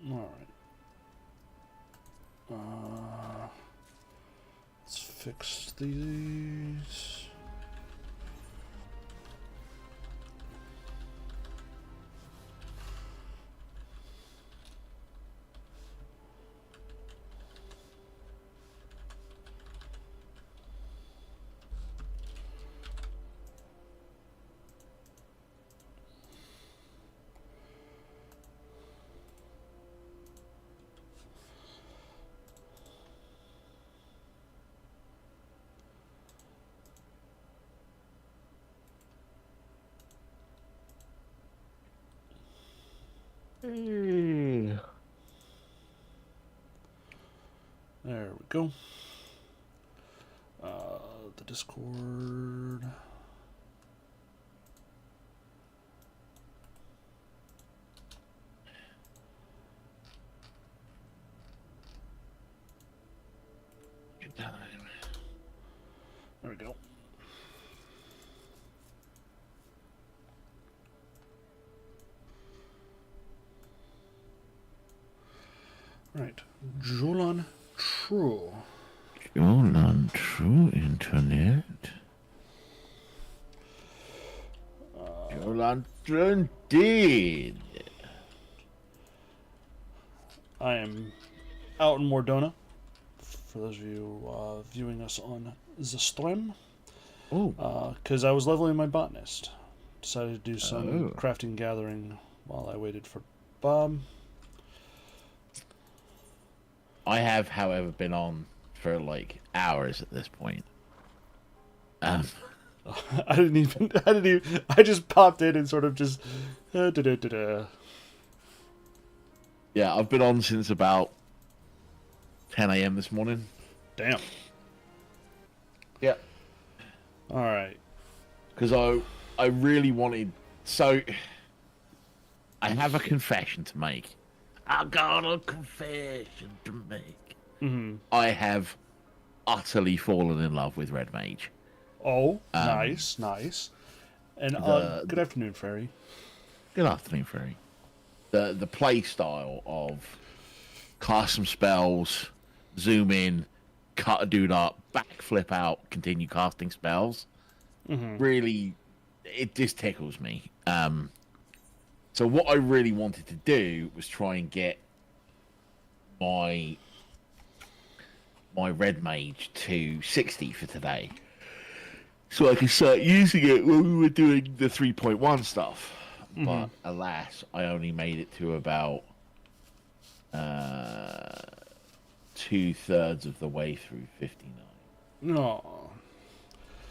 All right. Let's fix these. Mm. There we go. The Discord. Good time. There we go. Right. Jolan True. You're on true internet. You're on true indeed. I am out in Mordona. For those of you viewing us on the stream, Oh. because I was leveling my botanist. Decided to do some Oh. crafting gathering while I waited for Bob. I have, however, been on for like hours at this point. Um, I just popped in and sort of just. Da-da-da-da. yeah, I've been on since about 10 a.m. this morning. Damn. Yeah. All right. Because I really wanted. So, I have a confession to make. I got a confession to make. Mm-hmm. I have utterly fallen in love with Red Mage. Oh, nice, nice. And good afternoon, Fairy. Good afternoon, Fairy. The play style of cast some spells, zoom in, cut a dude up, backflip out, continue casting spells. Mm-hmm. Really, it just tickles me. So what I really wanted to do was try and get my Red Mage to 60 for today, so I could start using it when we were doing the 3.1 stuff. Mm-hmm. But alas, I only made it to about 2/3 of the way through 59. No.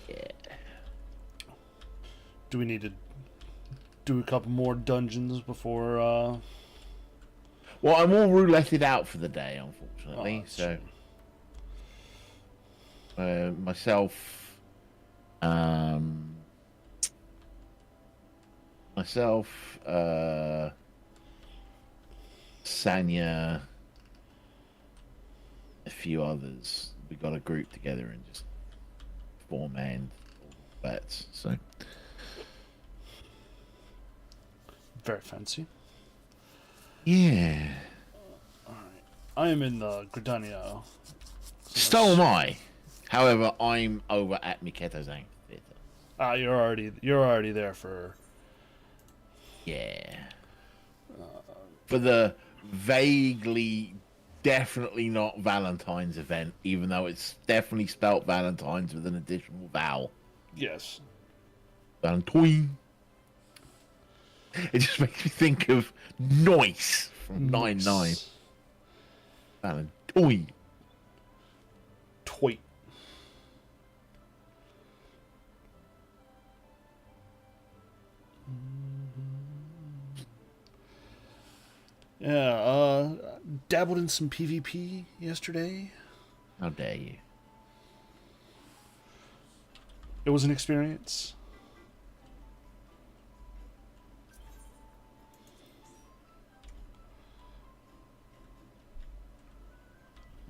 Yeah. Do we need to do a couple more dungeons before? Well, I'm all rouletted out for the day, unfortunately. Oh, So myself, myself, Sanya, a few others. We got a group together and just four-man bets. So very fancy. yeah. I am in the Gridania. So am I. However, I'm over at Miketo's Theatre. You're already there for. Yeah. For the vaguely, definitely not Valentine's event, even though it's definitely spelt Valentine's with an additional vowel. Yes. Valentine. It just makes me think of Noise from Nice. 9-9. Valentine. Toit. Yeah, dabbled in some PvP yesterday. How dare you? It was an experience.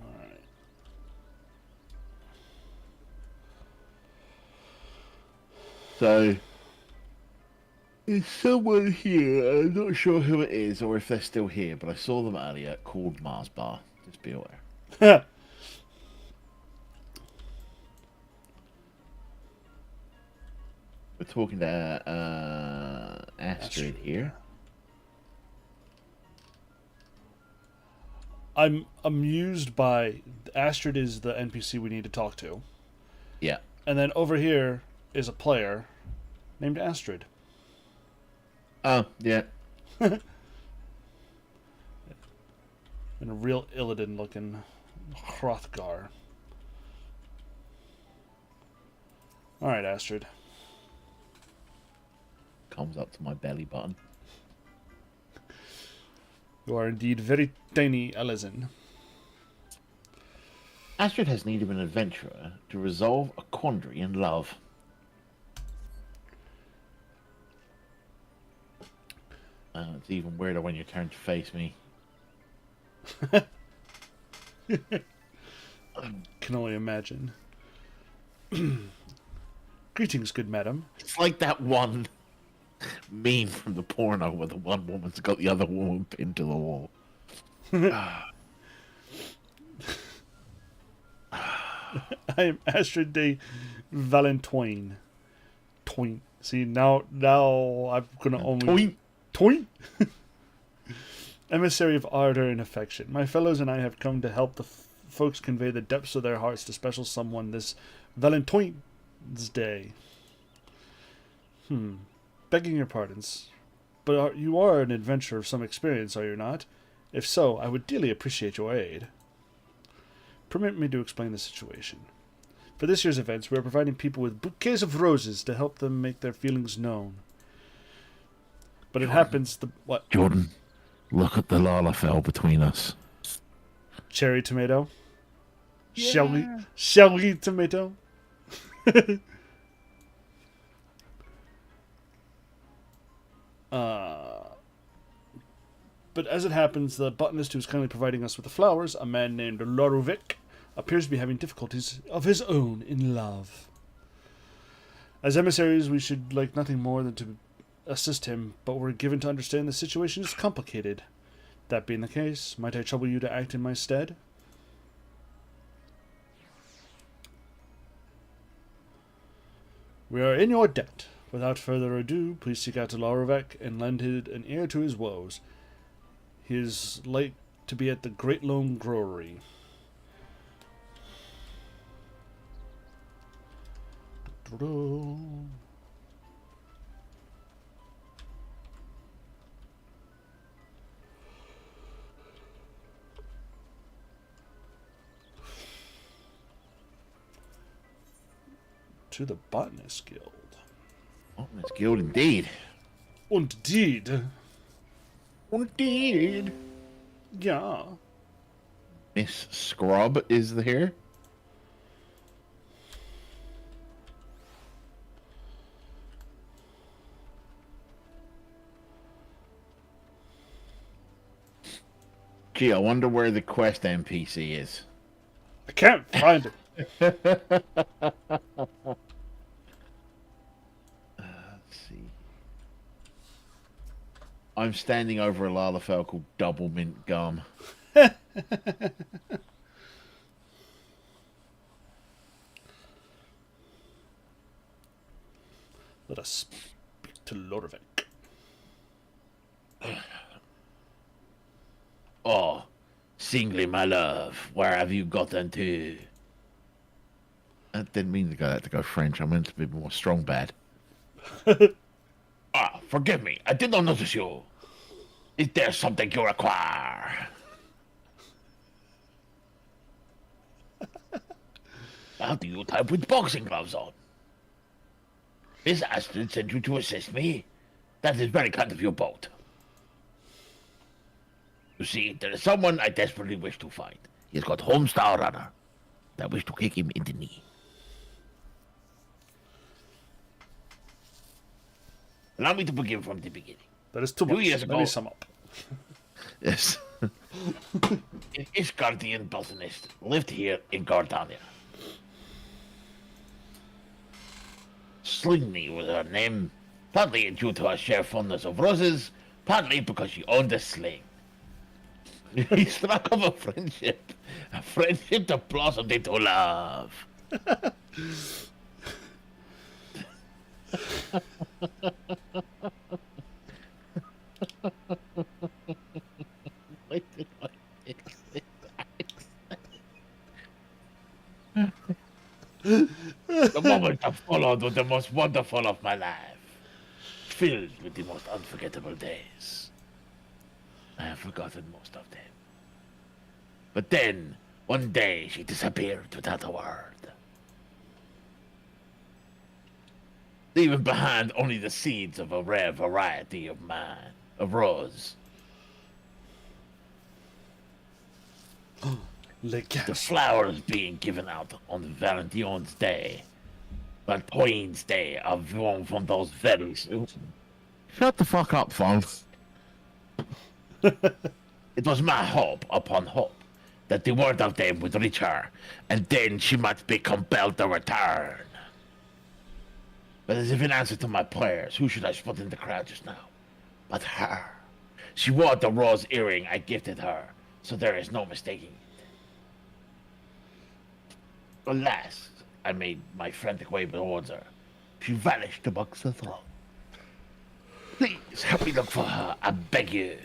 Alright. So, There's someone here. I'm not sure who it is or if they're still here, but I saw them earlier called Mars Bar. Just be aware. We're talking to Astrid here. I'm amused by Astrid is the NPC we need to talk to. Yeah. And then over here is a player named Astrid. Oh, yeah. And a real Illidan looking Hrothgar. Alright, Astrid. Comes up to my belly button. You are indeed very tiny, Elezen. Astrid has need of an adventurer to resolve a quandary in love. It's even weirder when you turn to face me. Can only imagine. Greetings, good madam. It's like that one meme from the porno where the one woman's got the other woman pinned to the wall. I am Astrid de Valentine. Toint. See, now I'm gonna only... Toint? Emissary of ardor and affection. My fellows and I have come to help the folks convey the depths of their hearts to special someone this Valentine's Day. Begging your pardons, but you are an adventurer of some experience, are you not? If so, I would dearly appreciate your aid. Permit me to explain the situation. For this year's events, we are providing people with bouquets of roses to help them make their feelings known. But it happens the... What? Jordan, look at the Lalafell between us. Cherry tomato? Yeah. Shall we tomato? But as it happens, the botanist who is kindly providing us with the flowers, a man named Loruvic, appears to be having difficulties of his own in love. As emissaries, we should like nothing more than to assist him, but we're given to understand the situation is complicated. That being the case, might I trouble you to act in my stead? We are in your debt. Without further ado, please seek out Loruvic and lend an ear to his woes. He is like to be at the Great Lone Growery. To the Botanist Guild. Botanist Guild indeed. Indeed. Indeed. Yeah. Miss Scrub is here. Gee, I wonder where the quest NPC is. I can't find it. Let's see. I'm standing over a Lalafell called Double Mint Gum. Let us speak to Loruvic. Oh, Singly, my love, where have you gotten to? I didn't mean to go French. I meant to be more strong bad. Forgive me. I did not notice you. Is there something you require? How do you type with boxing gloves on? Miss Astrid sent you to assist me. That is very kind of you both. You see, there is someone I desperately wish to find. He has got Homestar Runner. I wish to kick him in the knee. Allow me to begin from the beginning. That is too much. 2 years Let ago. me sum up. Yes. An Ishgardian botanist lived here in Gardania. Slingny was her name, partly due to her sheer fondness of roses, partly because she owned a sling. He struck up a friendship that blossomed into love. Why did I make this The moment that followed was the most wonderful of my life, filled with the most unforgettable days. I have forgotten most of them. But then, one day, she disappeared without a word, leaving behind only the seeds of a rare variety of rose. Le The gas. flowers being given out on Valentine's Day, Valentine's Day, are drawn from those very soon. Shut the fuck up, Fonz. It was my hope upon hope that the word of them would reach her, and then she might be compelled to return. But as if in answer to my prayers, who should I spot in the crowd just now? But her. She wore the rose earring I gifted her, so there is no mistaking it. Alas, I made my frantic way towards her. She vanished amongst the throng. Please help me look for her, I beg you.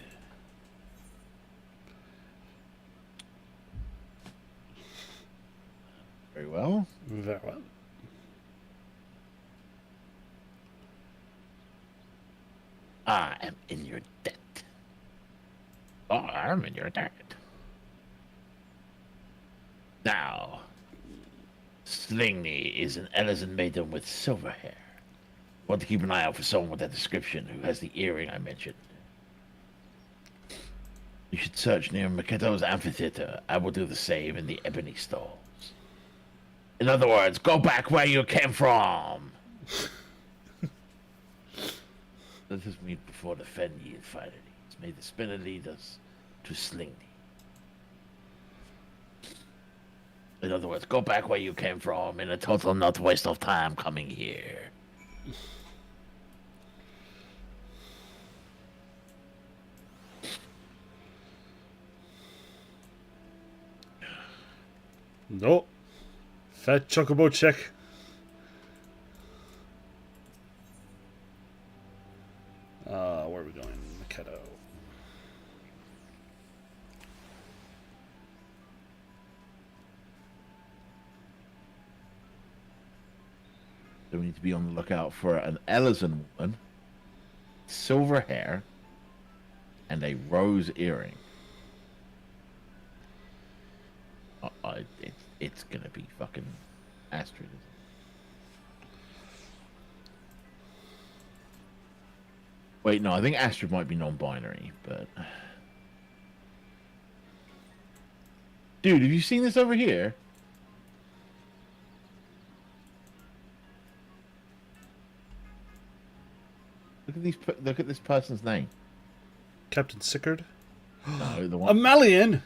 Very well. Very well. I am in your debt. Oh, I'm in your debt. Now, Slingy is an Ellison maiden with silver hair. Want to keep an eye out for someone with that description who has the earring I mentioned. You should search near Maketo's amphitheater. I will do the same in the ebony stalls. In other words, go back where you came from. Let us meet before the fen yield finally. May the spinner lead us to Slingy. In other words, go back where you came from in a total not waste of time coming here. No. Fat chocobo check. Where are we going? Makedo. So we need to be on the lookout for an Ellison woman, silver hair, and a rose earring. It's gonna be fucking Astrid. Wait, no, I think Astrid might be non-binary, but... Dude, have you seen this over here? Look at this person's name. Captain Sickard. No, the one... Amelian!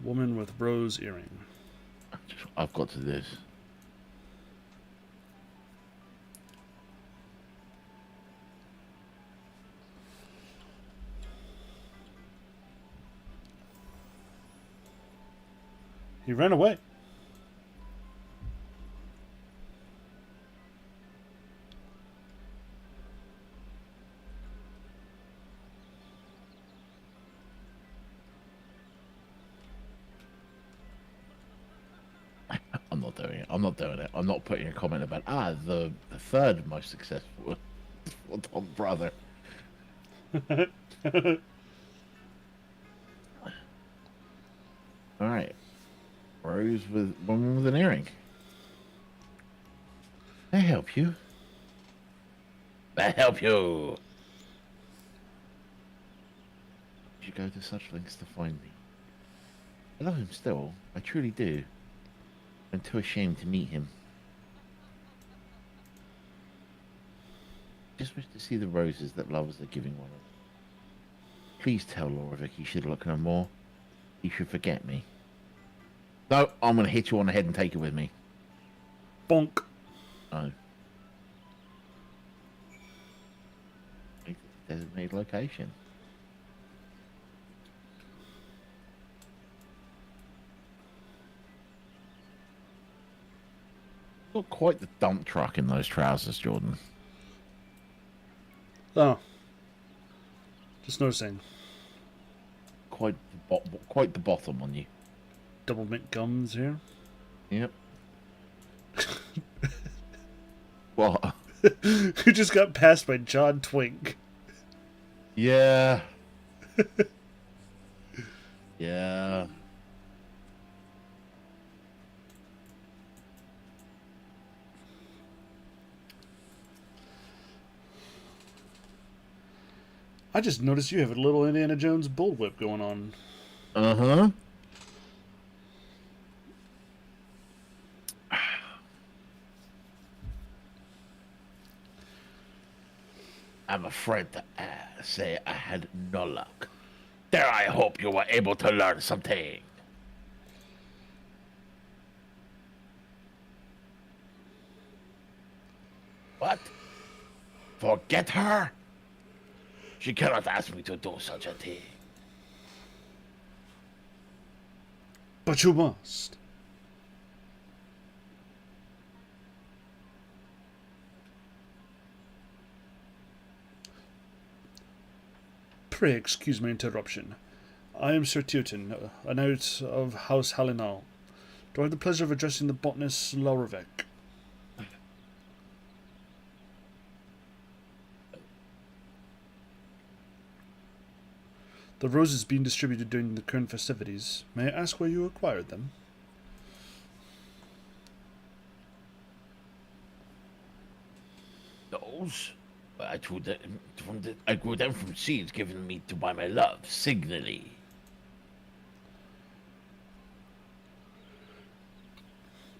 Woman with rose earring. I've got to this. He ran away. I'm not doing it. I'm not doing it. I'm not putting a comment about the third most successful Tom brother. All right, Rose with woman with an earring. May I help you? May I help you? You go to such lengths to find me. I love him still. I truly do. I'm too ashamed to meet him. Just wish to see the roses that lovers are giving one another. Please tell Lorovic he should look no more. He should forget me. No, I'm going to hit you on the head and take it with me. Bonk. No. Designated location. Got quite the dump truck in those trousers, Jordan. Oh. Just noticing. Quite the bottom on you. Double mint gums here. Yep. What? Who just got passed by John Twink? Yeah. Yeah. I just noticed you have a little Indiana Jones bullwhip going on. Uh-huh. I'm afraid to say I had no luck. There, I hope you were able to learn something. What? Forget her? She cannot ask me to do such a thing. But you must. Pray excuse my interruption. I am Sir Teuton, a knight of House Hallinal. Do I have the pleasure of addressing the botanist Laurovec? The roses being distributed during the current festivities. May I ask where you acquired them? Those? I grew them from seeds given me to by my love, signally.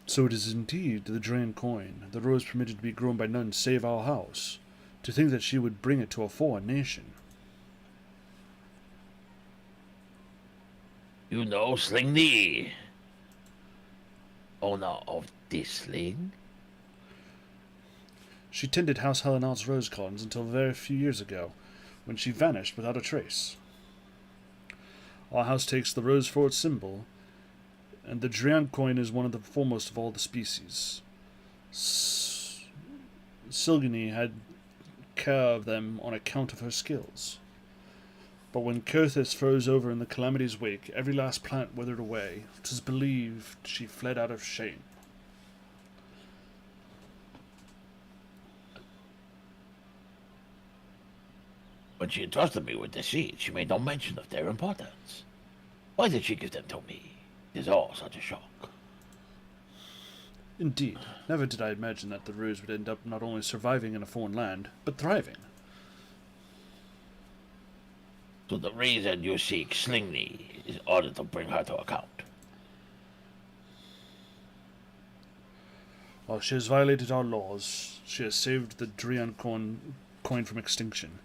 So it is indeed the Drain coin, the rose permitted to be grown by none save our house. To think that she would bring it to a foreign nation. You know Slingy, owner of this sling? She tended House Hallinal's rose gardens until very few years ago, when she vanished without a trace. Our house takes the rose for its symbol, and the Drian coin is one of the foremost of all the species. Silgany had care of them on account of her skills. But when Curthis froze over in the calamity's wake, every last plant withered away. 'Tis believed she fled out of shame. When she entrusted me with the seeds, she made no mention of their importance. Why did she give them to me? It is all such a shock. Indeed, never did I imagine that the rose would end up not only surviving in a foreign land, but thriving. So the reason you seek Slingy is in order to bring her to account. While she has violated our laws, she has saved the Drian coin from extinction.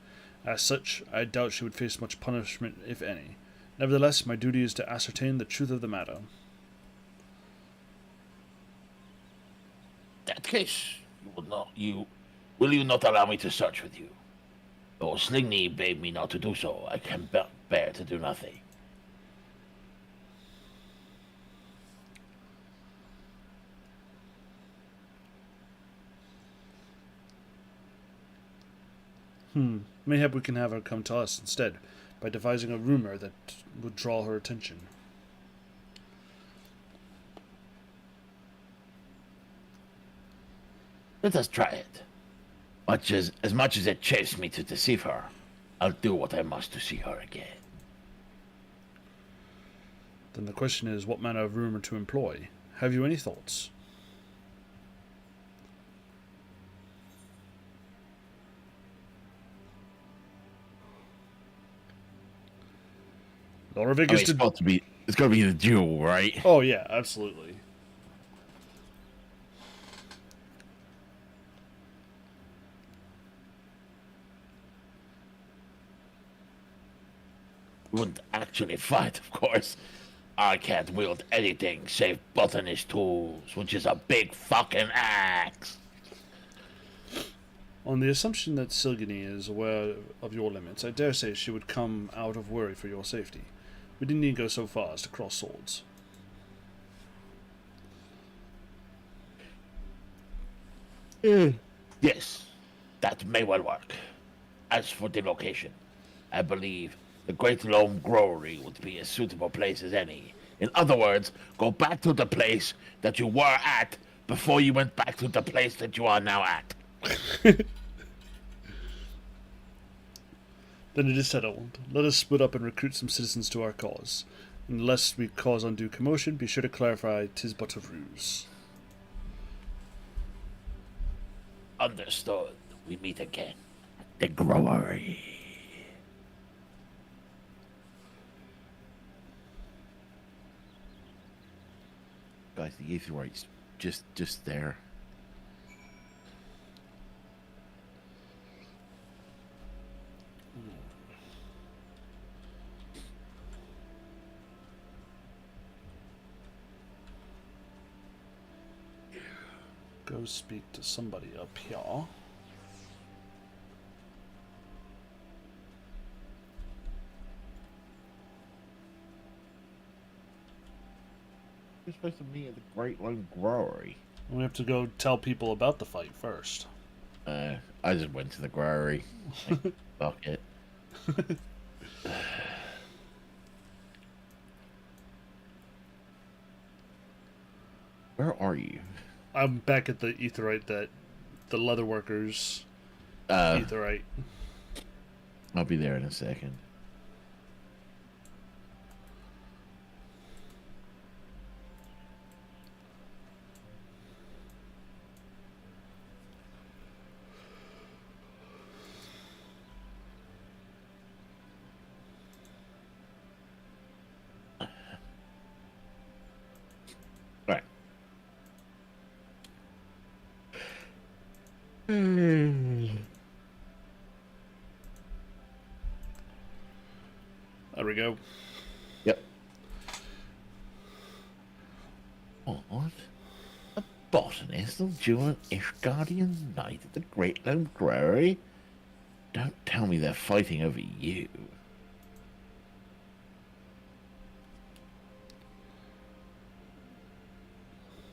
As such, I doubt she would face much punishment, if any. Nevertheless, my duty is to ascertain the truth of the matter. In that case, will you not allow me to search with you? Though Slingy bade me not to do so, I can bear to do nothing. Mayhap we can have her come to us instead, by devising a rumor that would draw her attention. Let us try it. As much as it chafes me to deceive her, I'll do what I must to see her again. Then the question is, what manner of rumor to employ? Have you any thoughts? Lorovic is to... It's got to be the duel, right? Oh, yeah, absolutely. We wouldn't actually fight, of course. I can't wield anything save botanist tools, which is a big fucking axe. On the assumption that Silgany is aware of your limits, I dare say she would come out of worry for your safety. We didn't need to go so far as to cross swords. Yes, that may well work. As for the location, I believe the Great Loam Growery would be a suitable place as any. In other words, go back to the place that you were at before you went back to the place that you are now at. Then it is settled. Let us split up and recruit some citizens to our cause. Unless we cause undue commotion, be sure to clarify 'tis but a ruse. Understood. We meet again at the Growery. Guys, the aetheroid's just there. Go speak to somebody up here. We're supposed to meet at the Great Loam Growery. We have to go tell people about the fight first. I just went to the Growery. Like, fuck it. Where are you? I'm back at the Aetheryte that the leather workers Aetheryte. I'll be there in a second. Right. There we go. Yep. What? A botanist will join Ishgardian Knight at the Great Loam Growery? Don't tell me they're fighting over you.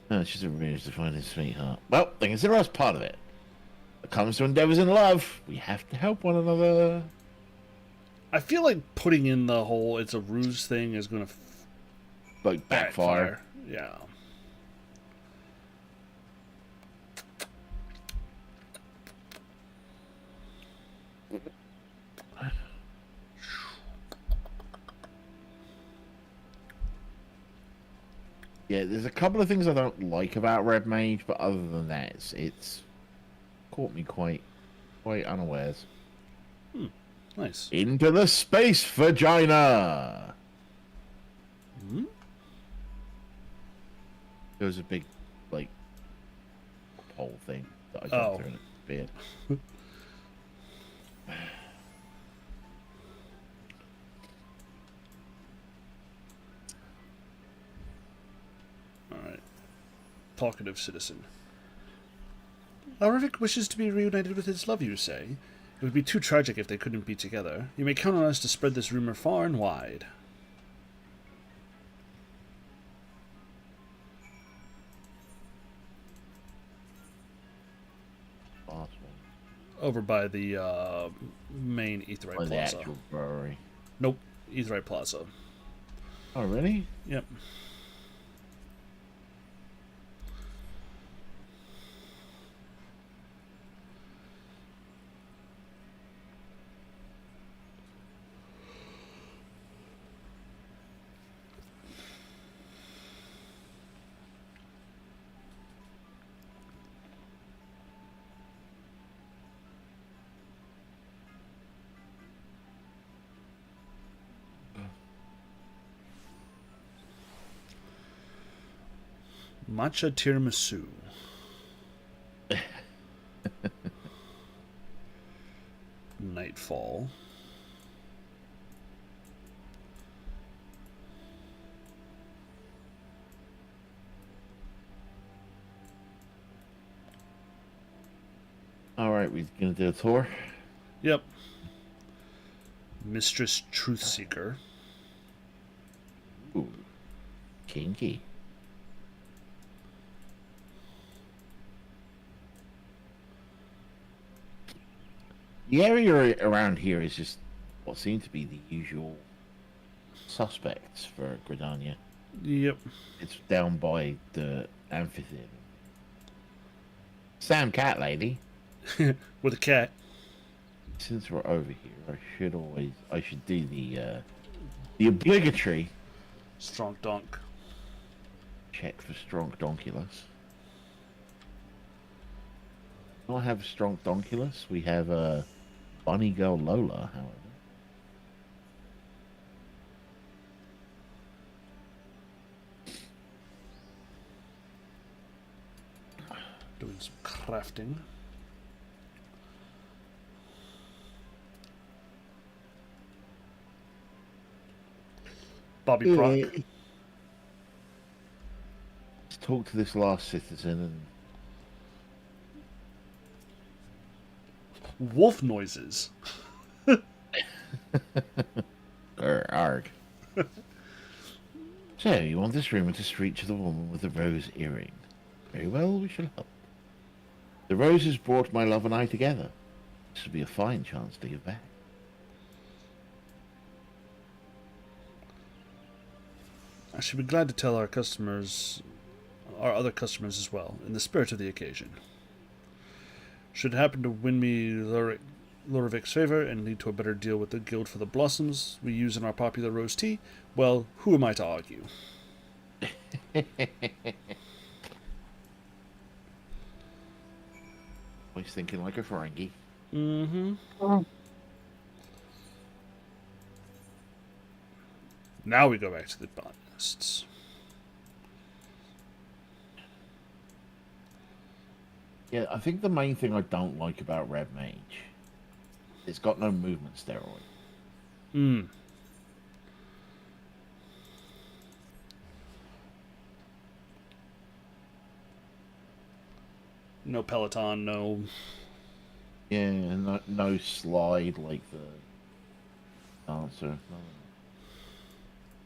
No, it's just a ruse to find his sweetheart. Well, they consider us part of it. It comes to endeavors in love. We have to help one another. I feel like putting in the whole "it's a ruse" thing is going to Like backfire. Yeah. Yeah, there's a couple of things I don't like about Red Mage, but other than that, it's caught me quite unawares. Nice. Into the space vagina. Hmm? There was a big, like, hole thing that I Oh. jumped through and it disappeared. Alright. Talkative citizen. Aurivik wishes to be reunited with his love, you say? It would be too tragic if they couldn't be together. You may count on us to spread this rumor far and wide. Awesome. Over by the main Aetheryte Or the Plaza. actual brewery. Nope. Aetheryte Plaza. Oh, really? Yep. Matcha tiramisu. Nightfall. All right, we're gonna do a tour. Yep. Mistress Truthseeker. Ooh, kinky. The area around here is just what seem to be the usual suspects for Gridania. Yep. It's down by the amphitheater. Sam Cat Lady. With a cat. Since we're over here, I should do the obligatory Strong donk. check for strong donkulus. We don't have strong donkulus. We have Bunny Girl Lola, however. Doing some crafting. Bobby Brock. Let's talk to this last citizen Wolf noises. and arg. So, you want this rumor to street to the woman with the rose earring? Very well, we shall help. The roses brought my love and I together. This would be a fine chance to give back. I should be glad to tell our other customers as well, in the spirit of the occasion. Should it happen to win me Lorovik's favor and lead to a better deal with the Guild for the Blossoms we use in our popular rose tea, well, who am I to argue? Always thinking like a Ferengi. Mm-hmm. Now we go back to the botanists. Yeah, I think the main thing I don't like about Red Mage, it's got no movement steroid. Hmm. No Peloton, no... Yeah, no slide like the dancer.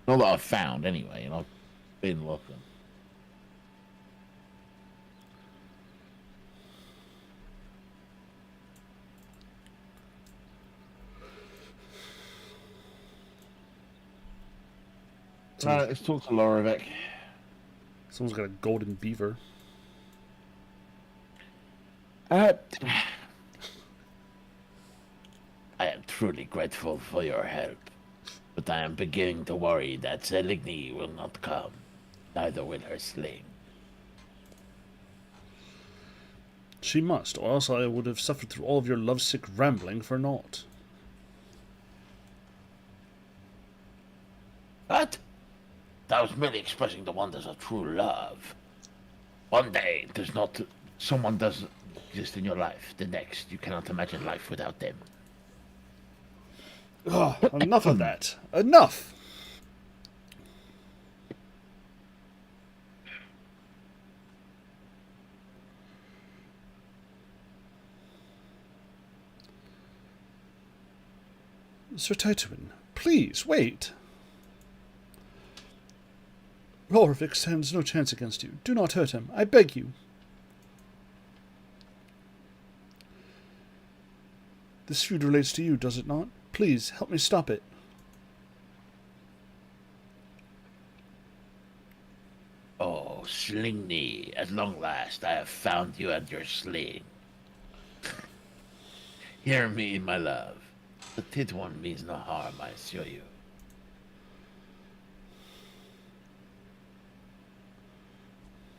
Not that I've found anyway, and I've been looking. Alright, let's talk to Lorovec. Someone's got a golden beaver. I am truly grateful for your help, but I am beginning to worry that Seligny will not come. Neither will her sling. She must, or else I would have suffered through all of your lovesick rambling for naught. What? I was merely expressing the wonders of true love. One day, someone doesn't exist in your life. The next, you cannot imagine life without them. Ugh, enough of that. Enough! Sir Tituin, please, wait. Lorovik stands no chance against you. Do not hurt him, I beg you. This feud relates to you, does it not? Please, help me stop it. Oh, Slingy, at long last I have found you and your sling. Hear me, my love. The tit one means no harm, I assure you.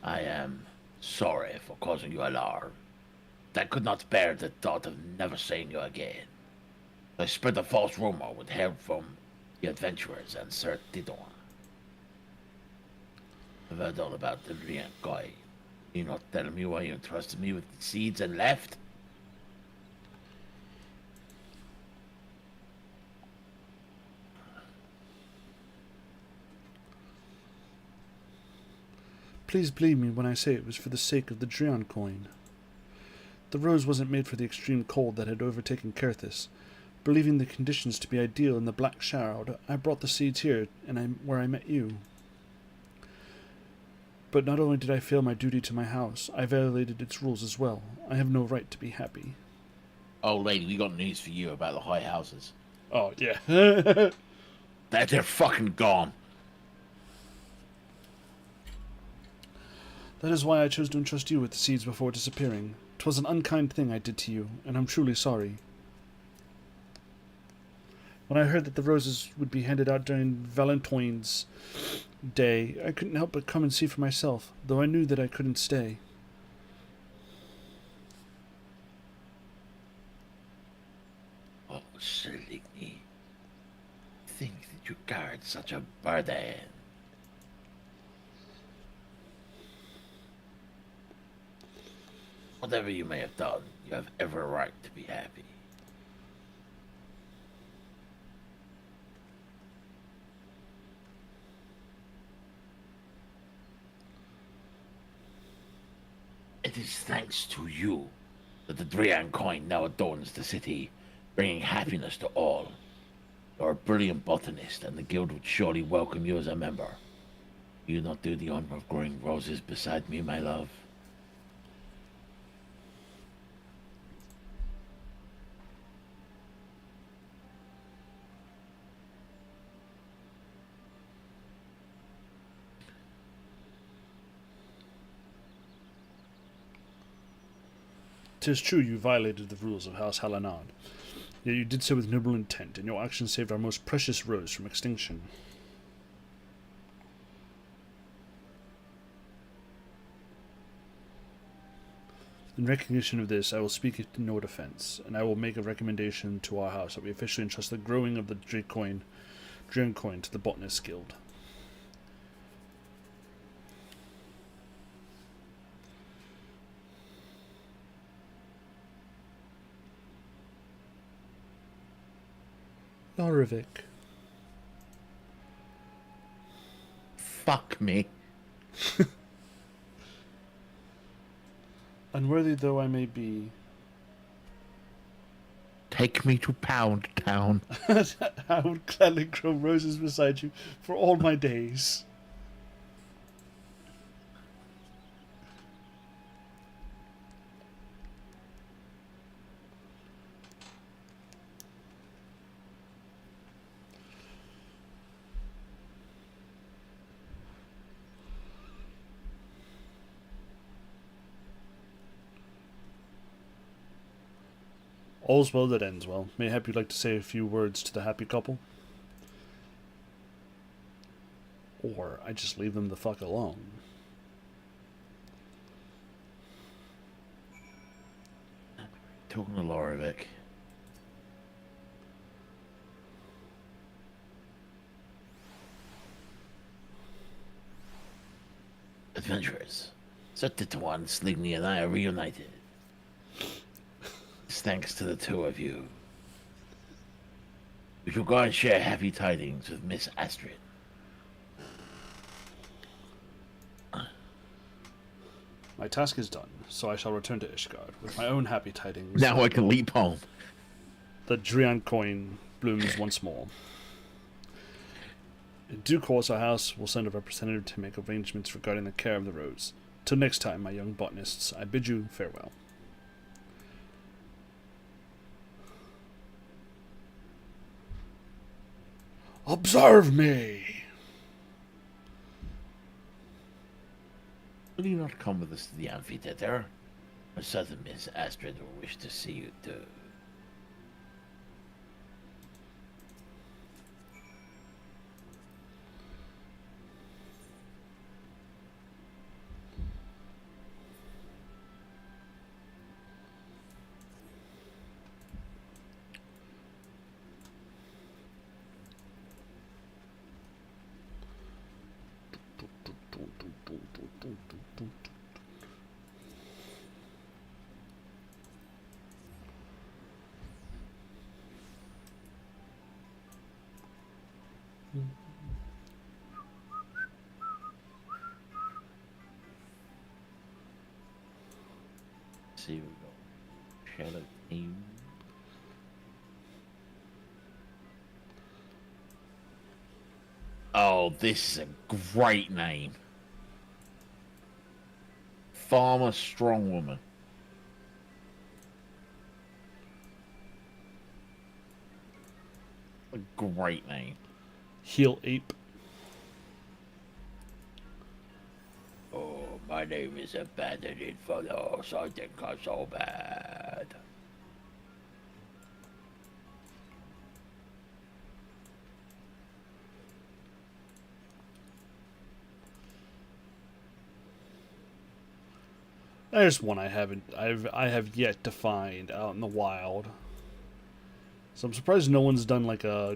I am sorry for causing you alarm. I could not bear the thought of never seeing you again. I spread a false rumor with help from the adventurers and Sir Tidon. I've heard all about the Brian guy. You not tell me why you entrusted me with the seeds and left? Please believe me when I say it was for the sake of the Drian coin. The rose wasn't made for the extreme cold that had overtaken Kerthis. Believing the conditions to be ideal in the Black Shroud, I brought the seeds here, where I met you. But not only did I fail my duty to my house, I violated its rules as well. I have no right to be happy. Oh, lady, we got news for you about the high houses. Oh, yeah. They're fucking gone. That is why I chose to entrust you with the seeds before disappearing. 'Twas an unkind thing I did to you, and I'm truly sorry. When I heard that the roses would be handed out during Valentine's Day, I couldn't help but come and see for myself, though I knew that I couldn't stay. Oh, Seligny. Think that you carried such a burden. Whatever you may have done, you have every right to be happy. It is thanks to you that the Drian coin now adorns the city, bringing happiness to all. You're a brilliant botanist, and the guild would surely welcome you as a member. Do you not do the honor of growing roses beside me, my love? "'Tis true you violated the rules of House Halanad, yet you did so with noble intent, and your action saved our most precious rose from extinction. In recognition of this, I will speak it in no defense, and I will make a recommendation to our house that we officially entrust the growing of the Drian coin to the Botanists Guild." Lorovic. Fuck me. Unworthy though I may be, Take me to Pound Town. I would gladly grow roses beside you for all my days. All's well that ends well. Mayhap you'd like to say a few words to the happy couple? Or I just leave them the fuck alone. Talking to Lorovic. Adventurers, Sutituan, Sligny, and I are reunited. It's thanks to the two of you. We shall go and share happy tidings with Miss Astrid. My task is done, so I shall return to Ishgard with my own happy tidings. Now I can leap home. The Drian coin blooms once more. In due course, our house will send a representative to make arrangements regarding the care of the rose. Till next time, my young botanists, I bid you farewell. Observe me! Will you not come with us to the amphitheater? A certain Miss Astrid will wish to see you too. See you go. Shallow Team. Oh, this is a great name. Farmer Strongwoman. A great name. Heel Ape. Oh, my name is Abandoned for those I think I'm so bad. There's one I have yet to find out in the wild. So I'm surprised no one's done like a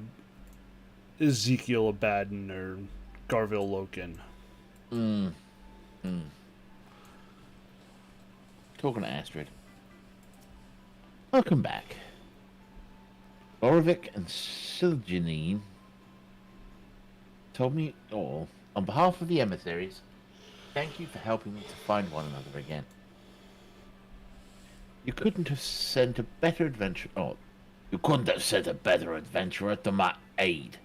Ezekiel Abaddon or Garville Loken. Talking to Astrid. Welcome back. Lorovic and Siljanine told me all. On behalf of the emissaries, thank you for helping me to find one another again. You couldn't have sent a better adventure. Oh, you couldn't have sent a better adventurer to my aid.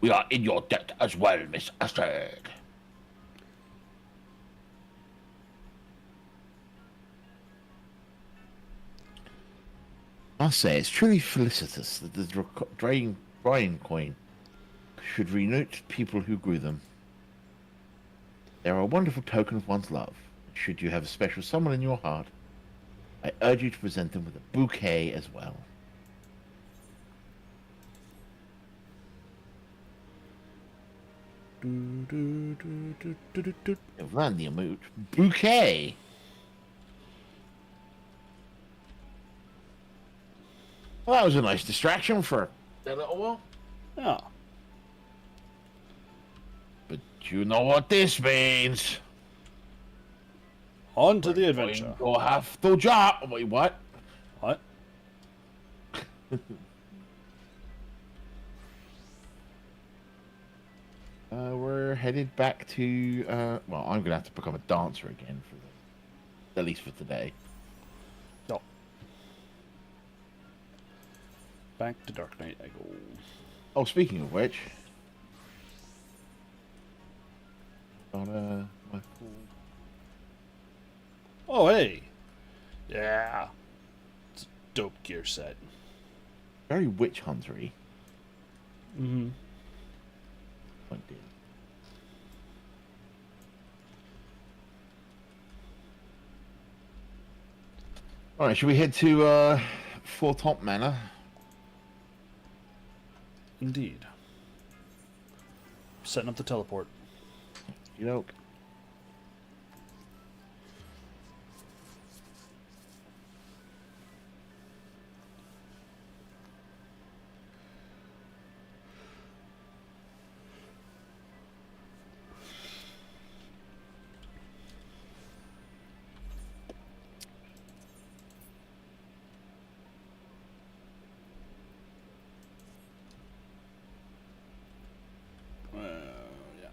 We are in your debt as well, Miss Astrid. I say it's truly felicitous that the Drain coin should reunite people who grew them. They are a wonderful token of one's love. Should you have a special someone in your heart, I urge you to present them with a bouquet as well. You've learned the emote. Bouquet! Well, that was a nice distraction for a little while. Yeah. But you know what this means. On to the adventure. You'll have to jump. Wait, what? What? We're headed back to. Well, I'm gonna have to become a dancer again at least for today. No. Back to Dark Knight I go. Oh, speaking of which, on my full. Oh, hey. Yeah. It's a dope gear set. Very witch huntery. Mm-hmm. Oh, dear. All right, should we head to Fort Top Manor? Indeed. Setting up the teleport. You know. Yeah.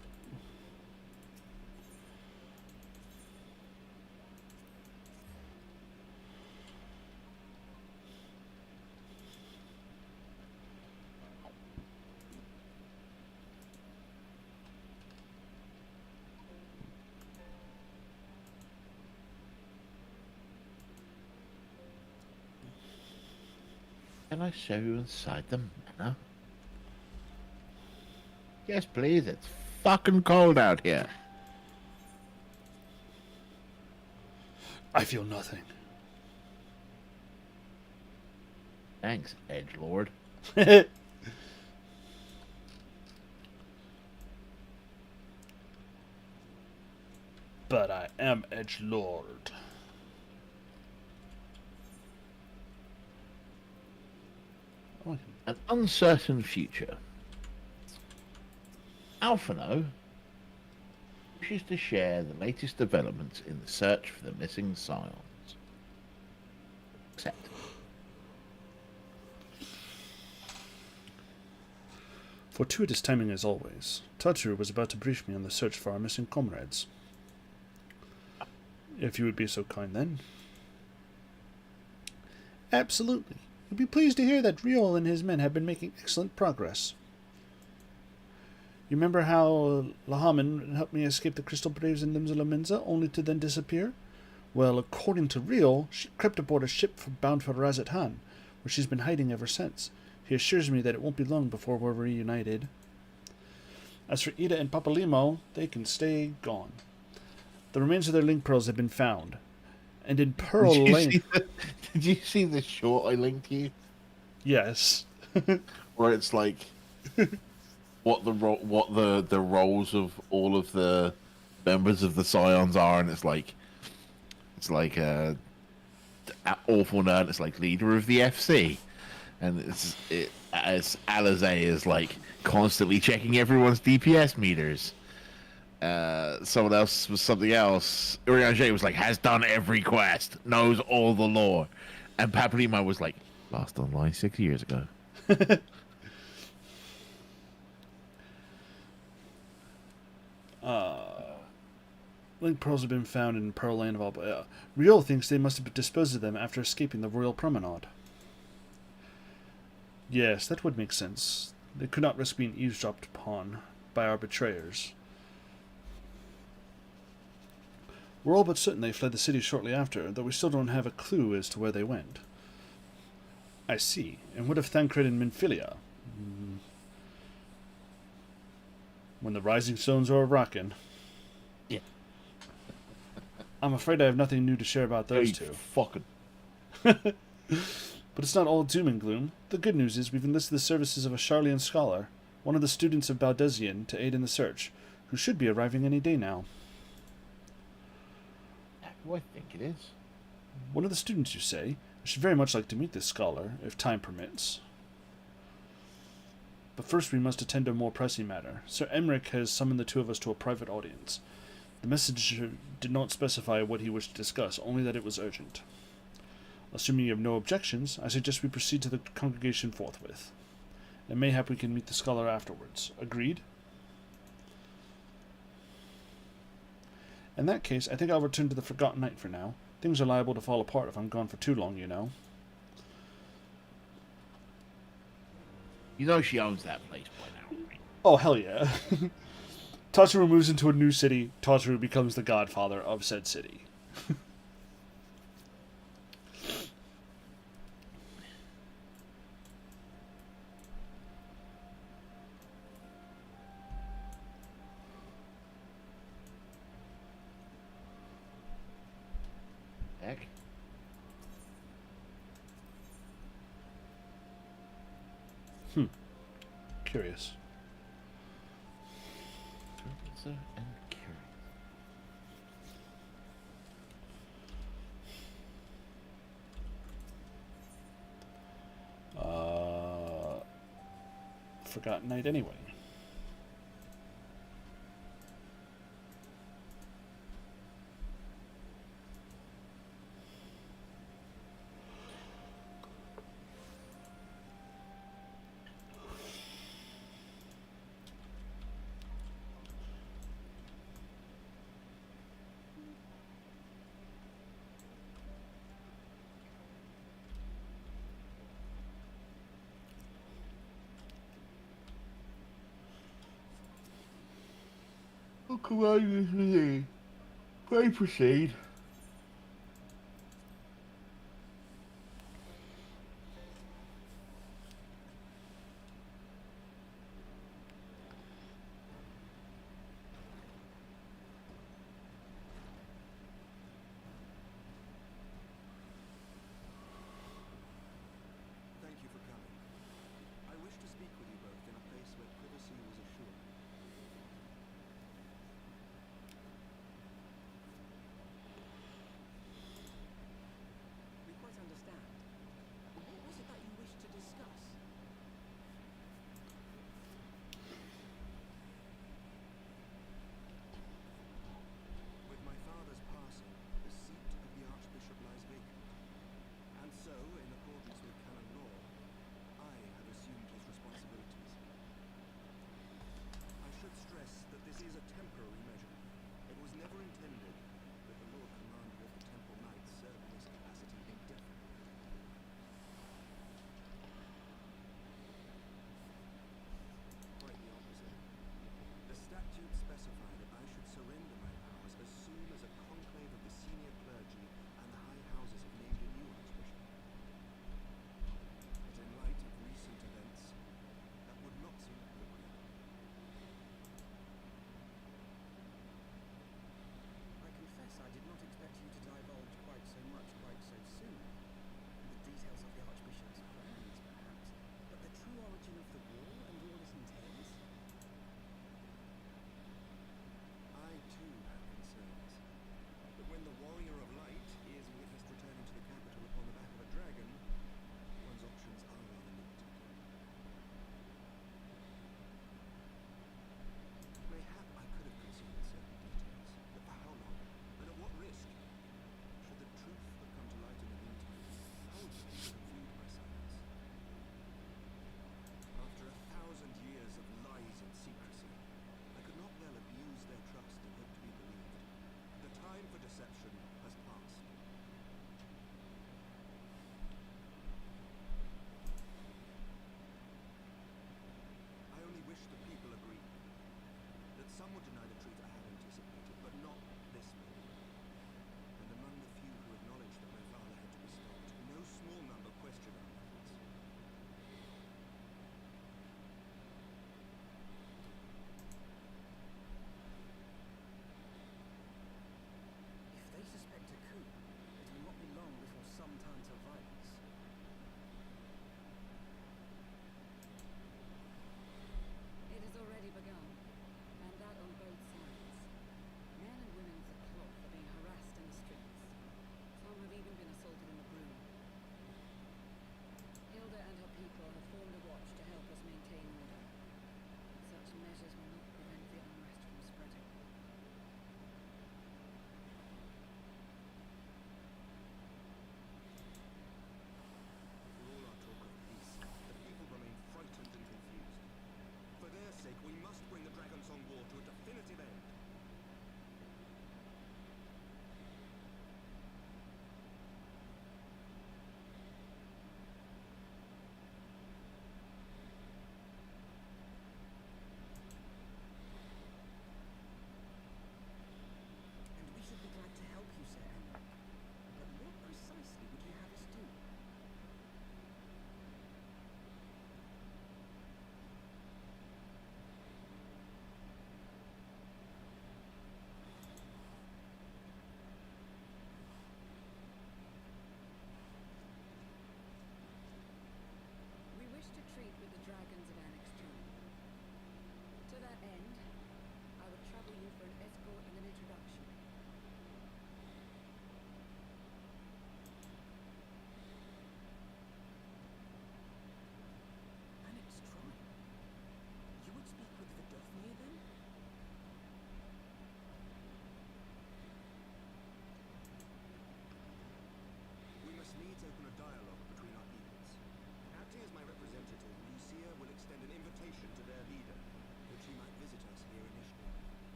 Can I show you inside the manor? Yes, please. It's fucking cold out here. I feel nothing. Thanks, edgelord. But I am edgelord. An uncertain future. Alphino wishes to share the latest developments in the search for the missing scions. Accept. Fortuitous timing as always. Tatsu was about to brief me on the search for our missing comrades. If you would be so kind then. Absolutely. You'll be pleased to hear that Riol and his men have been making excellent progress. You remember how Lahaman helped me escape the crystal braves in Limsa Lominsa, only to then disappear? Well, according to Riol, she crept aboard a ship bound for Razat Han, where she's been hiding ever since. He assures me that it won't be long before we're reunited. As for Ida and Papalimo, they can stay gone. The remains of their link pearls have been found. And in Pearl Lane... Did you see the short I linked you? Yes. Where it's like... what the roles of all of the members of the Scions are, and it's like awful nerd. It's like leader of the FC, and as Alizé is like constantly checking everyone's DPS meters. Someone else was something else. Urianger was like, has done every quest, knows all the lore, and Papalimo was like, last online 6 years ago. Link pearls have been found in Pearl Lane of Alba. Riol thinks they must have disposed of them after escaping the Royal Promenade. Yes, that would make sense. They could not risk being eavesdropped upon by our betrayers. We're all but certain they fled the city shortly after, though we still don't have a clue as to where they went. I see. And what of Thancred and Minfilia? When the rising stones are rockin'. Yeah. I'm afraid I have nothing new to share about those two. Fucking. But it's not all doom and gloom. The good news is we've enlisted the services of a Charlian scholar, one of the students of Baldezian, to aid in the search, who should be arriving any day now. Who I think it is. One of the students, you say? I should very much like to meet this scholar, if time permits. But first we must attend to a more pressing matter. Sir Emmerich has summoned the two of us to a private audience. The message did not specify what he wished to discuss, only that it was urgent. Assuming you have no objections, I suggest we proceed to the congregation forthwith. And mayhap we can meet the scholar afterwards. Agreed? In that case, I think I'll return to the Forgotten Knight for now. Things are liable to fall apart if I'm gone for too long, you know. You know she owns that place by now. Oh, hell yeah. Tataru moves into a new city. Tataru becomes the godfather of said city. Heck. Curious. And curious. Forgotten Night anyway. Oh, come on, pray proceed. Thank you for coming. I wish to speak with you both in a place where privacy was assured.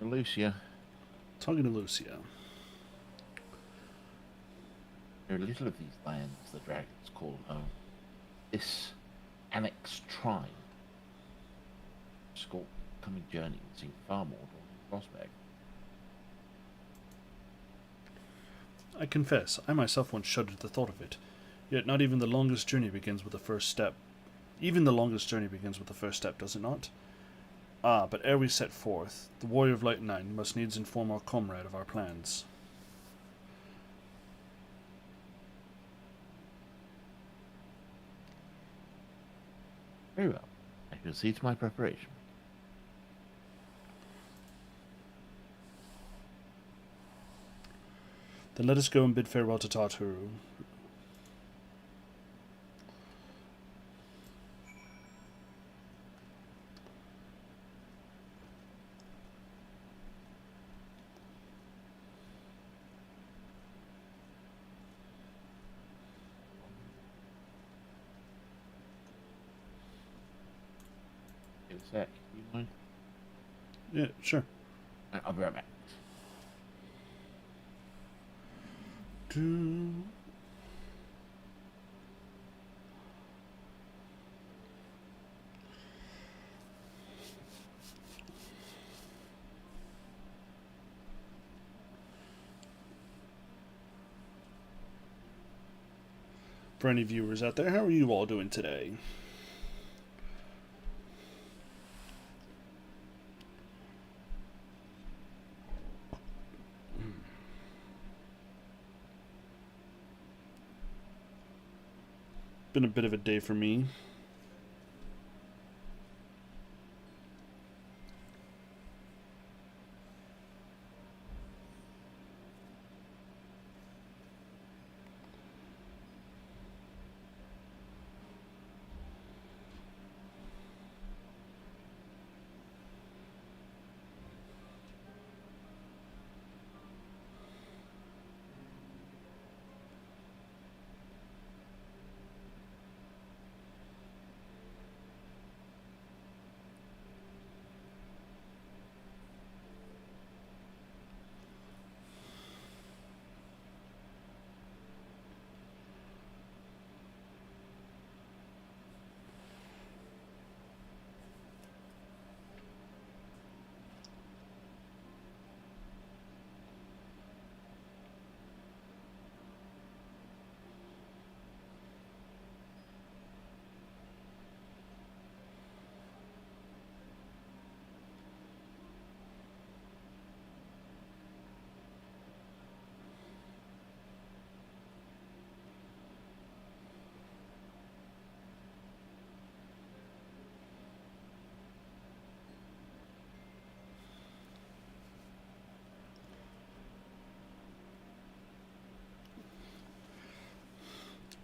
Lucia. Talking to Lucia. There are little of these lands the dragons call home. This annexed tribe. Scorp coming journey would seem far more daunting prospect. I confess, I myself once shuddered at the thought of it. Yet not even the longest journey begins with the first step. Even the longest journey begins with the first step, does it not? Ah, but ere we set forth, the warrior of Light Nine must needs inform our comrade of our plans. Very well. I shall see to my preparation. Then let us go and bid farewell to Tarturu. Give a sec. You mind? Yeah, sure. I'll be right back. For any viewers out there, how are you all doing today? Been a bit of a day for me.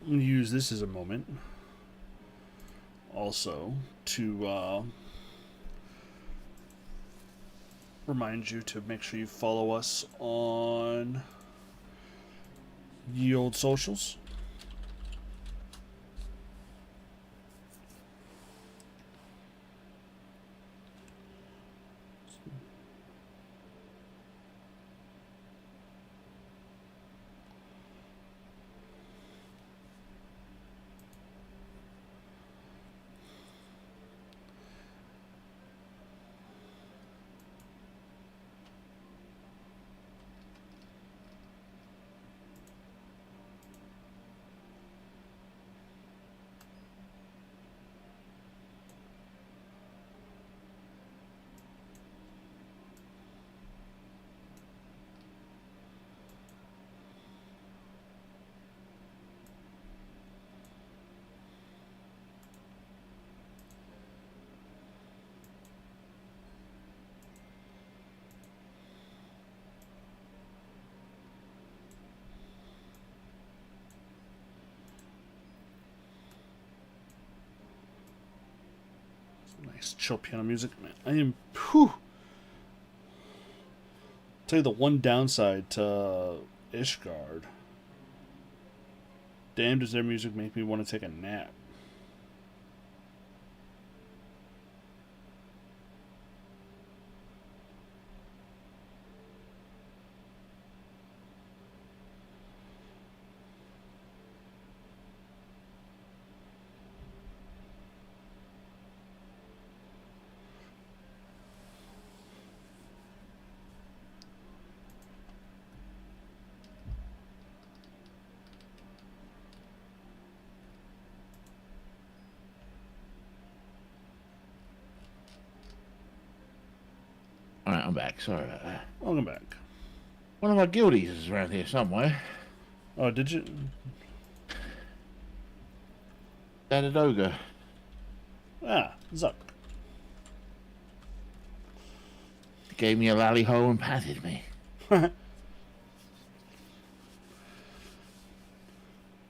I'm going to use this as a moment also to remind you to make sure you follow us on ye old socials. Nice chill piano music. Man, I am. Whew. Tell you the one downside to Ishgard. Damn, does their music make me want to take a nap? Alright, I'm back. Sorry about that. Welcome back. One of my guildies is around here somewhere. Oh, did you? Dadadoga. Ah, Zuck. Gave me a lally ho and patted me.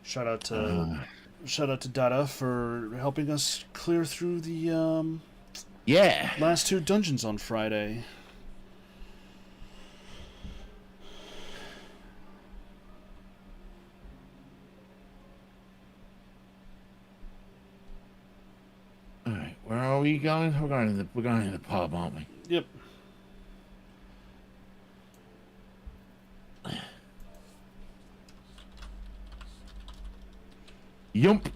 Shout out to Dada for helping us clear through the Yeah. last 2 dungeons on Friday. Alright, where are we going? We're going to the pub, aren't we? Yep. Yump.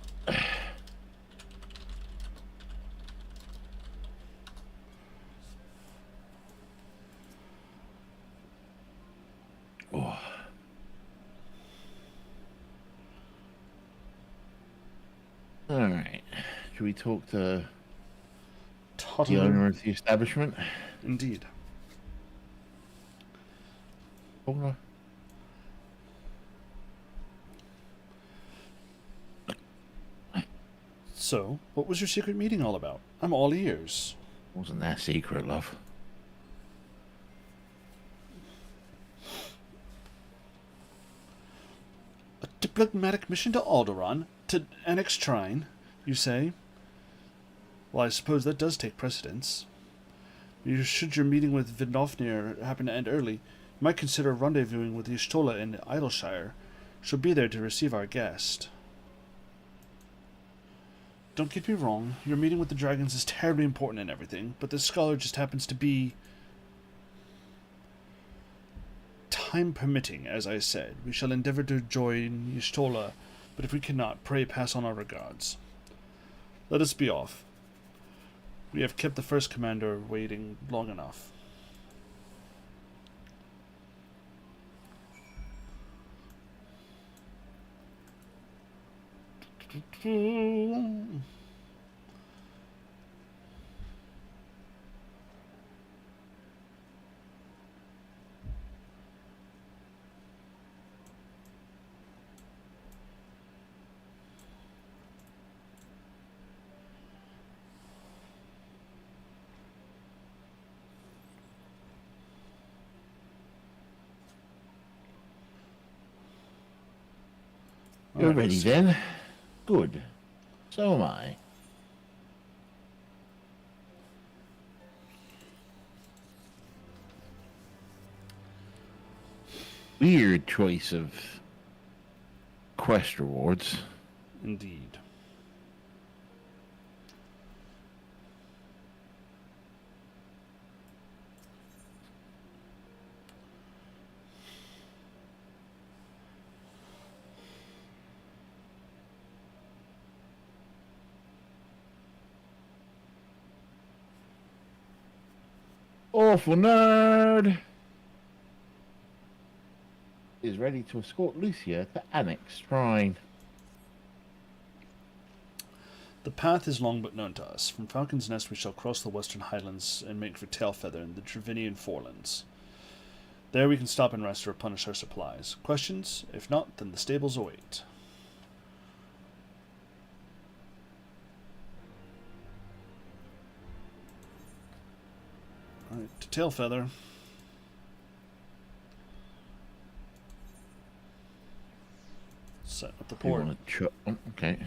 Oh. All right. Should we talk to the Tottenham. owner of the establishment? Indeed. Oh, no. So, what was your secret meeting all about? I'm all ears. Wasn't that secret, love? A diplomatic mission to Alderaan? To annex Trine, you say? Well, I suppose that does take precedence. Should your meeting with Vidnofnir happen to end early, you might consider rendezvousing with Y'shtola in Idleshire. She'll be there to receive our guest. Don't get me wrong, your meeting with the dragons is terribly important and everything, but this scholar just happens to be... Time permitting, as I said, we shall endeavor to join Y'shtola, but if we cannot, pray pass on our regards. Let us be off. We have kept the first commander waiting long enough. You're Alright, ready so- then? Good. So am I. Weird choice of quest rewards. Indeed. Awful nerd is ready to escort Lucia to Annex Shrine. The path is long but known to us. From Falcon's Nest we shall cross the western highlands and make for Tailfeather in the Trevinian Forelands. There we can stop and rest or replenish our supplies. Questions? If not, then the stables await. Alright, to Tailfeather. Set up the You port. want to okay.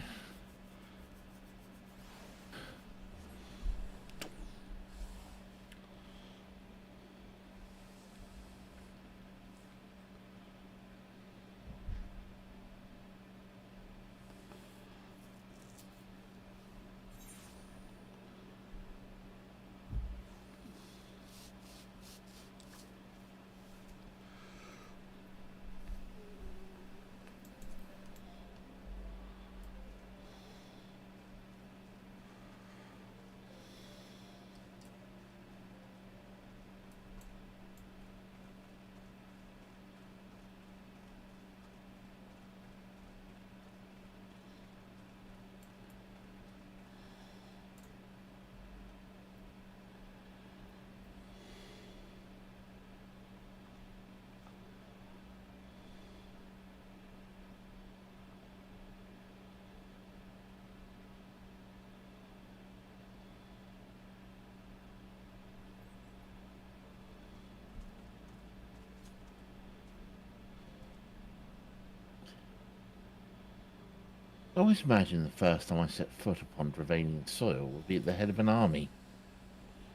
I always imagined the first time I set foot upon Dravanian soil would be at the head of an army.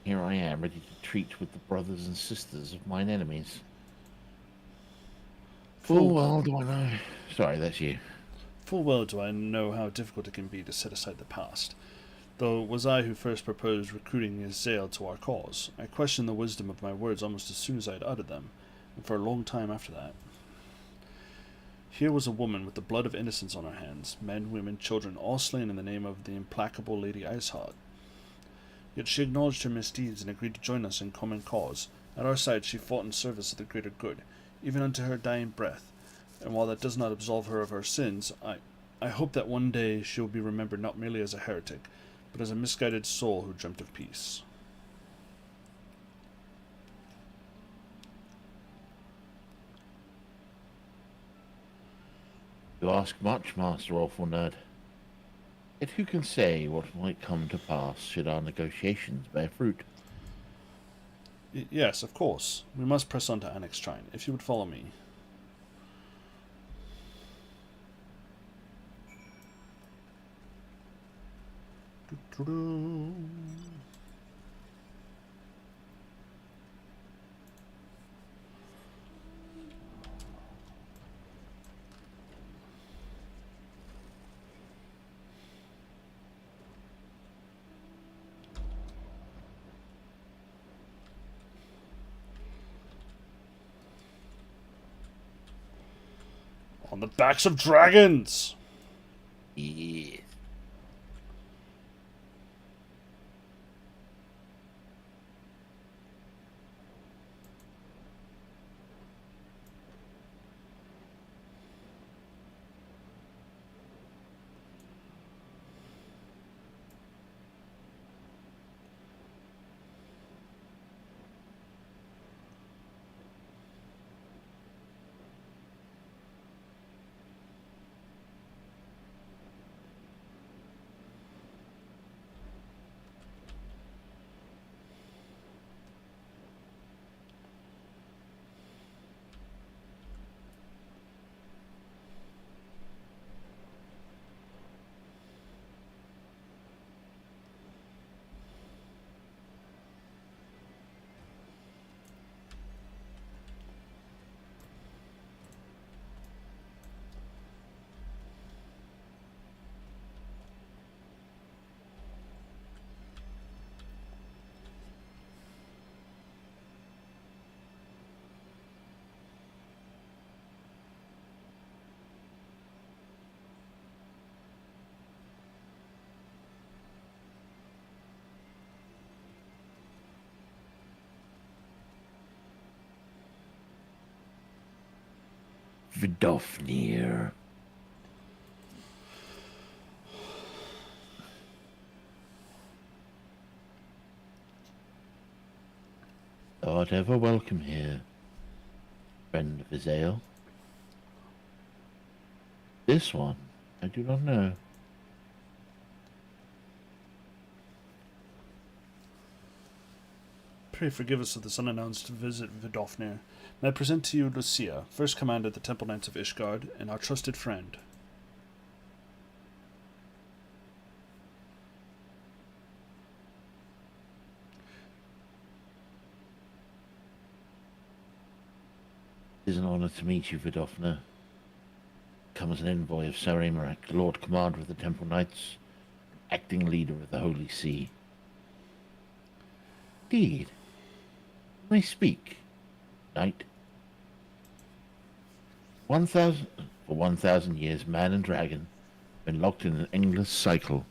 Here I am, ready to treat with the brothers and sisters of mine enemies. Full Full, well do I know. Sorry, that's you. full well do I know how difficult it can be to set aside the past. Though it was I who first proposed recruiting Israel to our cause, I questioned the wisdom of my words almost as soon as I had uttered them, and for a long time after that. Here was a woman with the blood of innocents on her hands, men, women, children, all slain in the name of the implacable Lady Iceheart. Yet she acknowledged her misdeeds and agreed to join us in common cause. At our side she fought in service of the greater good, even unto her dying breath, and while that does not absolve her of her sins, I hope that one day she will be remembered not merely as a heretic, but as a misguided soul who dreamt of peace. You ask much, Master Awful Nerd. Yet who can say what might come to pass should our negotiations bear fruit? Yes, of course. We must press on to Annex Shrine, if you would follow me. On the backs of dragons! Yes. Vidofnir. Thou art ever welcome here, friend of Azael. This one, I do not know. Pray forgive us of this unannounced visit, Vidofnir. May I present to you Lucia, first commander of the Temple Knights of Ishgard, and our trusted friend. It is an honor to meet you, Vidofnir. Come as an envoy of Sir Amarak, Lord Commander of the Temple Knights, acting leader of the Holy See. Indeed. May I speak, Knight? For 1,000 years, man and dragon have been locked in an endless cycle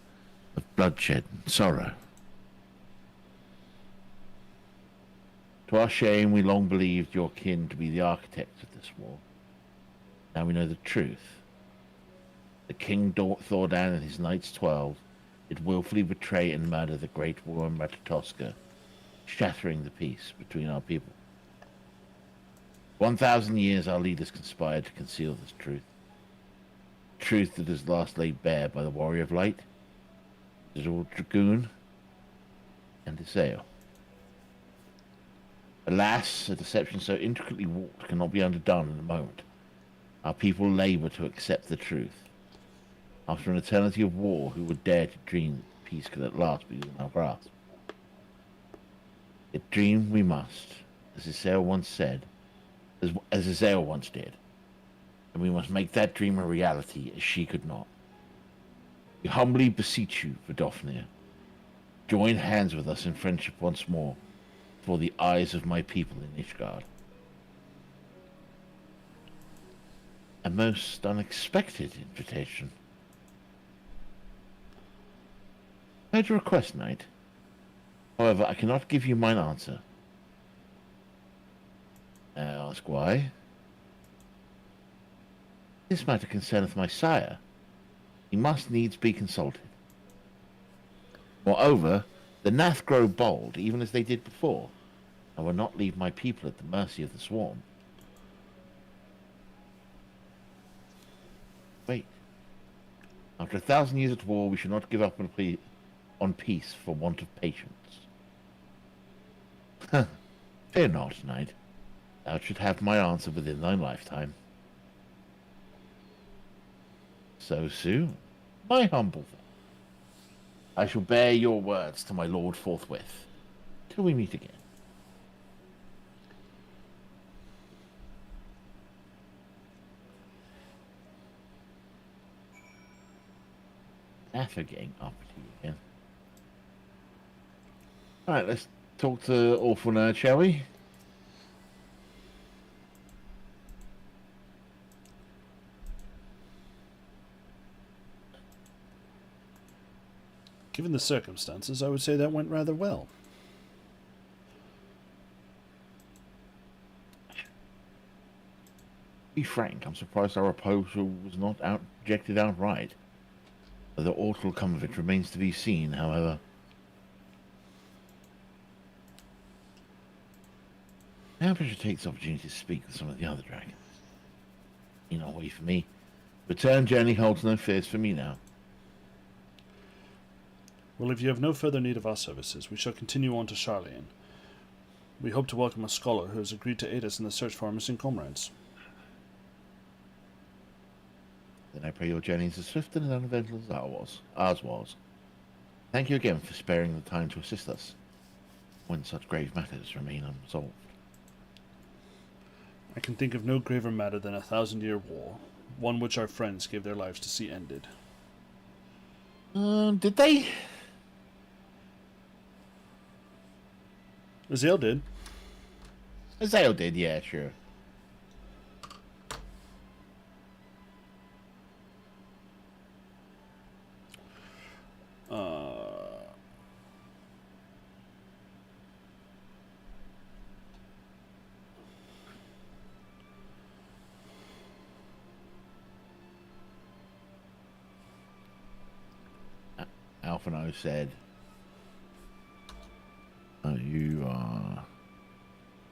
of bloodshed and sorrow. To our shame, we long believed your kin to be the architects of this war. Now we know the truth. The King Thordan and his Knights 12 did willfully betray and murder the great war in Ratatoska, shattering the peace between our people. 1,000 years our leaders conspired to conceal this truth. Truth that is last laid bare by the Warrior of Light, the Old Dragoon, and Isaeo. Alas, a deception so intricately warped cannot be undone in a moment. Our people labor to accept the truth. After an eternity of war, who would dare to dream that peace could at last be within our grasp? Yet dream we must, as Isaiah once said, as Isaiah once did, and we must make that dream a reality as she could not. We humbly beseech you, Vidofnir, join hands with us in friendship once more, for the eyes of my people in Ishgard. A most unexpected invitation. I had a request, knight. However, I cannot give you mine answer. I ask why. This matter concerneth my sire. He must needs be consulted. Moreover, the Nath grow bold, even as they did before, and will not leave my people at the mercy of the swarm. Wait. After 1,000 years at war, we should not give up on peace for want of patience. Fear not, knight. Thou should have my answer within thy lifetime. So soon, my humble friend. I shall bear your words to my lord forthwith, till we meet again. After getting up to you again. Alright, let's talk to Awful Nerd, shall we? Given the circumstances, I would say that went rather well. Be frank, I'm surprised our proposal was not rejected outright. Whether aught will come of it remains to be seen, however. Now I should take this opportunity to speak with some of the other dragons. You know, wait for me. Return journey holds no fears for me now. Well, if you have no further need of our services, we shall continue on to Charlian. We hope to welcome a scholar who has agreed to aid us in the search for our missing comrades. Then I pray your journey is as swift and uneventful as ours was. Thank you again for sparing the time to assist us when such grave matters remain unresolved. I can think of no graver matter than 1,000-year war, one which our friends gave their lives to see ended. Did they? Azale did. Azale did, yeah, sure. Alphino said, you are...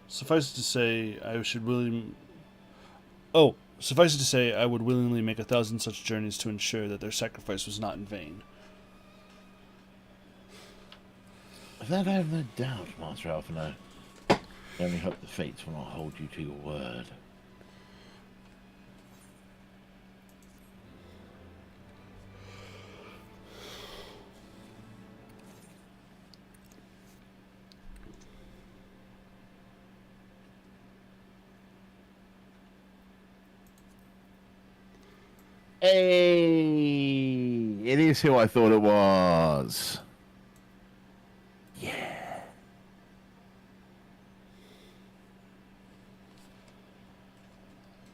Suffice it to say, suffice it to say, I would willingly make 1,000 such journeys to ensure that their sacrifice was not in vain. Of that I have no doubt, Master Alphino. I only hope the fates will not hold you to your word. Hey, it is who I thought it was. Yeah.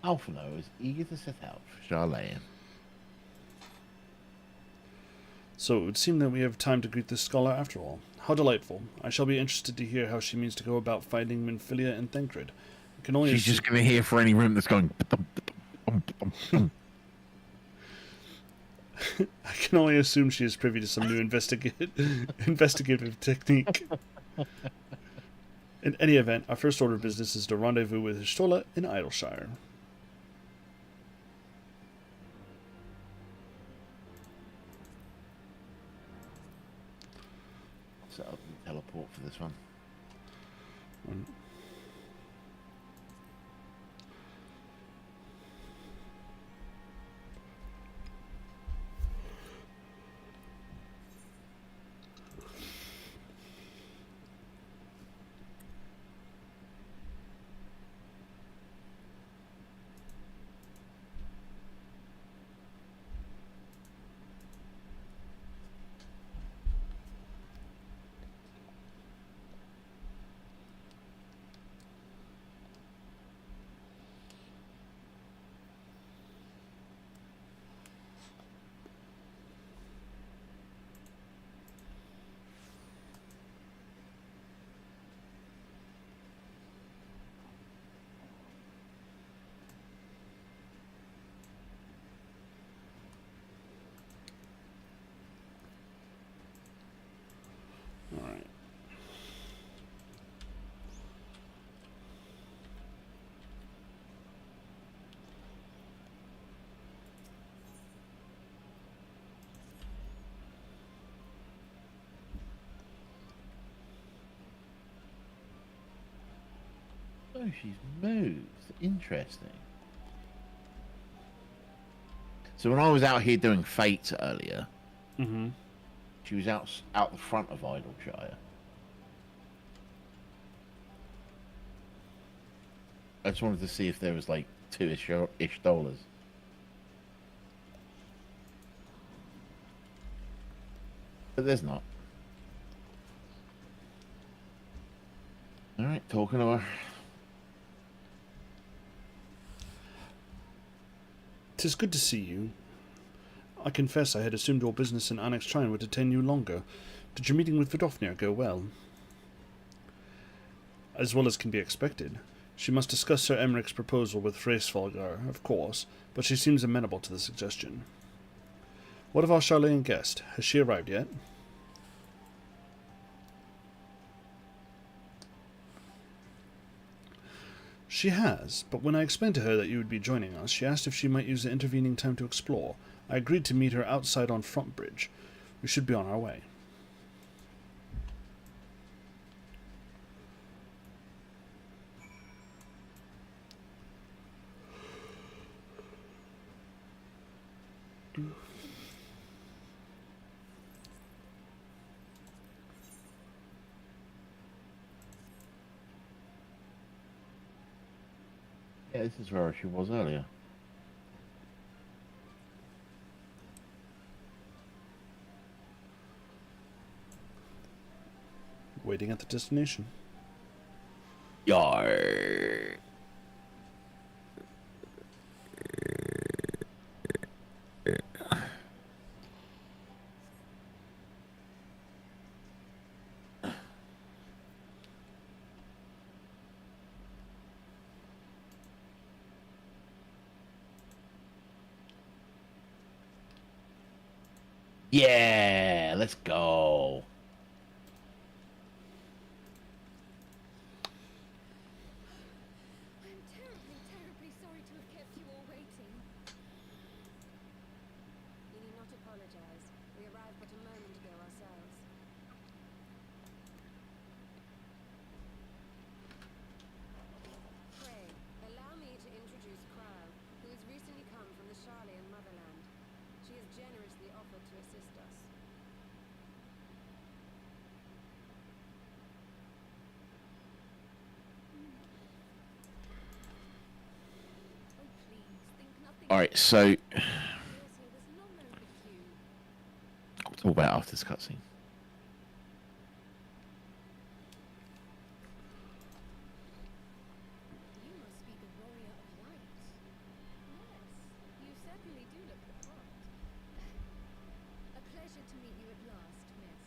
Alphino is eager to set out for Charlayan. So it would seem that we have time to greet this scholar after all. How delightful. I shall be interested to hear how she means to go about finding Minfilia and Thancred. She's just going to hear for any room that's going... I can only assume she is privy to some new investigative technique. In any event, our first order of business is to rendezvous with Histola in Idleshire. Set up the teleport for this one. Oh, she's moved. Interesting. So when I was out here doing fates earlier, Mm-hmm. she was out the front of Idleshire. I just wanted to see if there was like two-ish dollars. But there's not. Alright, talking to her. 'Tis good to see you. I confess I had assumed your business in Annex Shrine would detain you longer. Did your meeting with Vidofnir go well? As well as can be expected. She must discuss Sir Emmerich's proposal with Freysvalgar, of course, but she seems amenable to the suggestion. What of our Charlene guest? Has she arrived yet? She has, but when I explained to her that you would be joining us, she asked if she might use the intervening time to explore. I agreed to meet her outside on Front Bridge. We should be on our way. Yeah, this is where she was earlier. Waiting at the destination. Yar. Yeah, let's go. I'm terribly sorry to have kept you all waiting. You need not apologize. We arrived but a moment ago ourselves. Pray, allow me to introduce Crow, who has recently come from the Charlian motherland. She has generously offered to assist us. Oh, please, think nothing. Alright, so Yours here was long overdue. I'll talk about it after this cutscene. You must be the warrior of light. Yes, you certainly do look the part. A pleasure to meet you at last, miss.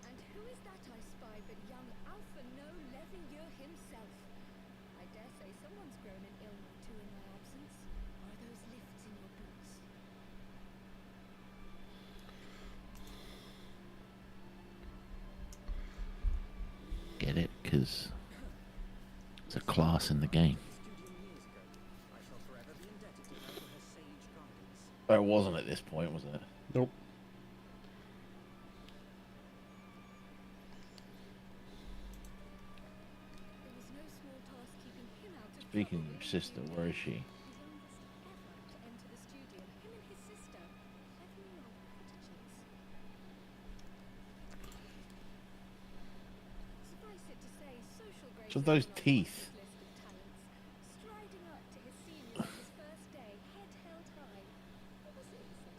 And who is that I spy but young Alpha No Levinger himself? I dare say someone's grown an ill or two in my absence. Are those lifts in your boots? Get it? Because it's a class in the game. Studium years ago, I shall forever be indebted to her for her sage guidance. But it wasn't at this point, was it? Nope. It was no small task keeping him out of Speaking trouble of your in sister, the where is she? youngest ever to enter the studio. Him and his sister, heavenly old prodigies. Suffice it to say, social grace So is those not on teeth. his list of talents. Striding up to his senior on his first day, head held high. What was it he said?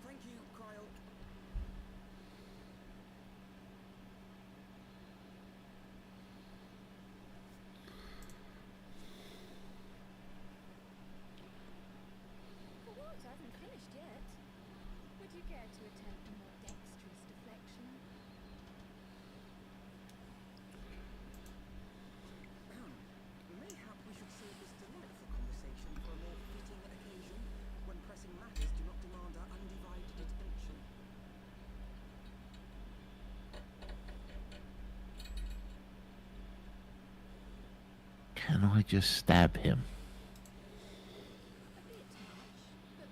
Thank you, Kyle. For what? I haven't finished yet. Would you care to attempt a more dexterous deflection? Mayhap we should save this delightful conversation for a more fitting occasion, when pressing matters do not demand our undivided attention. Can I just stab him? A bit much, but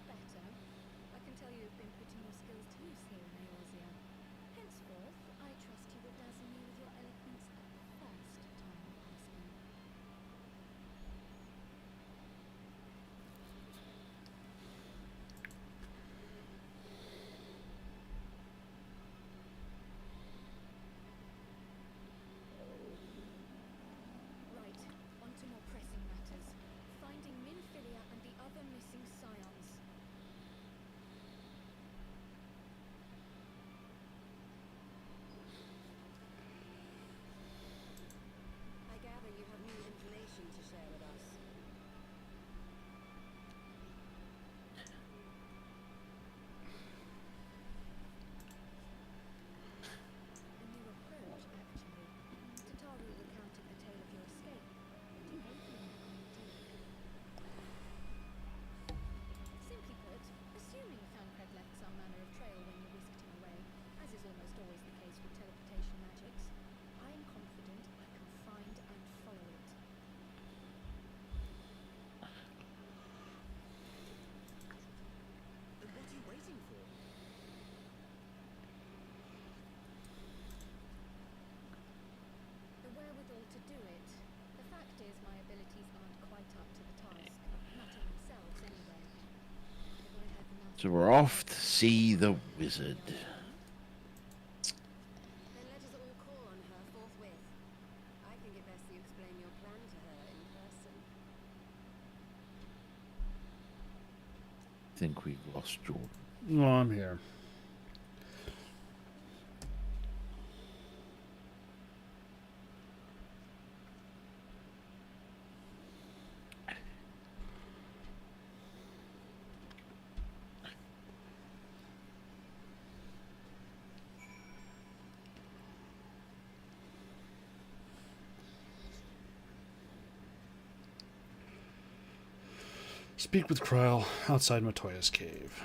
So we're off to see the wizard. Then let us all call on her forthwith. I think it best you explain your plan to her in person. I think we've lost Jordan. No, I'm here. Speak with Kryl outside Matoya's cave.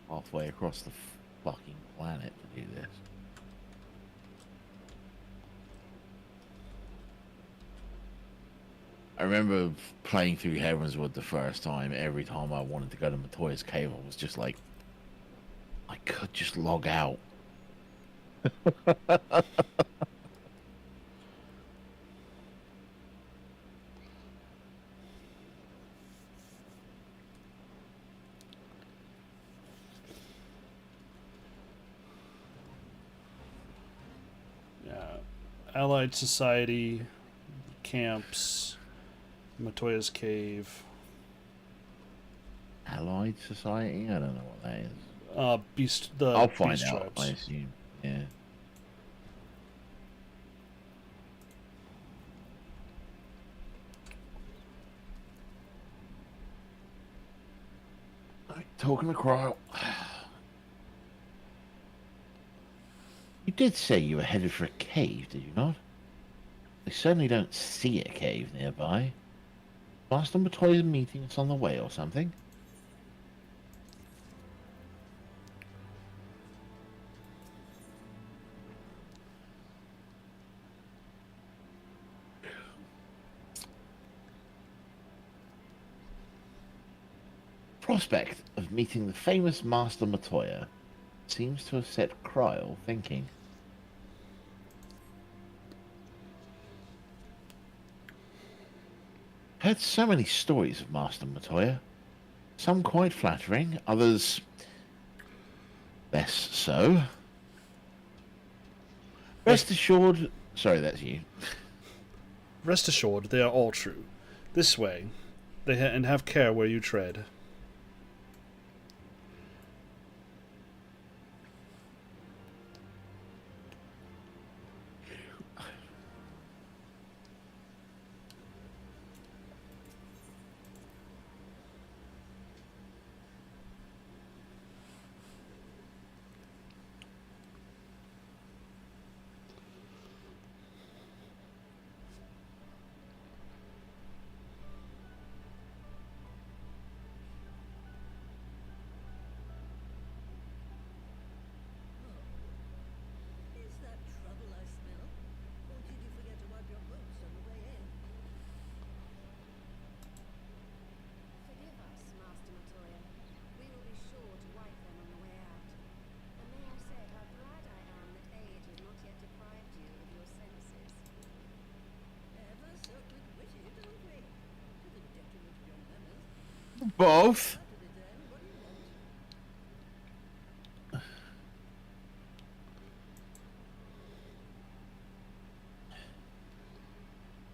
Halfway across the fucking planet to do this. I remember playing through Heavenswood the first time. Every time I wanted to go to Matoya's cave, I was just like, I could just log out. Yeah. Allied Society, camps, Matoya's cave, Allied Society? I don't know what that is. Beast. The I'll find beast out, tribes. I assume. Yeah. Talking to Cryle. You did say you were headed for a cave, did you not? I certainly don't see a cave nearby. Master Matoya's meeting us on the way or something? Prospect of meeting the famous Master Matoya seems to have set Cryle thinking. Heard so many stories of Master Matoya. Some quite flattering, others less so. Rest assured... Sorry, that's you. Rest assured, they are all true. This way, and have care where you tread. Is that trouble I smell? Or did you forget to wipe your boots on the way in? Forgive us, Master Matoya. We will be sure to wipe them on the way out. And may I say how glad I am that age has not yet deprived you of your senses. Ever so quick-witted, don't we? To the detriment of your manners. Both? After the den, what do you want?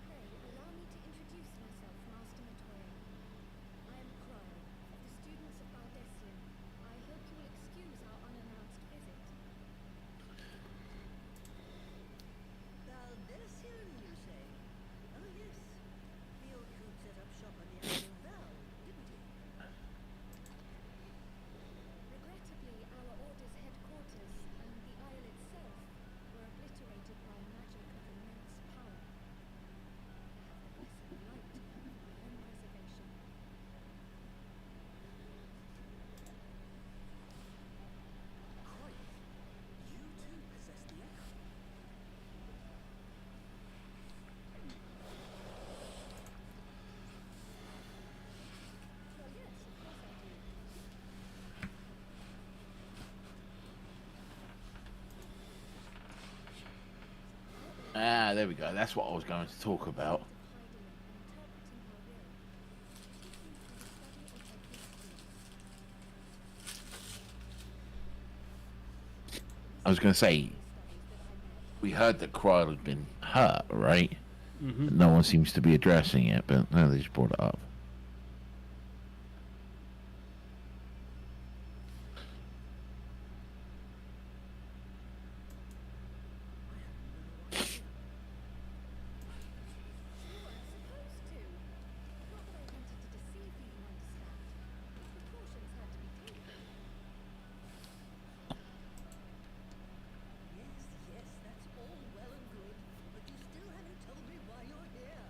Pray, allow me to introduce myself, Master Matoya. I am Kryl, of the students of Valentine. I hope you will excuse our unannounced visit. Valentine, you say? Oh, yes. The old coot set up shop on the island of Val, didn't he? Ah, there we go. That's what I was going to talk about. I was going to say, we heard that Kryl had been hurt, right? Mm-hmm. No one seems to be addressing it, but no, they just brought it up. Yes, yes, that's all well and good, but you still haven't told me why you're here.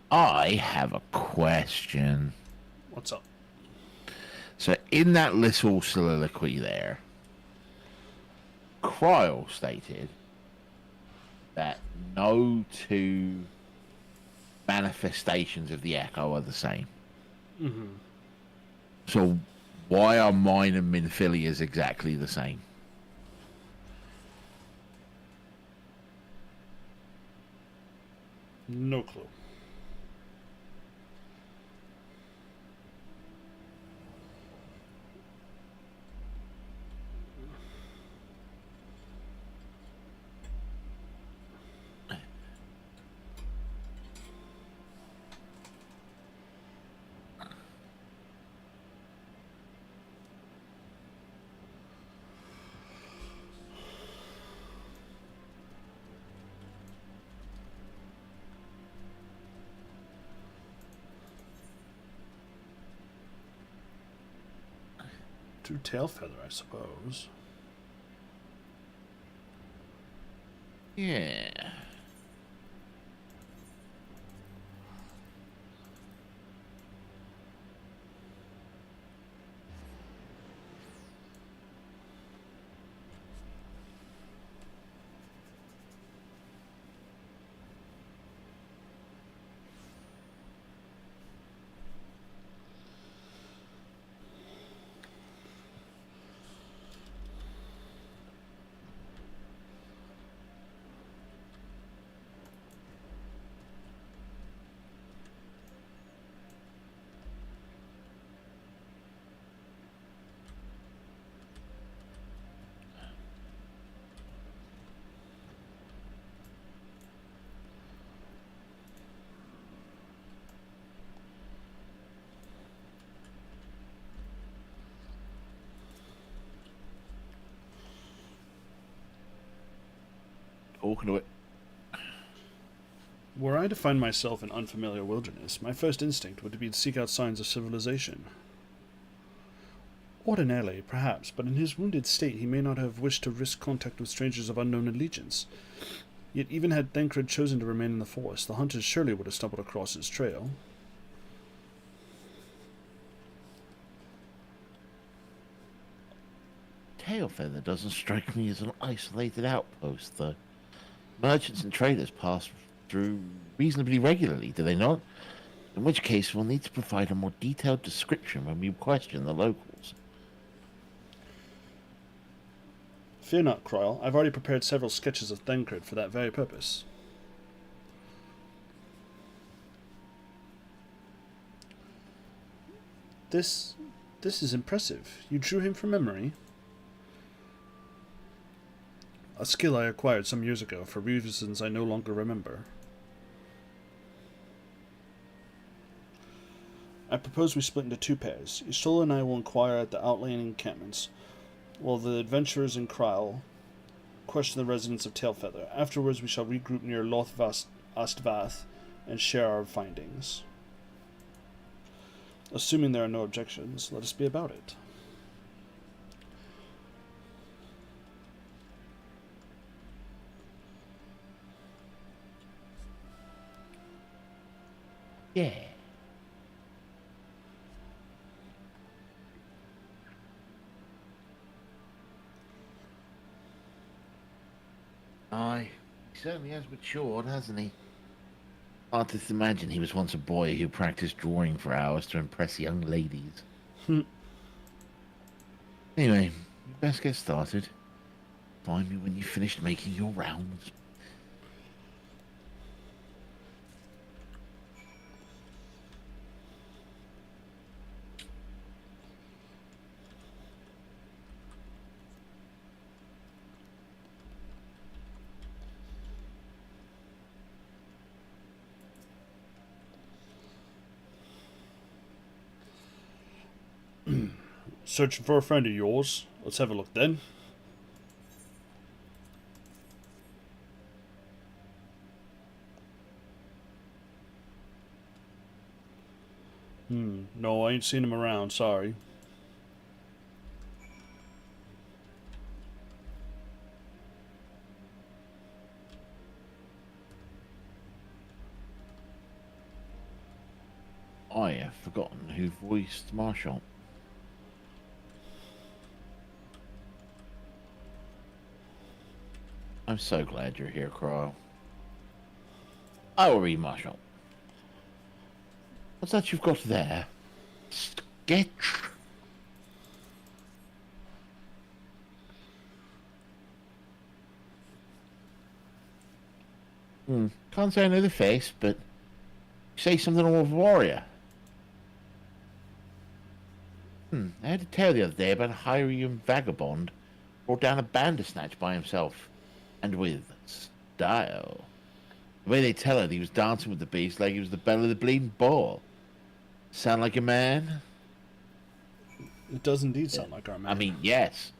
I have a question. What's up? So, in that little soliloquy there, Cryle stated that no two manifestations of the Echo are the same. Mm-hmm. So, why are mine and Minfilia's exactly the same? No clue. To tail feather, I suppose. Yeah. Talking to it. Were I to find myself in unfamiliar wilderness, my first instinct would be to seek out signs of civilization. Ordinarily, perhaps, but in his wounded state he may not have wished to risk contact with strangers of unknown allegiance. Yet even had Thancred chosen to remain in the forest, the hunters surely would have stumbled across his trail. Tailfeather doesn't strike me as an isolated outpost, though. Merchants and traders pass through reasonably regularly, do they not? In which case, we'll need to provide a more detailed description when we question the locals. Fear not, Cryle. I've already prepared several sketches of Thancred for that very purpose. This is impressive. You drew him from memory? A skill I acquired some years ago for reasons I no longer remember. I propose we split into two pairs. Isola and I will inquire at the outlying encampments, while the adventurers in Cryle question the residents of Tailfeather. Afterwards, we shall regroup near Astvath and share our findings. Assuming there are no objections, let us be about it. Yeah. Aye, he certainly has matured, hasn't he? Hard to imagine he was once a boy who practiced drawing for hours to impress young ladies. Anyway, you best get started. Find me when you've finished making your rounds. Searching for a friend of yours? Let's have a look then. No, I ain't seen him around, sorry. I have forgotten who voiced Marshall. I'm so glad you're here, Crow. I will read Marshall. What's that you've got there? Sketch? Can't say I know the face, but you say something of a warrior. I had a tale the other day about a Hyrian vagabond brought down a bandersnatch by himself, and with style. The way they tell it, he was dancing with the beast like he was the belle of the bleeding ball. Sound like a man? It does indeed sound like our man. I mean, yes.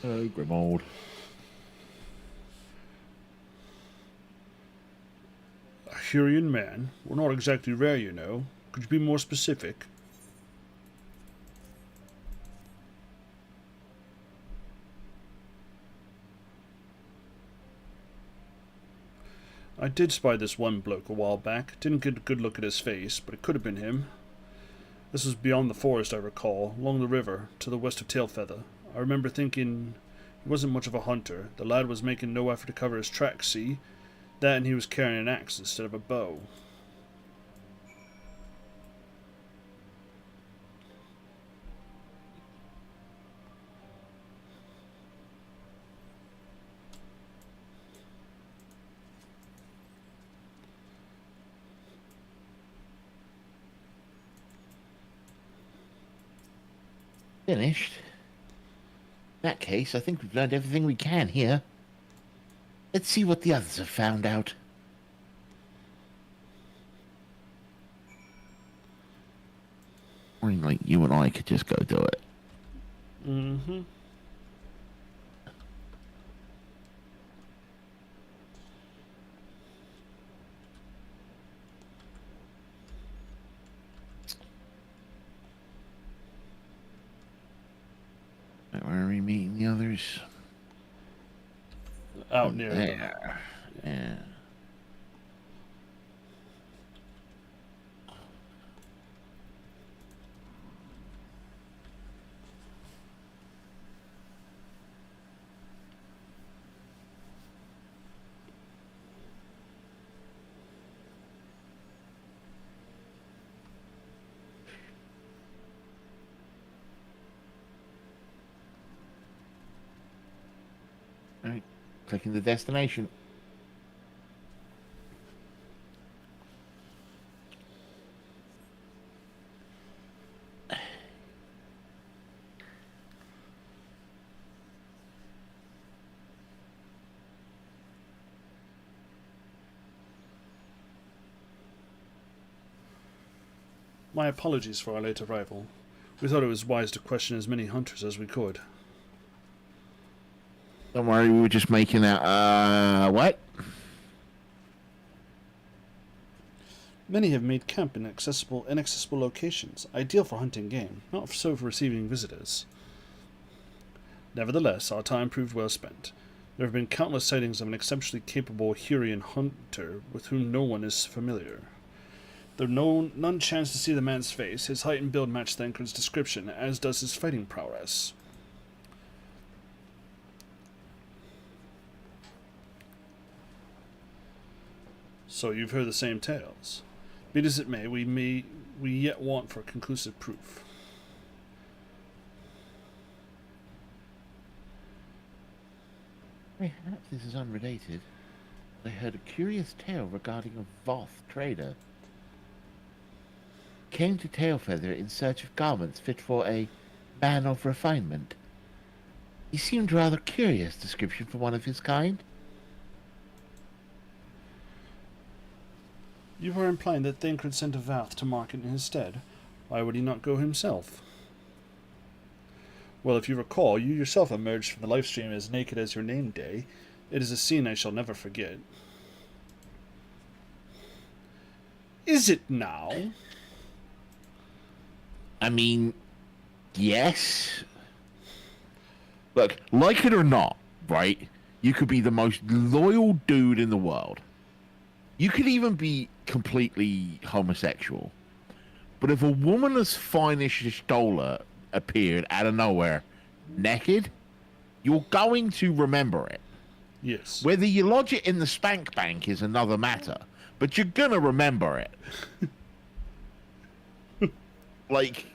Oh, Grimold. A Hurrian man? We're not exactly rare, you know. Could you be more specific? I did spy this one bloke a while back. Didn't get a good look at his face, but it could have been him. This was beyond the forest, I recall, along the river, to the west of Tailfeather. I remember thinking he wasn't much of a hunter. The lad was making no effort to cover his tracks, see? That and he was carrying an axe instead of a bow. Finished? In that case, I think we've learned everything we can here. Let's see what the others have found out. Or like you and I could just go do it. Mm-hmm. Where are we meeting the others? Out near them. There. Yeah. Alright, clicking the destination. My apologies for our late arrival. We thought it was wise to question as many hunters as we could. Don't worry, we were just making that, what? Many have made camp in inaccessible locations, ideal for hunting game, not so for receiving visitors. Nevertheless, our time proved well spent. There have been countless sightings of an exceptionally capable Hurrian hunter with whom no one is familiar. Though none chance to see the man's face, his height and build match Thancred's description, as does his fighting prowess. So you've heard the same tales. Be it as it may, we yet want for conclusive proof. Perhaps this is unrelated. I heard a curious tale regarding a Voth trader. Came to Tailfeather in search of garments fit for a man of refinement. He seemed rather curious description for one of his kind. You were implying that Thancred sent a Vath to market in his stead. Why would he not go himself? Well, if you recall, you yourself emerged from the live stream as naked as your name day. It is a scene I shall never forget. Is it now? I mean, yes. Look, like it or not, right? You could be the most loyal dude in the world. You could even be completely homosexual. But if a woman as fine as Stola appeared out of nowhere, naked, you're going to remember it. Yes. Whether you lodge it in the spank bank is another matter, but you're gonna remember it. Like,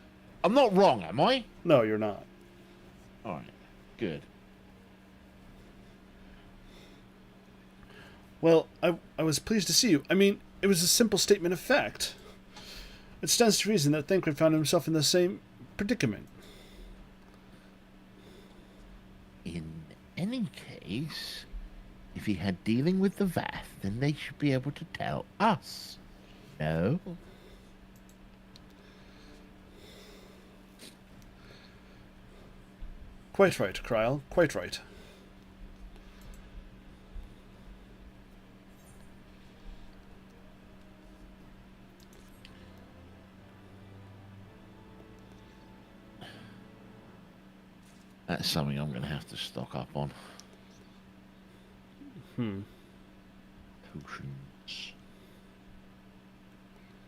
I'm not wrong, am I? No, you're not. All right, good. Well, I was pleased to see you. I mean, it was a simple statement of fact. It stands to reason that Thancred found himself in the same predicament. In any case, if he had dealing with the Vath, then they should be able to tell us. No? Quite right, Kryl. Quite right. That's something I'm going to have to stock up on. Potions.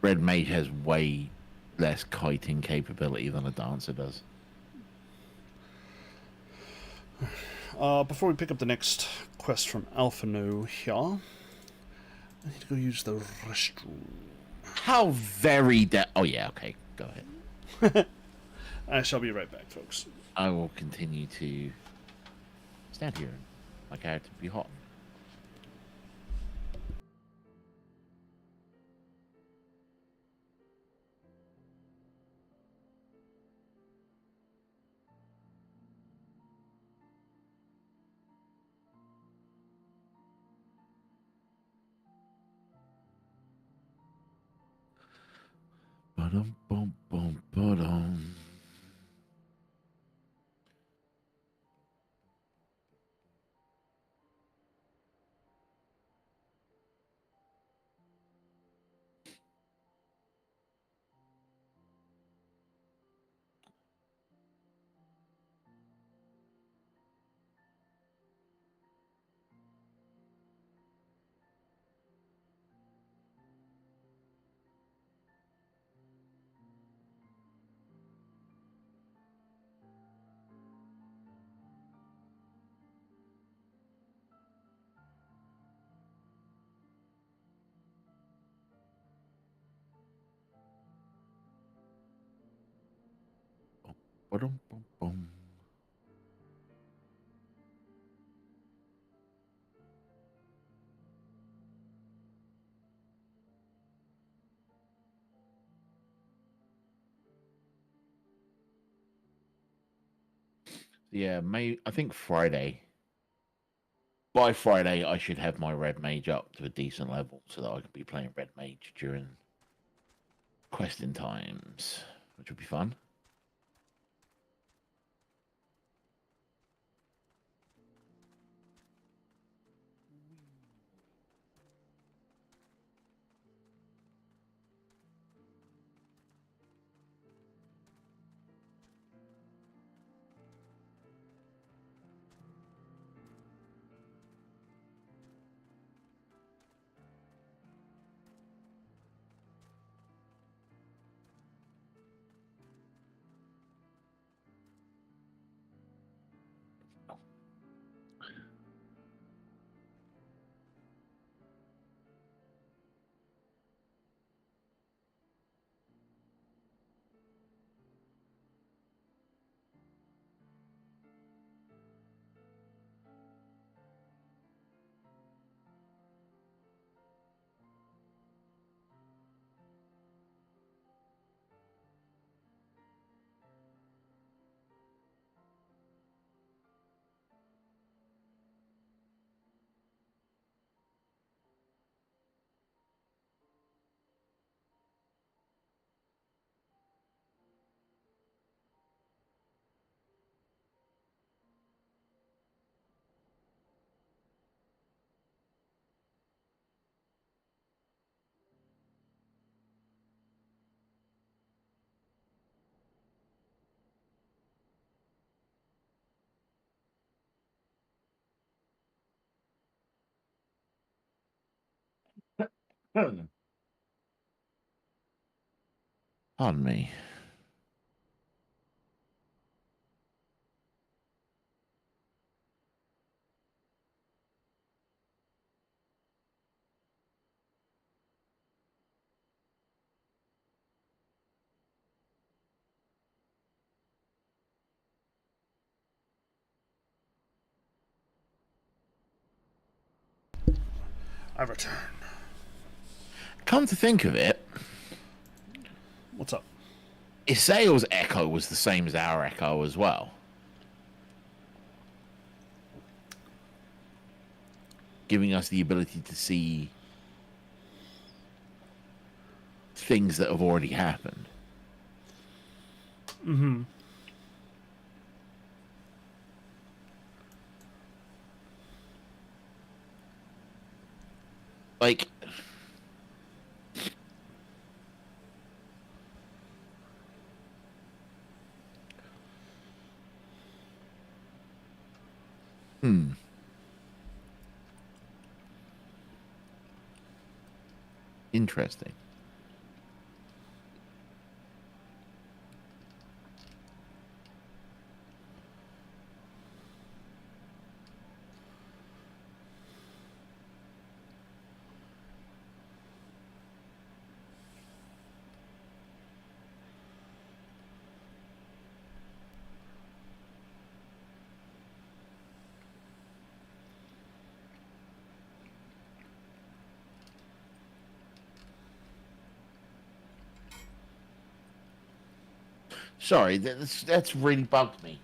Red Mage has way less kiting capability than a dancer does. Before we pick up the next quest from Alphano here, I need to go use the restroom. How very oh yeah, okay, go ahead. I shall be right back, folks. I will continue to stand here and my character be hot. Ba-dum, bum, bum, ba-dum. Ba-dum, bum, bum. Yeah, I think Friday. By Friday, I should have my red mage up to a decent level so that I can be playing red mage during questing times, which would be fun. Pardon me. I return. Come to think of it, What's up? Isael's echo was the same as our echo as well. Giving us the ability to see things that have already happened. Mm-hmm. Like, interesting. Sorry, that's really bugged me.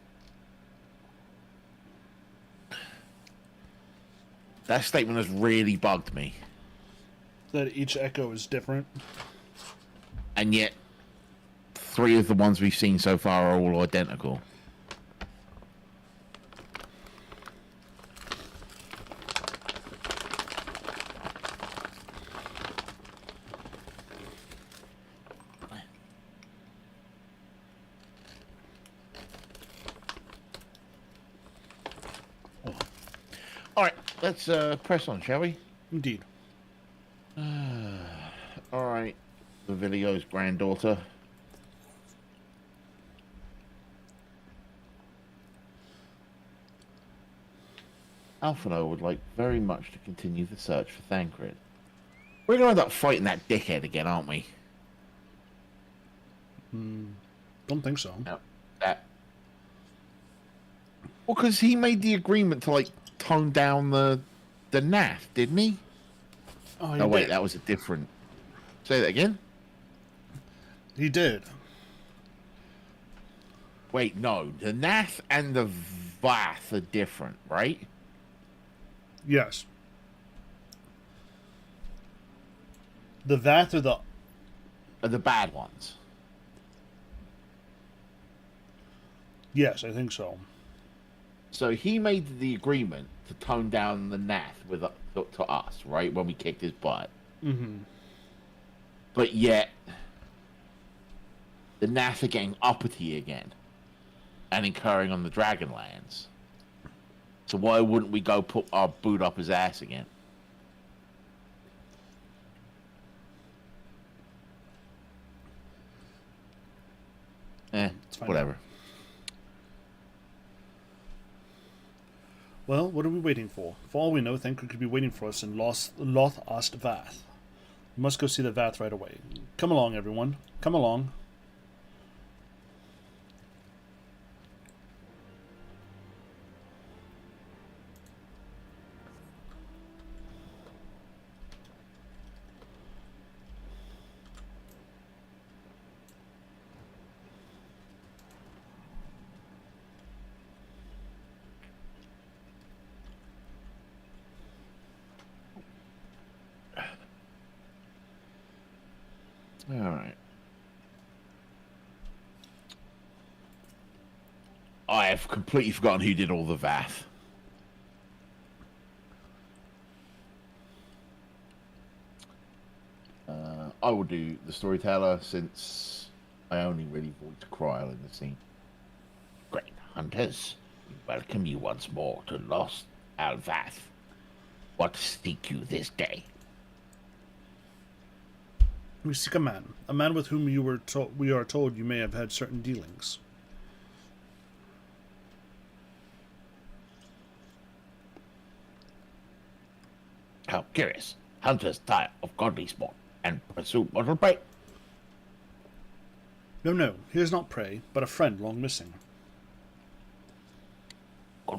That statement has really bugged me. That each echo is different. And yet, 3 of the ones we've seen so far are all identical. All right, let's press on, shall we? Indeed. All right, the video's granddaughter. Alphino would like very much to continue the search for Thancred. We're going to end up fighting that dickhead again, aren't we? Don't think so. No, that. Well, because he made the agreement to, like, tone down the Nath, didn't he? Oh, No, wait, did. that was a different... Say that again? He did. Wait, no. The Nath and the Vath are different, right? Yes. The Vath or the... Are the bad ones. Yes, I think so. So he made the agreement to tone down the Nath with to us, right? When we kicked his butt. Mm-hmm. But yet, the Nath are getting uppity again. And incurring on the Dragonlands. So why wouldn't we go put our boot up his ass again? Let's find Whatever. Well, what are we waiting for? For all we know, Thancred could be waiting for us in Loth Ost Vath. We must go see the Vath right away. Come along, everyone. Come along. All right. I have completely forgotten who did all the Vath. I will do the storyteller since I only really voiced Kryl in the scene. Great hunters, we welcome you once more to Lost Alvath. What seek you this day? We seek a man with whom we are told you may have had certain dealings. How curious. Hunters tire of godly sport and pursue mortal prey. No, he is not prey, but a friend long missing.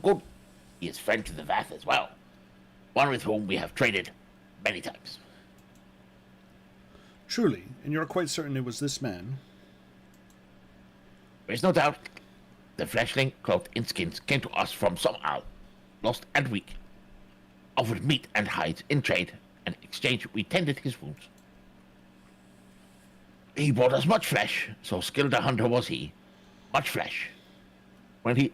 Good. He is friend to the Vath as well. One with whom we have traded many times. Truly, and you are quite certain it was this man? There is no doubt. The fleshling clothed in skins came to us from some isle, lost and weak. Offered meat and hides in trade, and in exchange we tended his wounds. He brought us much flesh, so skilled a hunter was he. Much flesh. When he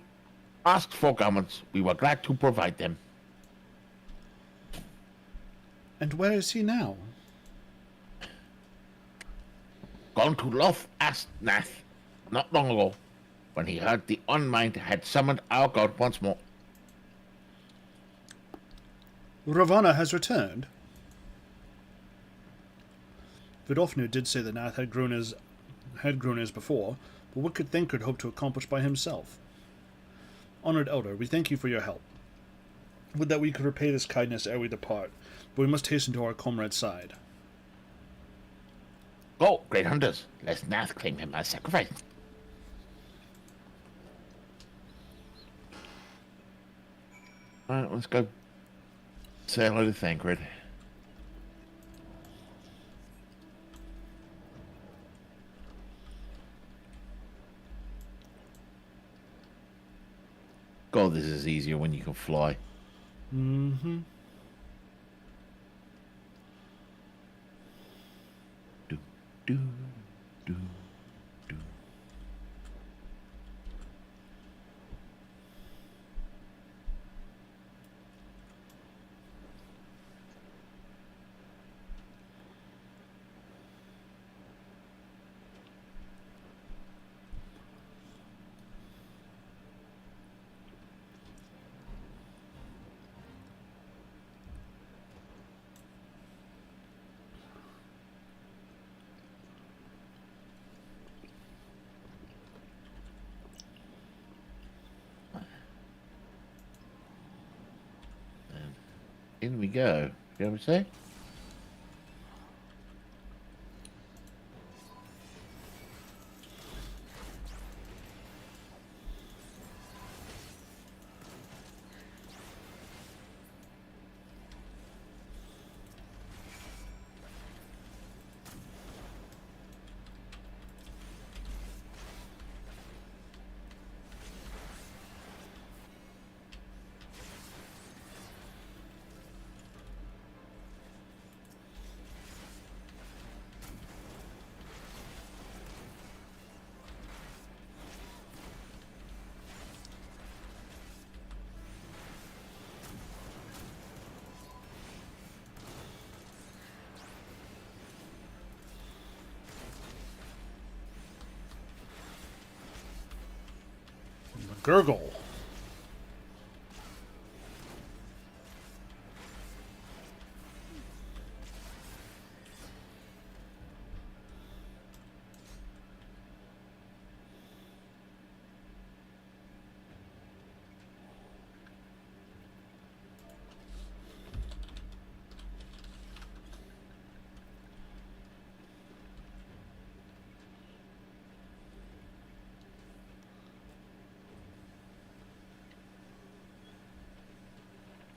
asked for garments, we were glad to provide them. And where is he now? Gone to Loth Astnath not long ago, when he heard the Unmind had summoned our god once more. Ravana has returned? Vidofnu did say that Nath had grown as before, but what could Thancred hope to accomplish by himself? Honored Elder, we thank you for your help. Would that we could repay this kindness ere we depart, but we must hasten to our comrade's side. Go, great hunters, lest Nath claim him as sacrifice. Alright, let's go say hello to Thancred. God, this is easier when you can fly. Mm-hmm. Do, do, do, do. In we go. You know what I'm saying? Gurgle.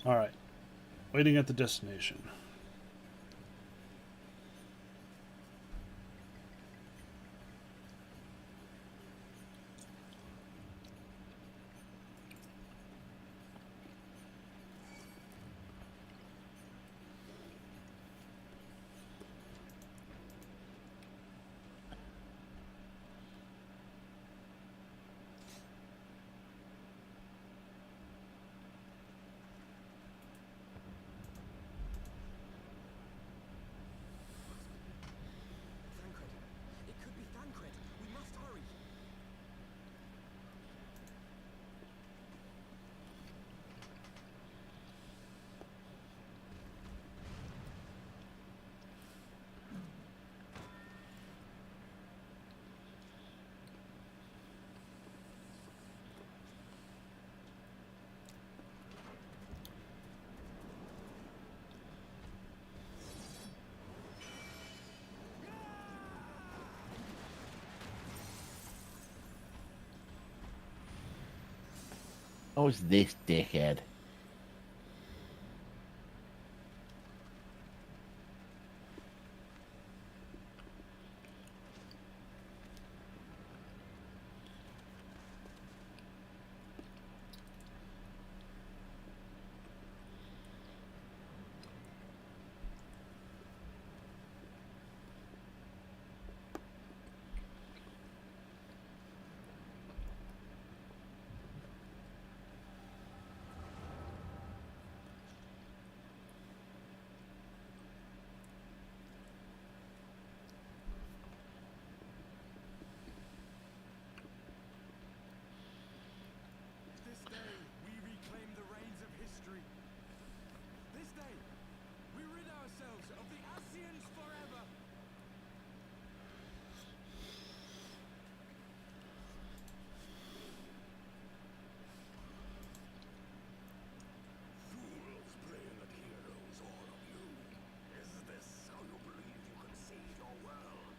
Alright. Waiting at the destination. Oh, it's this dickhead. This day, we reclaim the reins of history. This day, we rid ourselves of the Asians forever. Fools playing at heroes, all of you. Is this how you believe you can save your world?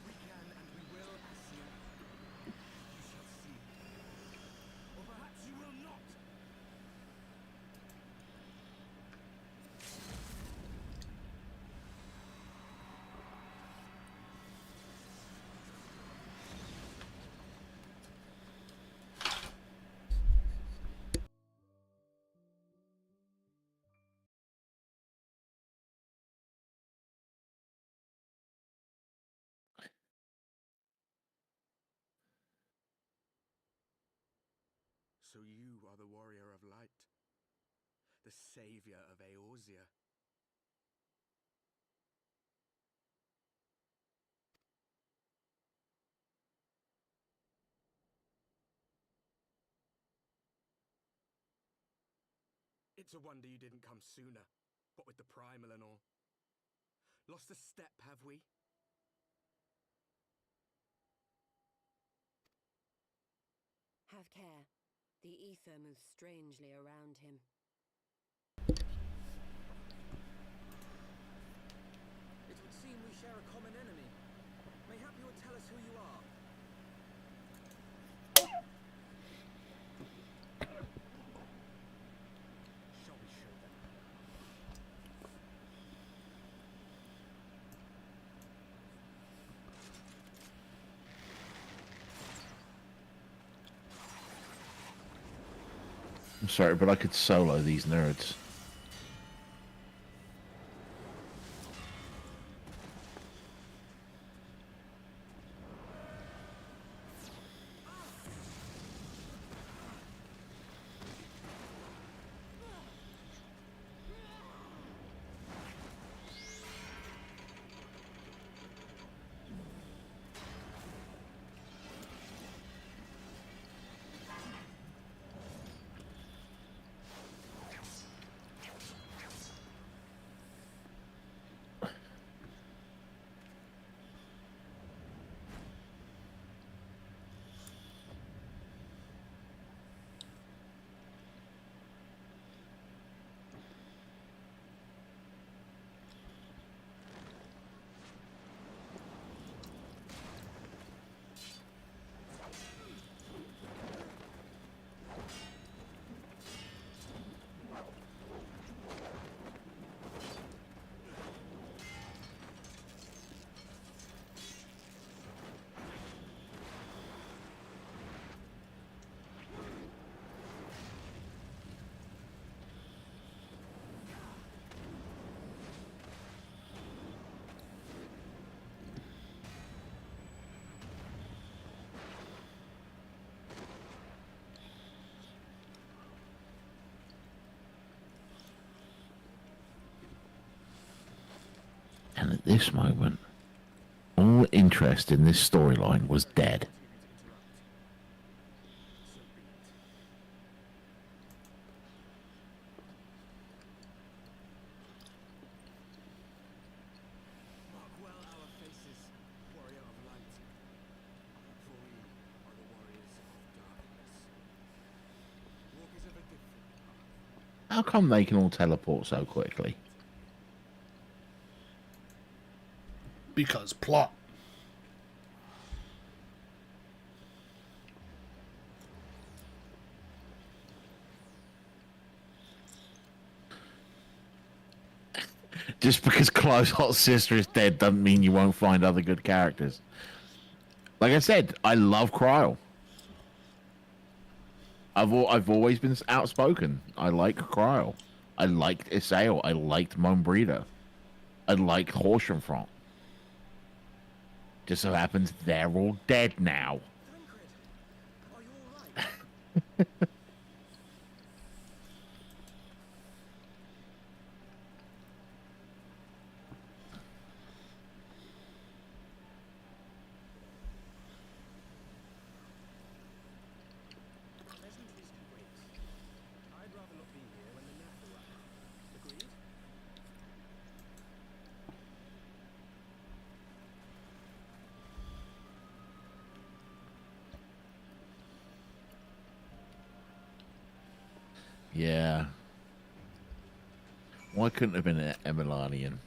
We can and we will, Asia. You shall see. Or perhaps you will not. So you are the warrior of light, the savior of Eorzea. It's a wonder you didn't come sooner, what with the primal and all. Lost a step, have we? Have care. The ether moves strangely around him. It would seem we share a common enemy. Mayhap you will tell us who you are. Shall we show them? I'm sorry, but I could solo these nerds. And at this moment, all interest in this storyline was dead. Mark well our faces, warrior of light. For we are the warriors of darkness. Walkers of a different path. How come they can all teleport so quickly? Because plot. Just because Clive's hot sister is dead doesn't mean you won't find other good characters. Like I said, I love Cryle. I've always been outspoken. I like Cryle. I liked Isael. I liked Monbrita. I liked Horsham. Just so happens they're all dead now. Thrinkrid, are you alright? Pleasant least waits. I'd rather not be here when the Nath arrive. Agreed? Yeah. Why couldn't it have been an Emilanian?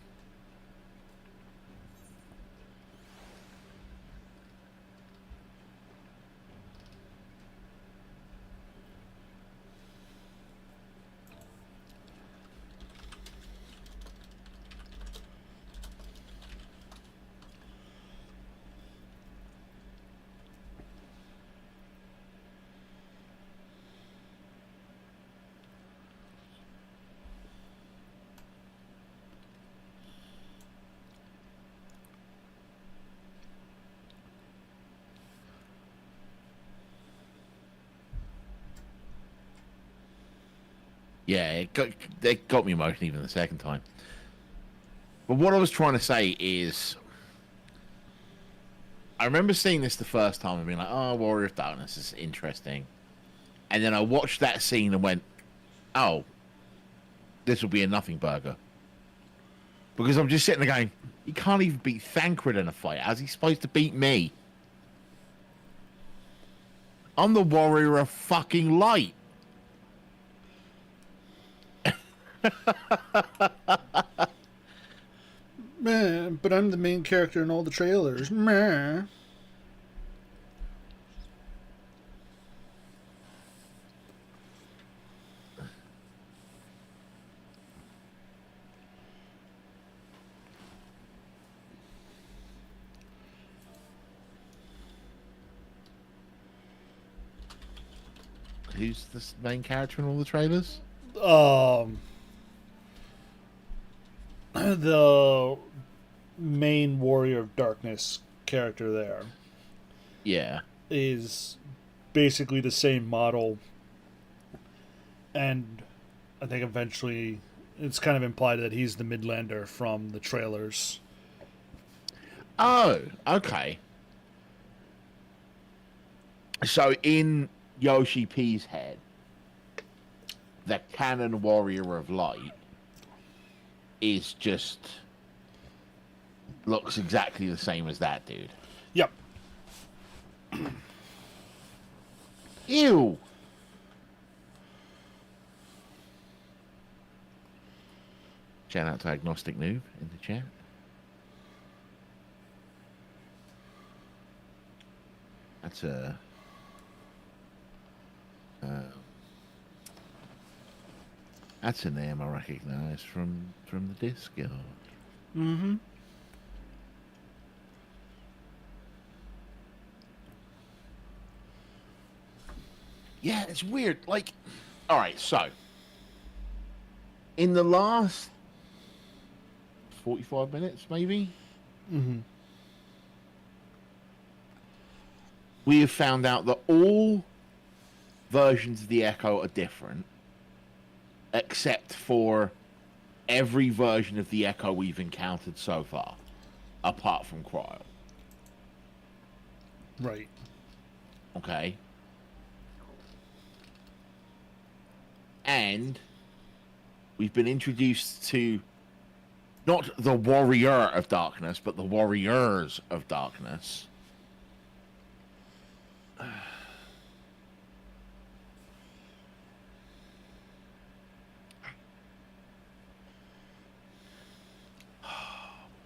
Yeah, it got me emotional even the second time. But what I was trying to say is, I remember seeing this the first time and being like, "Oh, Warrior of Darkness is interesting," and then I watched that scene and went, "Oh, this will be a nothing burger," because I'm just sitting there going, "He can't even beat Thancred in a fight. How's he supposed to beat me? I'm the Warrior of fucking Light." Man, but I'm the main character in all the trailers. Meh. Who's the main character in all the trailers? The main Warrior of Darkness character there Yeah. is basically the same model, and I think eventually it's kind of implied that he's the Midlander from the trailers. Oh, okay. So in Yoshi P's head, the canon Warrior of Light is just looks exactly the same as that dude. Yep. Ew. Shout out to Agnostic Noob in the chat. That's a that's a name I recognise from the Discord. Mm-hmm. Yeah, it's weird. Like, all right, so in the last 45 minutes, maybe, Mm-hmm. we have found out that all versions of the Echo are different, except for every version of the Echo we've encountered so far, apart from Cryo. Right. Okay? And we've been introduced to not the Warrior of Darkness, but the Warriors of Darkness.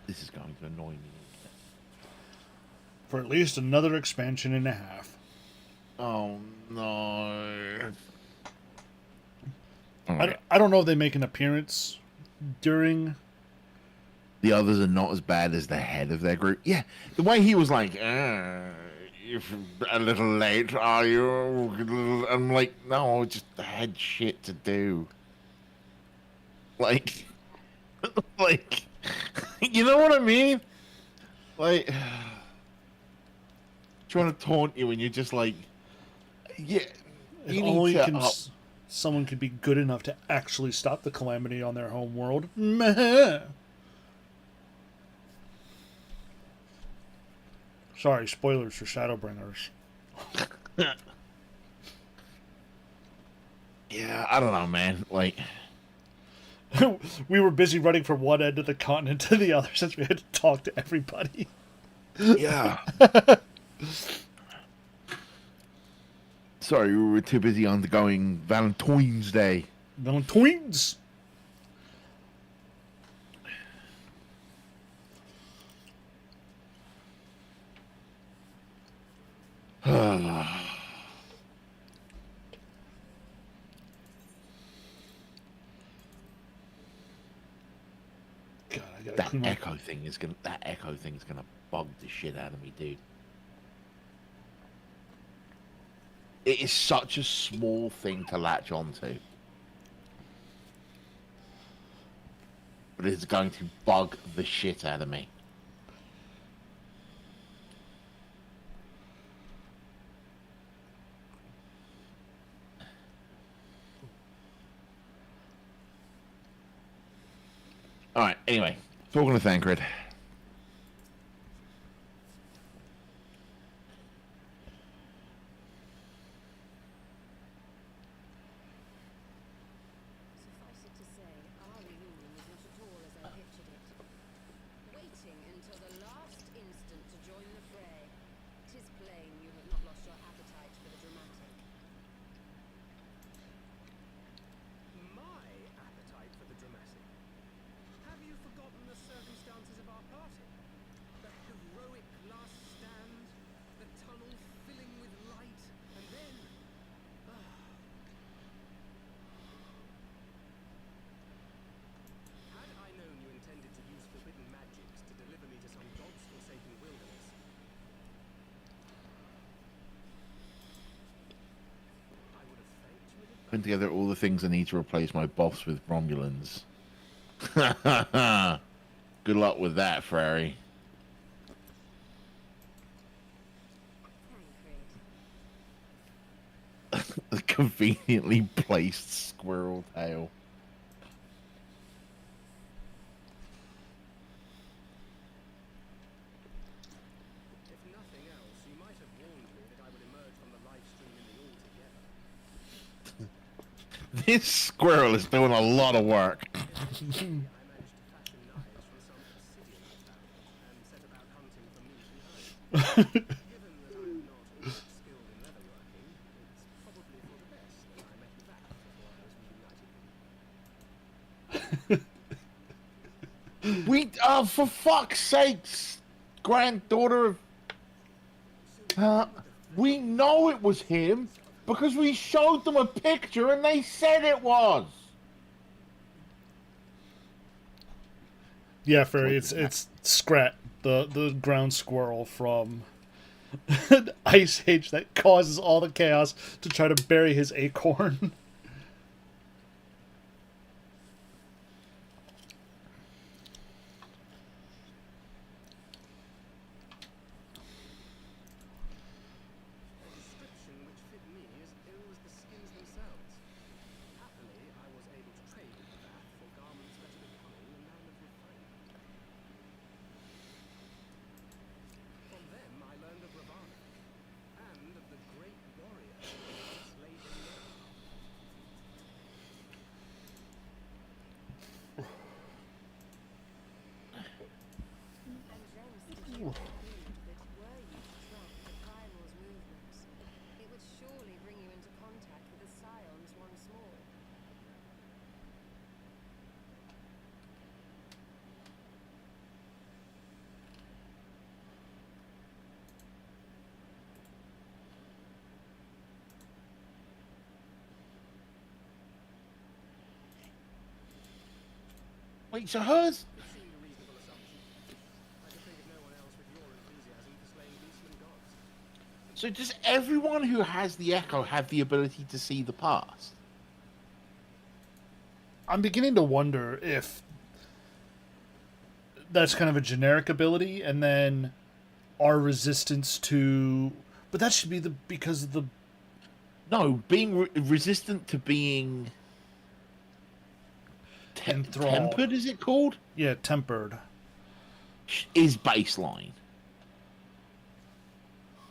This is going to annoy me. For at least another expansion and a half. Oh no. I don't know if they make an appearance during. The others are not as bad as the head of their group. Yeah, the way he was like, you're a little late, are you? I'm like, no, just had shit to do. Like, like, you know what I mean? Like, trying to taunt you and you're just like, yeah, If you need only to someone could be good enough to actually stop the calamity on their home world. Meh. Sorry, spoilers for Shadowbringers. Yeah, I don't know, man. Like, We were busy running from one end of the continent to the other since we had to talk to everybody. yeah. Sorry, we were too busy undergoing Valentine's Day. Valentines. God, I gotta That clean my... echo thing's gonna bug the shit out of me, dude. It is such a small thing to latch onto. But it's going to bug the shit out of me. Alright, anyway. Talking to Thancred. Suffice it to say, our reunion was not at all as I pictured it. Waiting until the last instant to join the fray. 'Tis plain you have not lost your appetite for the dramatic. My appetite for the dramatic. Have you forgotten the circumstances of our party? The heroic last stand, the tunnel filling with light, and then... Had I known you intended to use forbidden magics to deliver me to some god's forsaken wilderness, I would have thanked you in advance. Putting together all the things I need to replace my boss with Romulans. Good luck with that, Frary. Tancred. The conveniently placed squirrel tail. If nothing else, you might have warned me that I would emerge from the live stream in the altogether. This squirrel is doing a lot of work. I managed to fashion knives from some obsidian I found, and set about hunting for meat and herbs. Given that I am not all that skilled in leatherworking, it's probably for the best that I met Vac before I was reunited. For fuck's sakes, granddaughter of... we know it was him because we showed them a picture and they said it was. Yeah, Fairy, it's Scrat, the ground squirrel from Ice Age that causes all the chaos to try to bury his acorn. A description which fit me as ill as the skins themselves. Happily, I was able to trade with Vac for garments better becoming a man of refinement. From them, I learned of Ravana, and of the great warrior who once laid him low. Wait, so hers? It seemed a reasonable assumption. I could think of no one else with your enthusiasm for slaying beastmen gods. So does everyone who has the Echo have the ability to see the past? I'm beginning to wonder if that's kind of a generic ability, and then our resistance to. But that should be because of the. No, being resistant to being Enthralled. tempered, is it called? Yeah, tempered. Is baseline.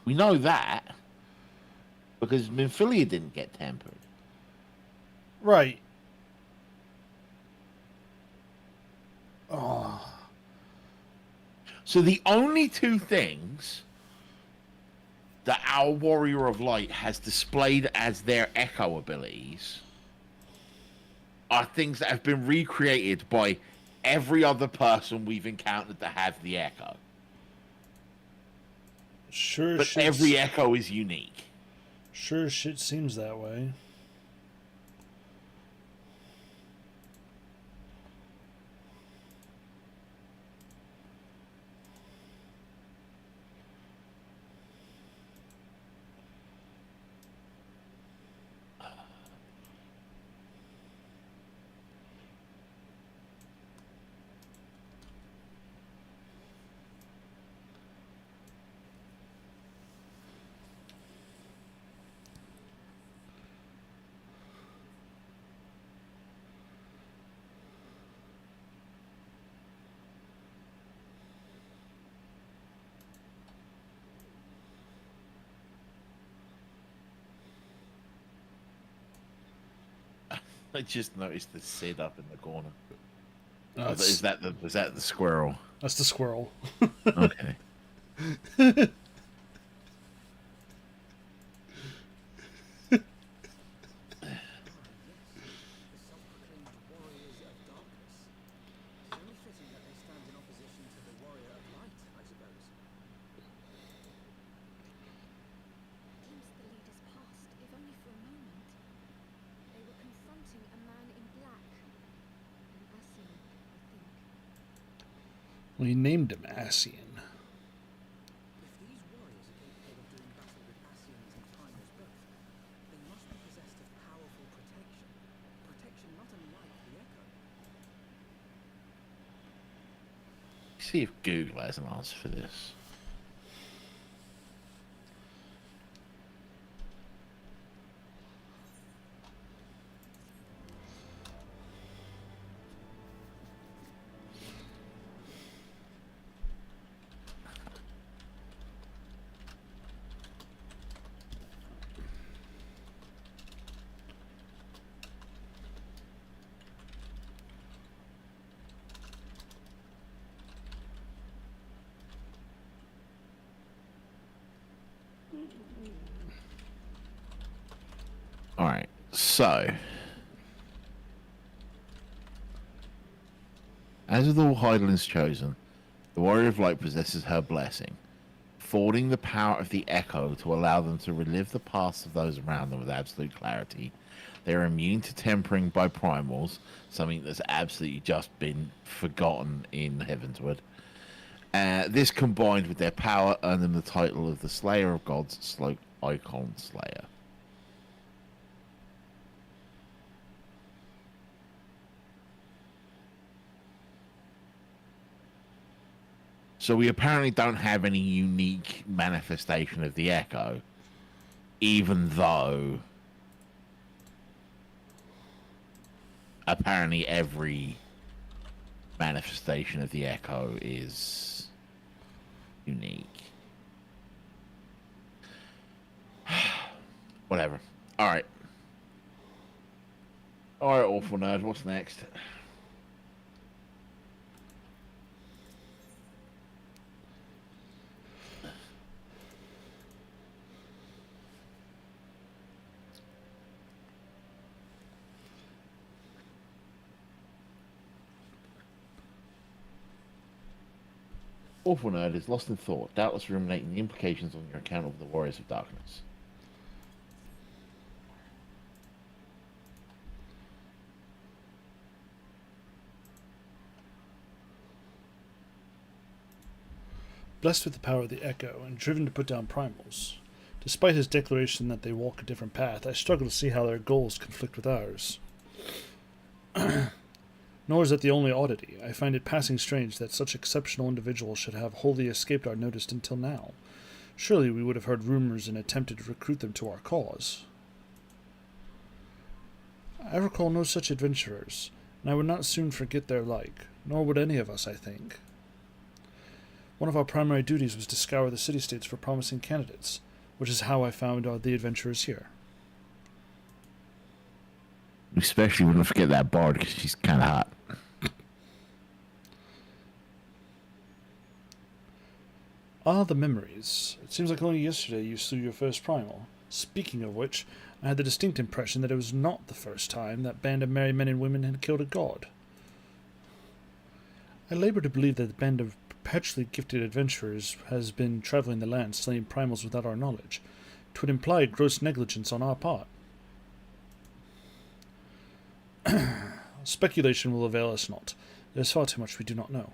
We know that because Minfilia didn't get tempered. Right. Oh. So the only two things that our Warrior of Light has displayed as their Echo abilities are things that have been recreated by every other person we've encountered to have the Echo. Sure, But every Echo is unique. Sure, shit seems that way. I just noticed the Sid up in the corner. No, Is that the squirrel? That's the squirrel. Okay. The self-proclaimed warriors of darkness. It's only fitting that they stand in opposition to the warrior of light, I suppose. Glimpsed the leaders past, if only for a moment. They were confronting a man in black. An Asien, I think. Well, he named him Asien. If these warriors are capable of doing battle with Asians and time as both, they must be possessed of powerful protection. Protection not unlike the Echo. See if Google has an answer for this. All right, so as with all Hydaelyn's chosen, the Warrior of Light possesses her blessing, affording the power of the Echo to allow them to relive the past of those around them with absolute clarity. They are immune to tempering by primals, something that's absolutely just been forgotten in Heavensward. This combined with their power earned them the title of the Slayer of Gods, Icon Slayer. So we apparently don't have any unique manifestation of the Echo, even though apparently every manifestation of the Echo is unique. Whatever. Alright. Alright, awful nerd, what's next? Awful Nerd is lost in thought, doubtless ruminating the implications on your account of the Warriors of Darkness. blessed with the power of the Echo and driven to put down primals. Despite his declaration that they walk a different path, I struggle to see how their goals conflict with ours. Nor is that the only oddity. I find it passing strange that such exceptional individuals should have wholly escaped our notice until now. Surely we would have heard rumors and attempted to recruit them to our cause. I recall no such adventurers, and I would not soon forget their like, nor would any of us, I think. One of our primary duties was to scour the city-states for promising candidates, which is how I found the adventurers here. Especially when I forget that bard, because she's kind of hot. Ah, the memories. It seems like only yesterday you slew your first primal. Speaking of which, I had the distinct impression that it was not the first time that band of merry men and women had killed a god. I labor to believe that the band of perpetually gifted adventurers has been traveling the land slaying primals without our knowledge. 'Twould imply gross negligence on our part. Speculation will avail us not. There is far too much we do not know.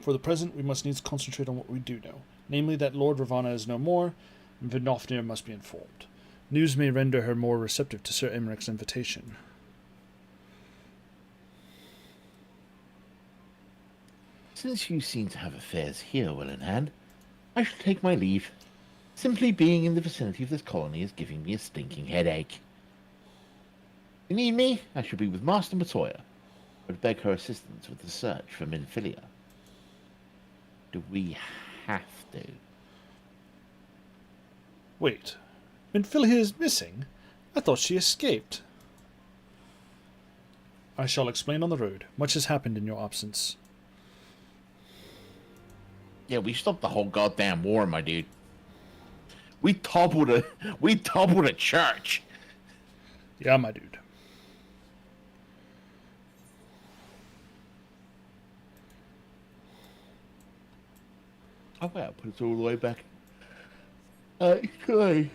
For the present, we must needs concentrate on what we do know, namely that Lord Ravana is no more, and Vidnofnir must be informed. News may render her more receptive to Sir Emmeric's invitation. Since you seem to have affairs here well in hand, I shall take my leave. Simply being in the vicinity of this colony is giving me a stinking headache. If you need me, I shall be with Master Matoya. I would beg her assistance with the search for Minfilia. Do we have to? Wait, Minfilia is missing? I thought she escaped. I shall explain on the road. Much has happened in your absence. Yeah, we stopped the whole goddamn war, my dude. We toppled a church. Yeah, my dude. Oh wow, put it all the way back. Actually.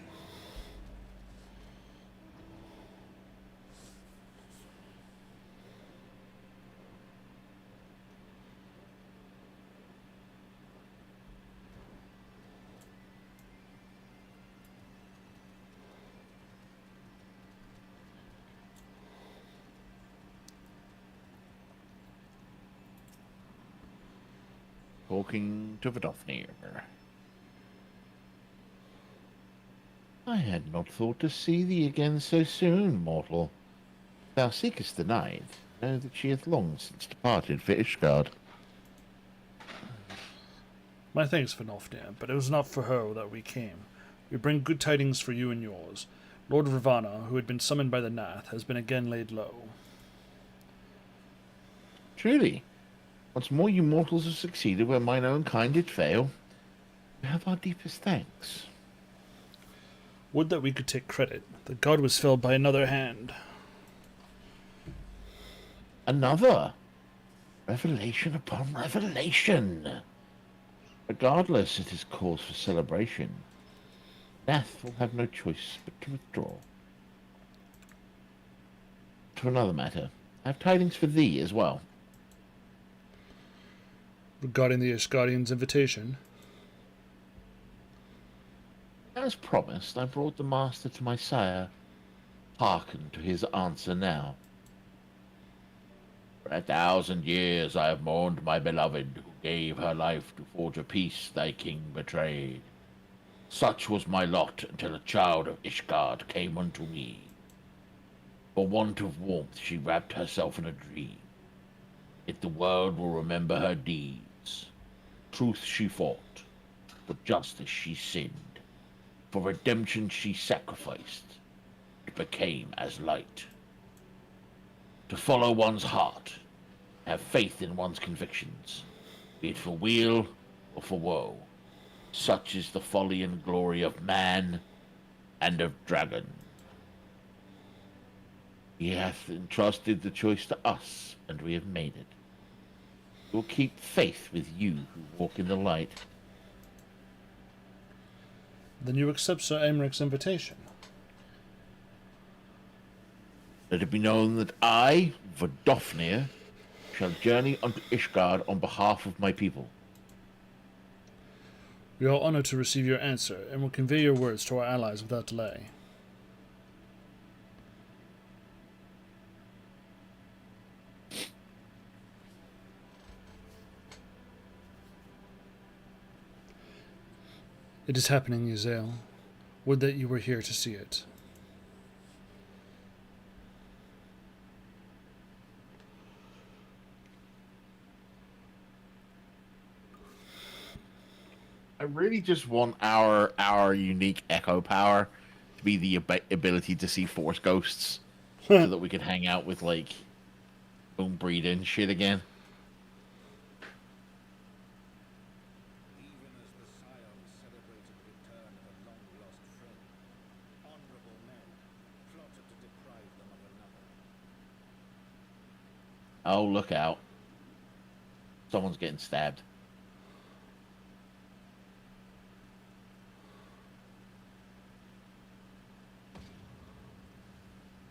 Talking to Vidofnir. I had not thought to see thee again so soon, mortal. Thou seekest the night. Know that she hath long since departed for Ishgard. My thanks for Nofnir, but it was not for her that we came. We bring good tidings for you and yours. Lord Ravana, who had been summoned by the Nath, has been again laid low. Truly, once more you mortals have succeeded where mine own kind did fail. We have our deepest thanks. Would that we could take credit. The god was felled by another hand. Another revelation upon revelation. Regardless, it is cause for celebration. Nath will have no choice but to withdraw. To another matter, I have tidings for thee as well. Regarding the Ishgardian's invitation, As promised, I brought the master to my sire. Hearken to his answer now. For 1,000 years I have mourned my beloved, who gave her life to forge a peace thy king betrayed. Such was my lot until a child of Ishgard came unto me. For want of warmth she wrapped herself in a dream. Yet the world will remember her deeds. Truth she fought, for justice she sinned. For redemption she sacrificed. It became as light. To follow one's heart, have faith in one's convictions, be it for weal or for woe. Such is the folly and glory of man and of dragon. He hath entrusted the choice to us, and we have made it. We will keep faith with you who walk in the light. then you accept Sir Americ's invitation. Let it be known that I, Vidofnir, shall journey unto Ishgard on behalf of my people. We are honored to receive your answer, and will convey your words to our allies without delay. It is happening, Yzael. Would that you were here to see it. I really just want our unique echo power to be the ability to see force ghosts, so that we could hang out with like bone breeding shit again. Even as the scions celebrated the return of a long-lost friend, honorable men plotted to deprive them of another. Oh, look out! Someone's getting stabbed.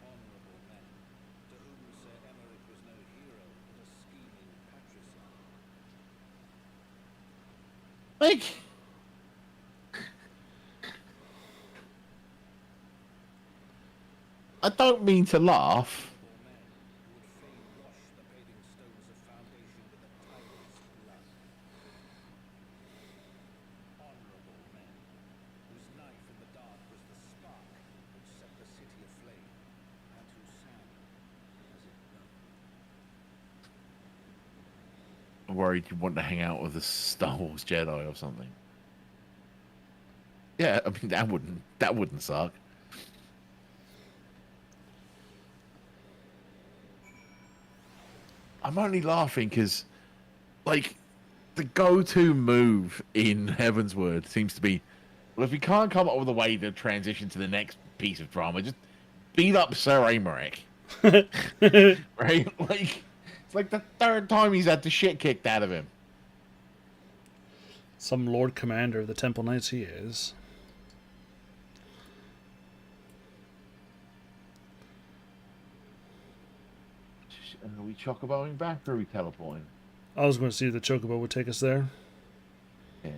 Honorable men, to whom Sir Emmerich was no hero, but a scheming patricide. Like, I don't mean to laugh. Honorable men who would fain wash the paving stones of foundation with a tyrant's blood. Honorable men whose knife in the dark was the spark which set the city aflame, and who sang as it burned. I'm worried you want to hang out with a Star Wars Jedi or something. Yeah, I mean that wouldn't suck. I'm only laughing because, like, the go-to move in Heavensward seems to be, well, if we can't come up with a way to transition to the next piece of drama, just beat up Sir Amaric. Right? Like, it's like the third time he's had the shit kicked out of him. Some Lord Commander of the Temple Knights he is. Are we chocoboing back or are we teleporting? I was going to see if the Chocobo would take us there. Yeah.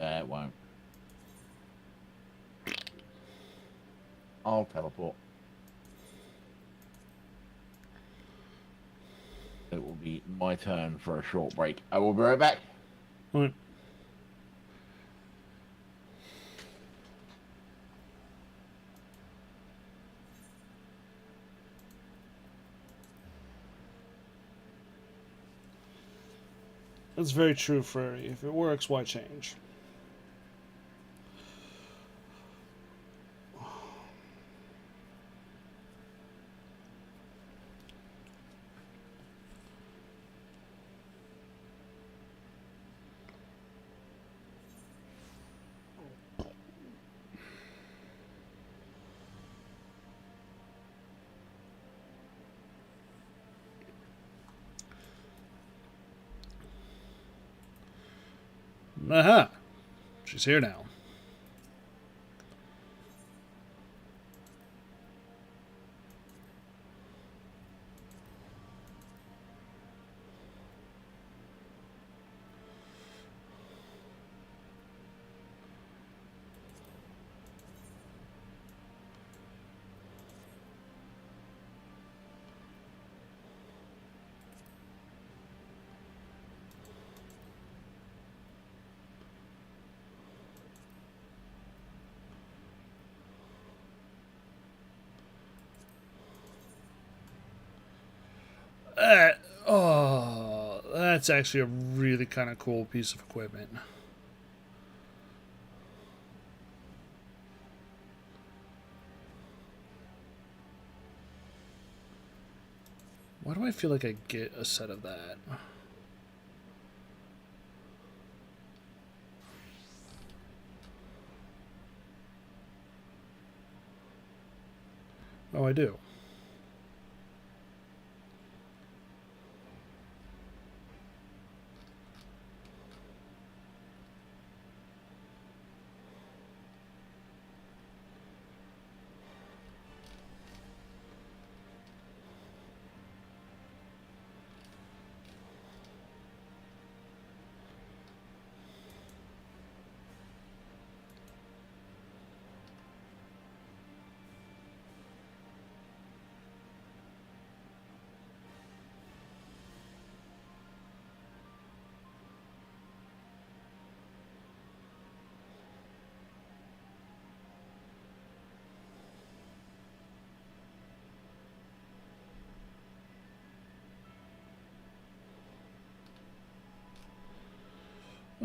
Right. It won't. I'll teleport. It will be my turn for a short break. I will be right back. Alright. That's very true, Frary. If it works, why change? Aha! She's here now. Oh, that's actually a really kind of cool piece of equipment. Why do I feel like I get a set of that? Oh, I do.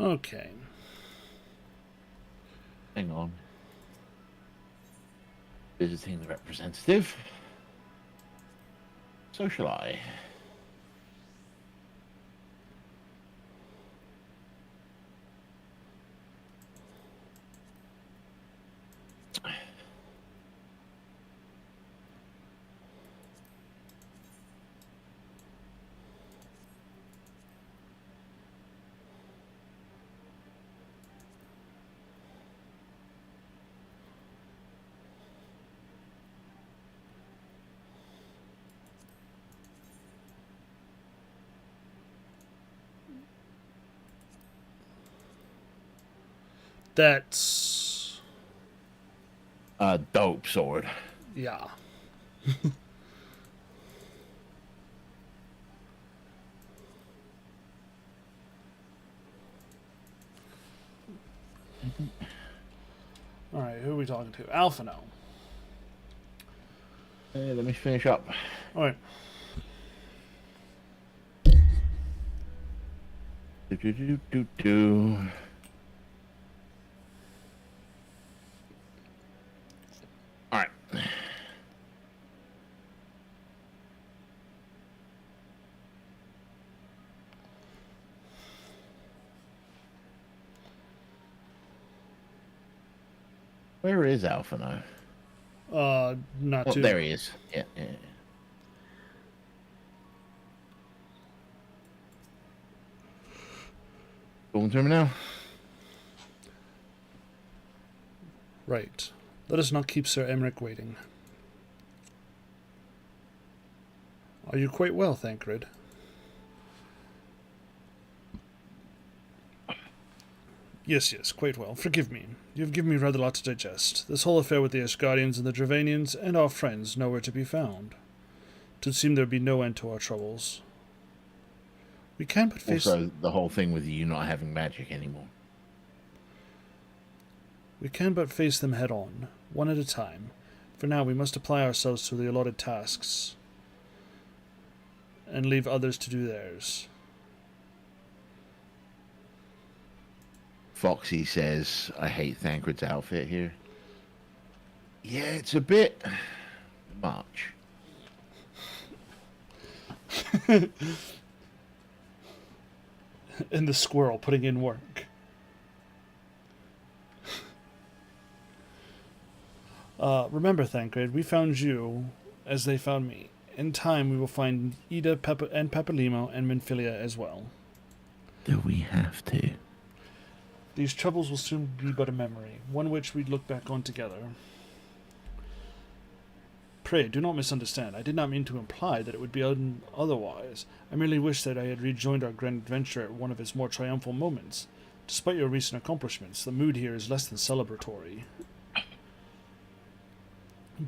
Okay. Hang on. Visiting the representative. So shall I. That's... A dope sword. yeah. Alright, who are we talking to? Alphino. Hey, let me finish up. Alright. Do. All right. Where is Alpha now? Not Oh, too... there he is. Yeah. Going to him now? Right. Let us not keep Sir Emmerich waiting. Are you quite well, Thancred? Yes, quite well. Forgive me. You have given me rather a lot to digest. This whole affair with the Asgardians and the Dravanians and our friends nowhere to be found. It would seem there would be no end to our troubles. We can but face... Also, the whole thing with you not having magic anymore. We can but face them head on, one at a time. For now, we must apply ourselves to the allotted tasks and leave others to do theirs. Foxy says, I hate Thancred's outfit here. Yeah, it's a bit much. And the squirrel putting in work. Remember, Thancred, we found you as they found me. In time, we will find Ida and Papalimo and Minfilia as well. Do we have to? These troubles will soon be but a memory, one which we look back on together. Pray, do not misunderstand. I did not mean to imply that it would be otherwise. I merely wish that I had rejoined our grand adventure at one of its more triumphal moments. Despite your recent accomplishments, the mood here is less than celebratory.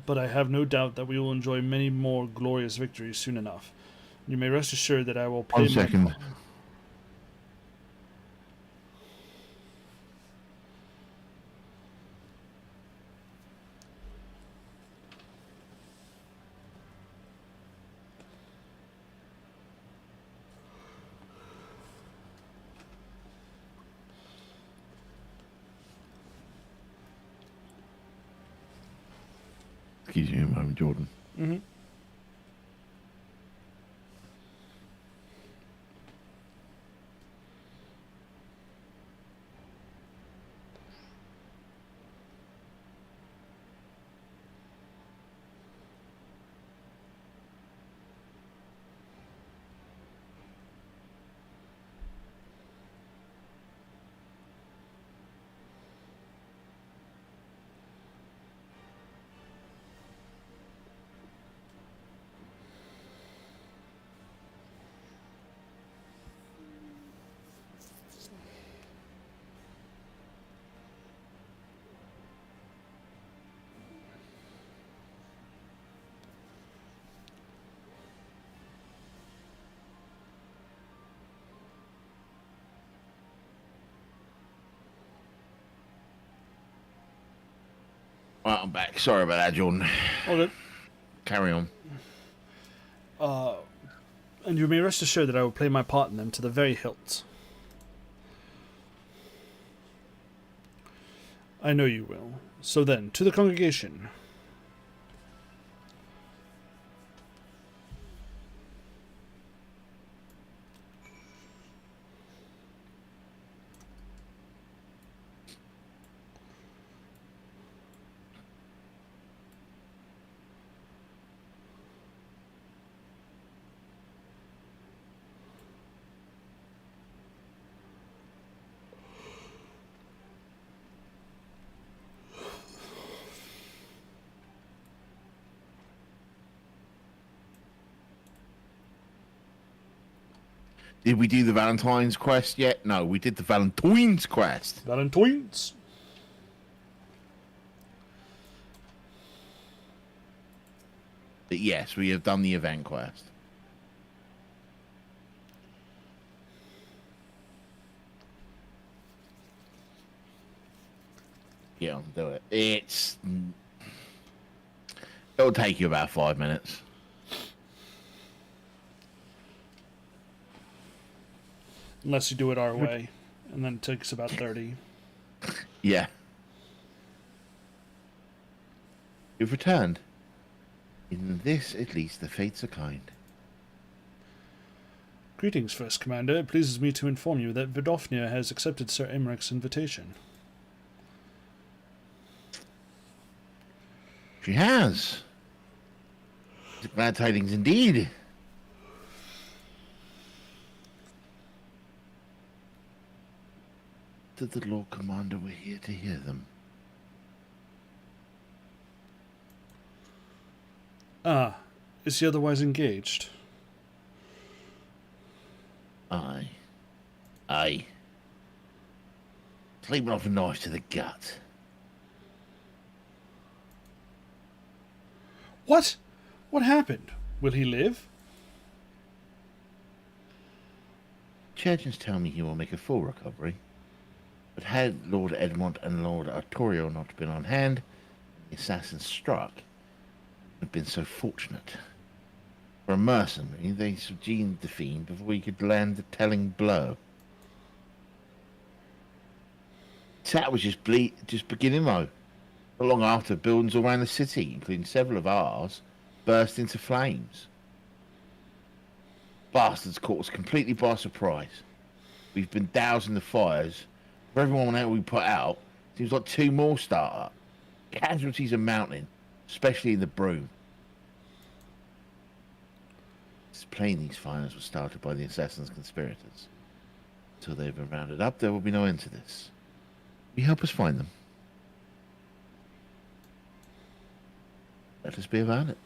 But I have no doubt that we will enjoy many more glorious victories soon enough. You may rest assured that I will play 1 second. Excuse me a moment, Jordan. Mm-hmm. Right, I'm back. Sorry about that, Jordan. Okay. Carry on. And you may rest assured that I will play my part in them to the very hilt. I know you will. So then, to the congregation. Did we do the Valentine's quest yet? No, we did the Valentine's quest. Valentines. But yes, we have done the event quest. Yeah, I'll do it. It'll take you about 5 minutes. Unless you do it our way. And then it takes about 30. Yeah. You've returned. In this, at least, the fates are kind. Greetings, First Commander. It pleases me to inform you that Vidofnia has accepted Sir Emmeric's invitation. She has. Glad tidings indeed. That the Lord Commander were here to hear them. Ah, is he otherwise engaged? Aye. Sleeping off a knife to the gut. What? What happened? Will he live? Surgeons tell me he will make a full recovery. But had Lord Edmond and Lord Artorio not been on hand, the assassins struck, have been so fortunate. For a mercenary, they subdued the fiend before he could land the telling blow. That was just beginning though. Not long after, buildings all around the city, including several of ours, burst into flames. Bastards caught us completely by surprise. We've been dousing the fires. For everyone we put out, seems like 2 more start up. Casualties are mounting, especially in the Broom. It's plain these fires were started by the assassins' conspirators. Until they've been rounded up, there will be no end to this. Will you help us find them? Let us be about it.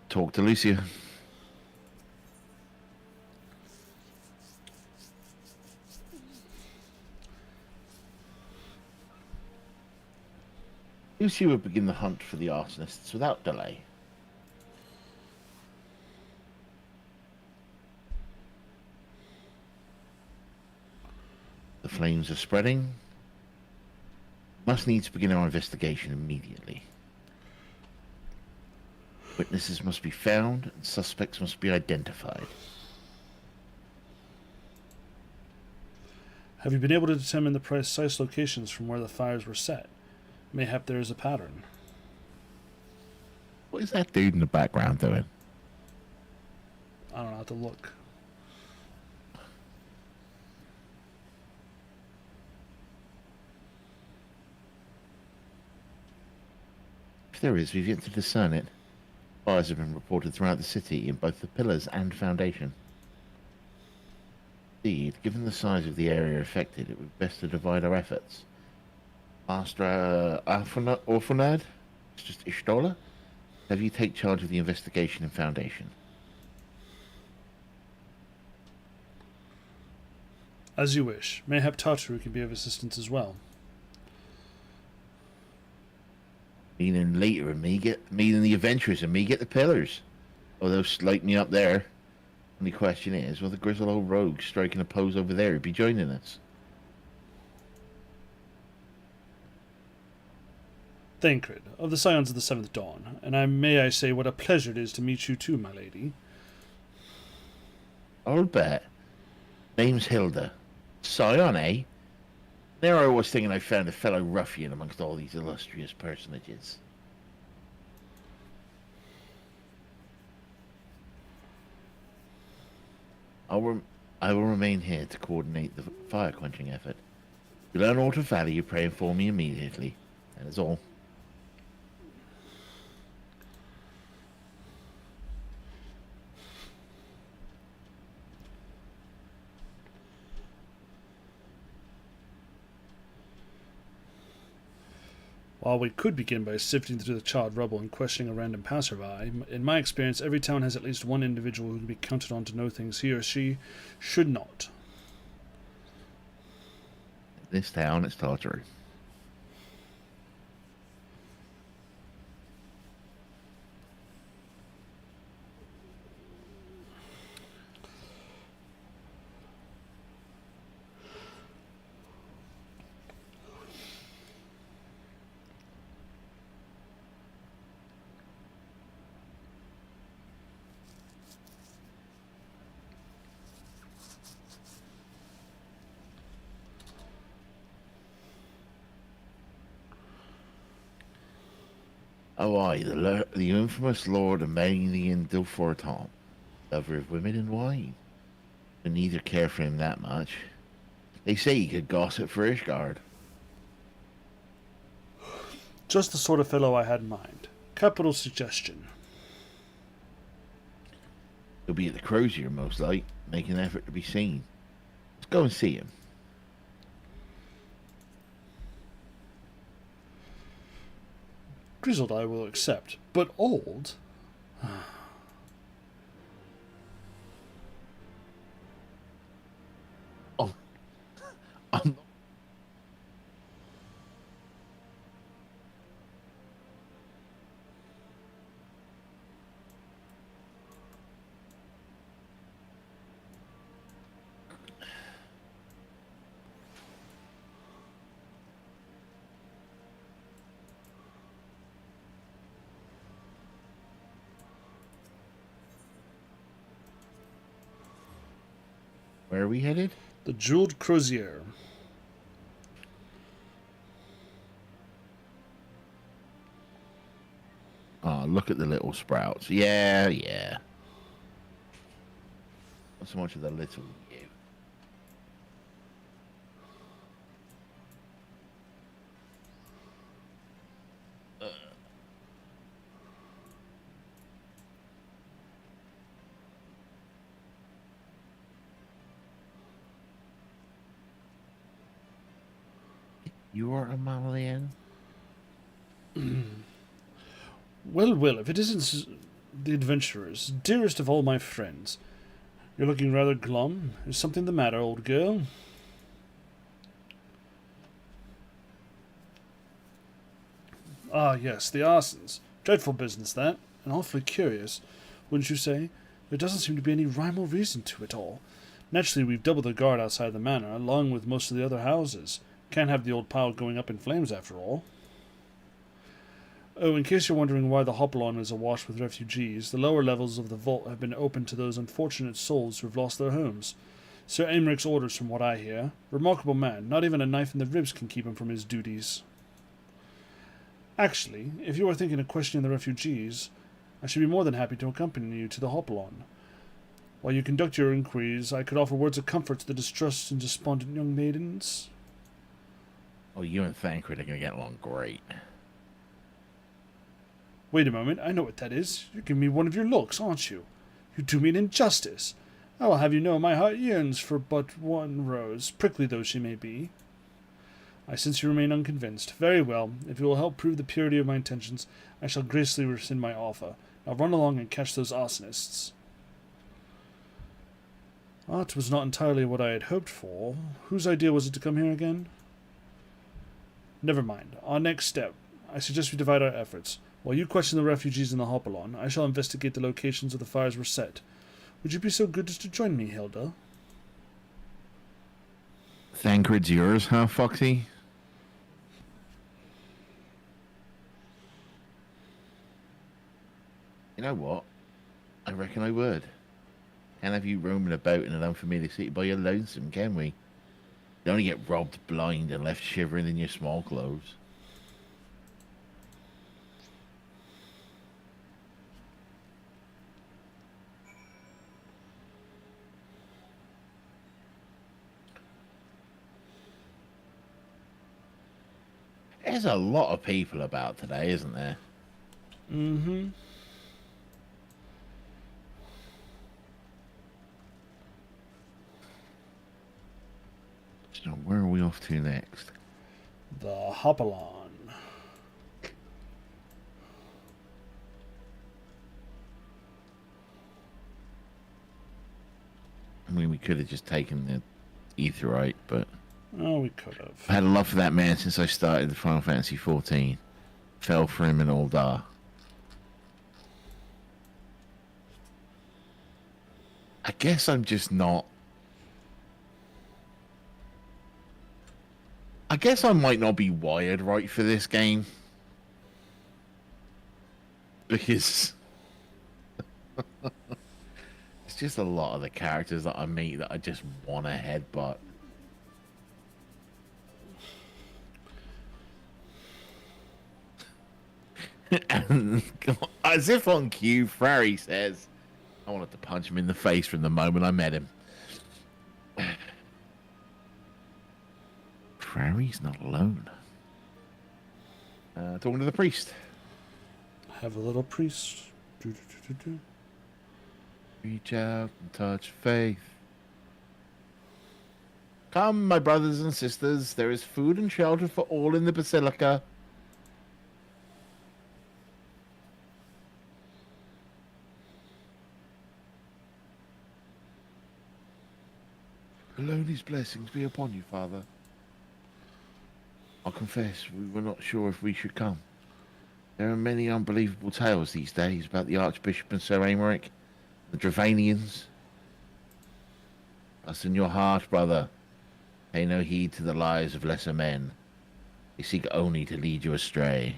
Talk to Lucia. Lucia will begin the hunt for the arsonists without delay. The flames are spreading. Must needs begin our investigation immediately. Witnesses must be found and suspects must be identified. Have you been able to determine the precise locations from where the fires were set? Mayhap there is a pattern. What is that dude in the background doing? I don't know how to look. If there is, we've yet to discern it. Fires have been reported throughout the city in both the pillars and foundation. Indeed, given the size of the area affected, it would be best to divide our efforts. Master Orphanad, it's just Ishtola, have you take charge of the investigation in foundation. As you wish. Mayhap Tartaru can be of assistance as well. Meaning later and meaning the adventurers and me get the pillars. Although like me up there. Only question is, will the grizzled old rogue striking a pose over there be joining us? Thancred, of the Scions of the Seventh Dawn, and may I say what a pleasure it is to meet you too, my lady. I'll bet. Name's Hilda. Scion, eh? There I was thinking I found a fellow ruffian amongst all these illustrious personages. I will remain here to coordinate the fire quenching effort. If you learn aught of value, pray inform me immediately. That is all. While we could begin by sifting through the charred rubble and questioning a random passerby, in my experience, every town has at least one individual who can be counted on to know things he or she should not. This town is torture. Oh, aye, the infamous Lord Emelian de Forton, lover of women and wine. But neither care for him that much. They say he could gossip for Ishgard. Just the sort of fellow I had in mind. Capital suggestion. He'll be at the Crozier, most like, making an effort to be seen. Let's go and see him. Grizzled I will accept, but old? Oh, I'm Where are we headed? The Jeweled Crozier. Oh, look at the little sprouts. Yeah, yeah. Not so much of the little you. You are a Malian? Well, if it isn't the adventurers, dearest of all my friends. You're looking rather glum. Is something the matter, old girl? Ah, yes, the arsons. Dreadful business, that, and awfully curious, wouldn't you say? There doesn't seem to be any rhyme or reason to it all. Naturally, we've doubled the guard outside the manor, along with most of the other houses. Can't have the old pile going up in flames, after all. Oh, in case you're wondering why the Hopalon is awash with refugees, the lower levels of the vault have been opened to those unfortunate souls who have lost their homes. Sir Aymric's orders, from what I hear. Remarkable man. Not even a knife in the ribs can keep him from his duties. Actually, if you are thinking of questioning the refugees, I should be more than happy to accompany you to the Hopalon. While you conduct your inquiries, I could offer words of comfort to the distressed and despondent young maidens. Oh, you and Thancred are going to get along great. Wait a moment, I know what that is. You're giving me one of your looks, aren't you? You do me an injustice. I will have you know my heart yearns for but one rose, prickly though she may be. I since you remain unconvinced. Very well, if you will help prove the purity of my intentions, I shall gracefully rescind my offer. Now run along and catch those arsonists. That was not entirely what I had hoped for. Whose idea was it to come here again? Never mind. Our next step. I suggest we divide our efforts. While you question the refugees in the Hopalon, I shall investigate the locations where the fires were set. Would you be so good as to join me, Hilda? Thancred's yours, huh, Foxy? You know what? I reckon I would. Can't have you roaming about in an unfamiliar city by your lonesome, can we? You only get robbed blind and left shivering in your small clothes. There's a lot of people about today, isn't there? Mm-hmm. So where are we off to next? The Hopalon. I mean, we could have just taken the Etherite, but Oh, we could have. I had a love for that man since I started the Final Fantasy 14. Fell for him in Ul'dah. I guess I'm just not. I guess I might not be wired right for this game. Because it's just a lot of the characters that I meet that I just want to headbutt. And as if on cue, Frary says, I wanted to punch him in the face from the moment I met him. Frary's not alone. Talking to the priest. Have a little priest. Do. Reach out and touch faith. Come, my brothers and sisters, there is food and shelter for all in the basilica. Aloni's blessings be upon you, Father. I'll confess, we were not sure if we should come. There are many unbelievable tales these days about the Archbishop and Sir Aymeric, the Dravanians. Us in your heart, brother. Pay no heed to the lies of lesser men. They seek only to lead you astray.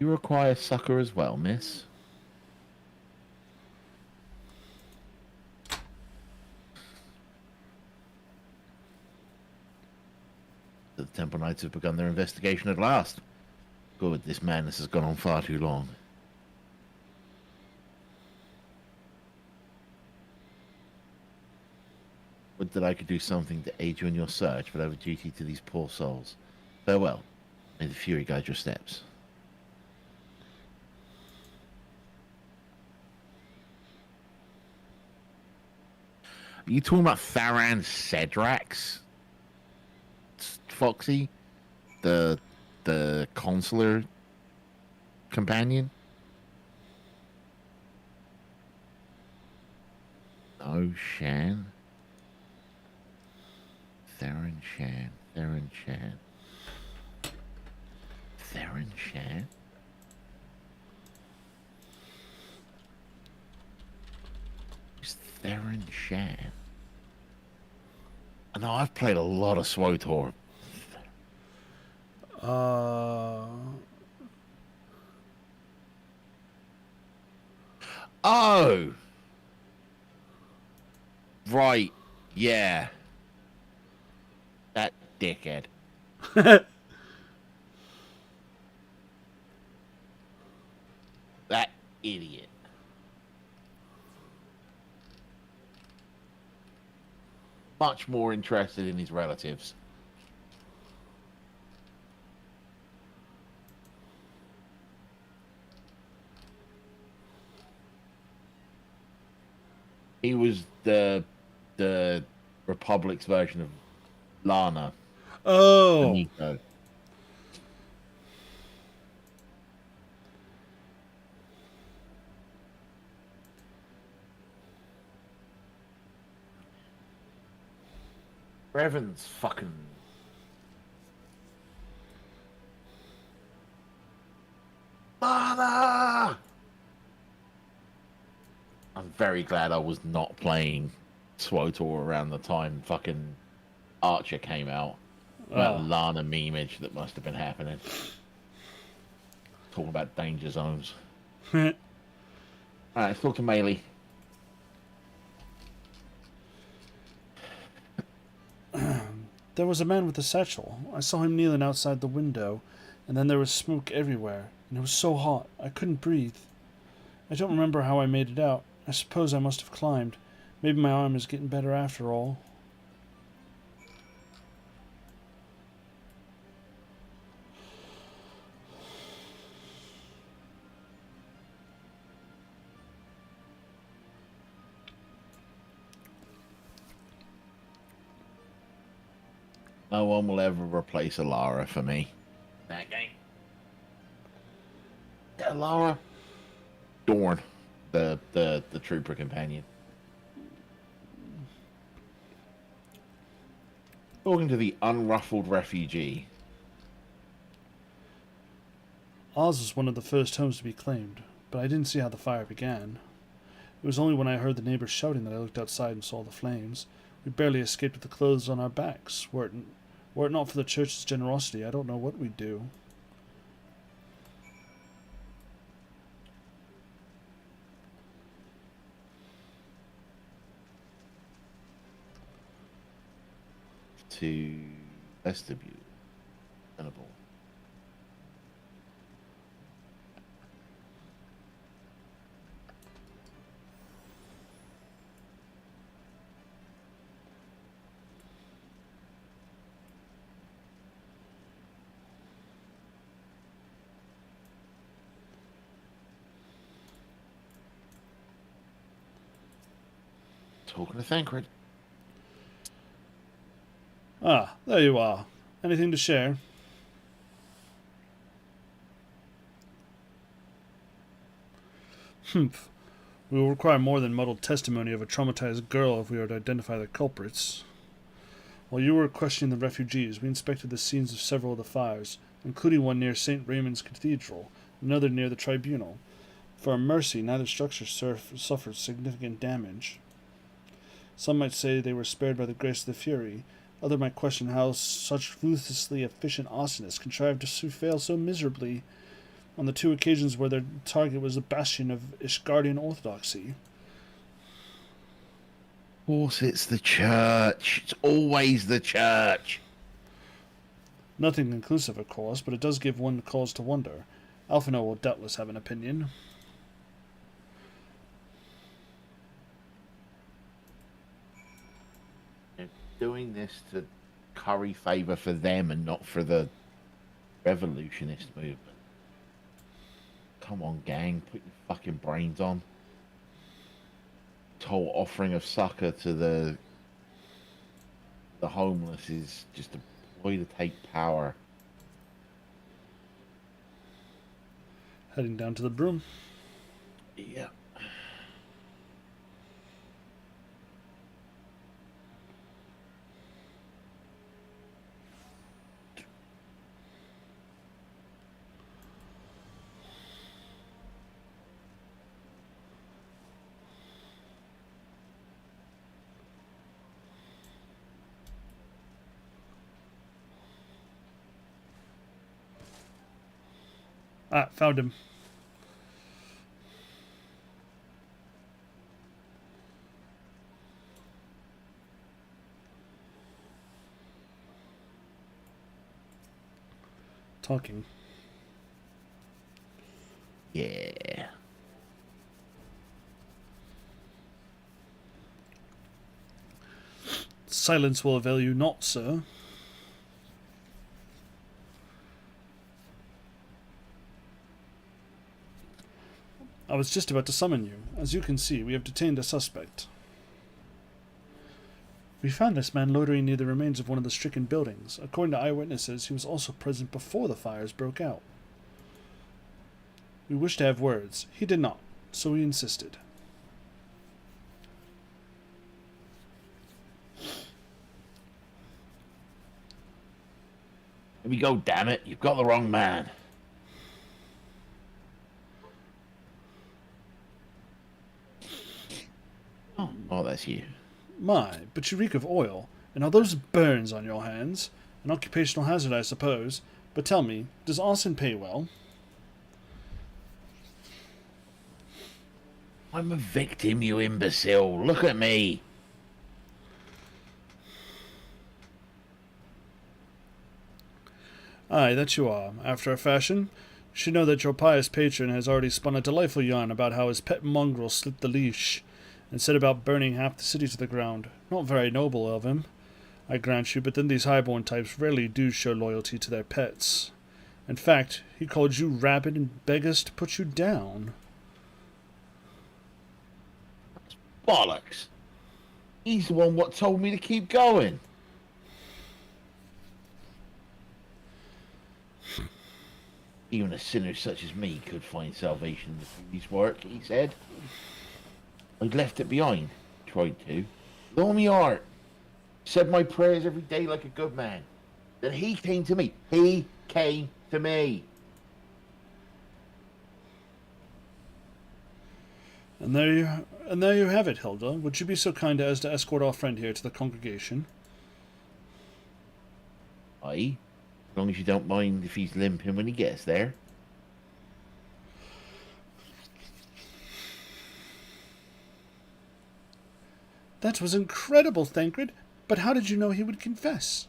You require succor as well, miss? The Temple Knights have begun their investigation at last. Good, this madness has gone on far too long. Would that I could do something to aid you in your search, but I have a duty to these poor souls. Farewell. May the Fury guide your steps. Are you talking about Tharan Cedrax? Foxy? The consular companion? No, Shan. Theron Shan. Theron Shan. Theron Shan? Who's Theron Shan? I know I've played a lot of SWTOR. Oh! Right. Yeah. That dickhead. That idiot. Much more interested in his relatives. He was the Republic's version of Lana. Oh. Nico. Revan's fucking. Lana! I'm very glad I was not playing SWOTOR around the time fucking Archer came out. That Oh. Lana memeage that must have been happening. Talking about danger zones. Alright, let's talk to Melee. There was a man with a satchel. I saw him kneeling outside the window, and then there was smoke everywhere, and it was so hot I couldn't breathe. I don't remember how I made it out. I suppose I must have climbed. Maybe my arm is getting better after all. No one will ever replace Alara for me. That game. Yeah, Alara. Dorn, the trooper companion. Talking to the unruffled refugee. Oz was one of the first homes to be claimed, but I didn't see how the fire began. It was only when I heard the neighbors shouting that I looked outside and saw the flames. We barely escaped with the clothes on our backs. Were it not for the church's generosity, I don't know what we'd do. To vestibule. Tenable. Talking to Thancred. Ah, there you are. Anything to share? Humph. We will require more than muddled testimony of a traumatized girl if we are to identify the culprits. While you were questioning the refugees, we inspected the scenes of several of the fires, including one near St. Raymond's Cathedral, another near the Tribunal. For a mercy, neither structure suffered significant damage. Some might say they were spared by the grace of the Fury. Others might question how such ruthlessly efficient arsonists contrived to fail so miserably on the two occasions where their target was the bastion of Ishgardian orthodoxy. Of course, it's the church. It's always the church. Nothing conclusive, of course, but it does give one cause to wonder. Alphino will doubtless have an opinion. Doing this to curry favor for them and not for the revolutionist movement. Come on, gang, put your fucking brains on. This whole offering of succor to the homeless is just a ploy to take power. Heading down to the broom. Yeah. Ah, found him. Talking. Yeah. Silence will avail you not, sir. I was just about to summon you. As you can see, we have detained a suspect. We found this man loitering near the remains of one of the stricken buildings. According to eyewitnesses, he was also present before the fires broke out. We wished to have words. He did not, so we insisted. Here we go, damn it. You've got the wrong man. Oh, that's you. My, but you reek of oil, and all those burns on your hands. An occupational hazard, I suppose. But tell me, does arson pay well? I'm a victim, you imbecile. Look at me. Aye, that you are, after a fashion. You should know that your pious patron has already spun a delightful yarn about how his pet mongrel slipped the leash, and set about burning half the city to the ground. Not very noble of him, I grant you, but then these highborn types rarely do show loyalty to their pets. In fact, he called you rabid and begged us to put you down. Bollocks. He's the one what told me to keep going. Even a sinner such as me could find salvation in the police work, he said. I'd left it behind. Tried to. With all my heart. Said my prayers every day like a good man. Then he came to me. He came to me. And there you have it, Hilda. Would you be so kind as to escort our friend here to the congregation? Aye. As long as you don't mind if he's limping when he gets there. That was incredible, Thancred. But how did you know he would confess?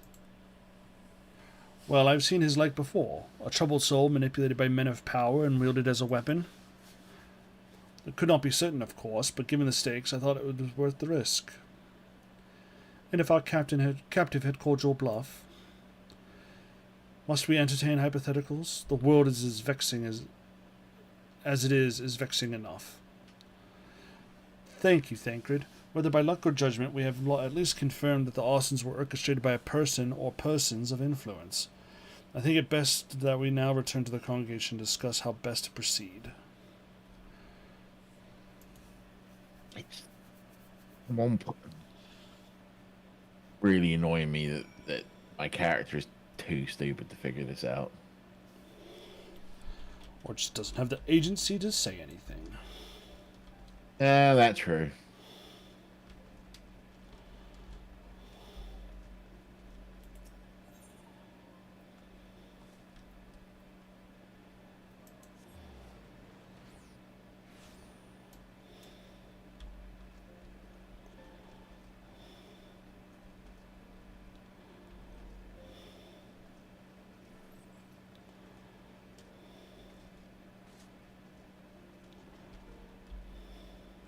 Well, I've seen his like before. A troubled soul manipulated by men of power and wielded as a weapon. It could not be certain, of course, but given the stakes, I thought it was worth the risk. And if our captive had called your bluff, must we entertain hypotheticals? The world is as vexing as it is vexing enough. Thank you, Thancred. Whether by luck or judgment, we have at least confirmed that the arsons were orchestrated by a person or persons of influence. I think it best that we now return to the congregation and discuss how best to proceed. It's one point really annoying me that my character is too stupid to figure this out. Or just doesn't have the agency to say anything. Yeah, that's true.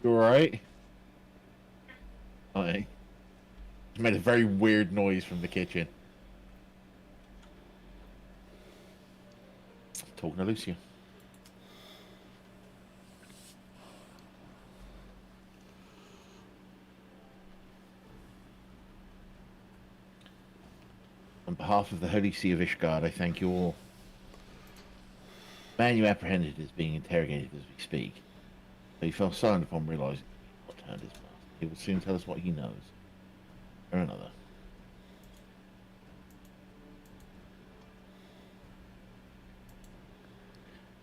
You alright? Aye. Just made a very weird noise from the kitchen. Talking to Lucia. On behalf of the Holy See of Ishgard, I thank you all. The man you apprehended is being interrogated as we speak. He fell silent upon realizing what turned his master. He will soon tell us what he knows. Or another.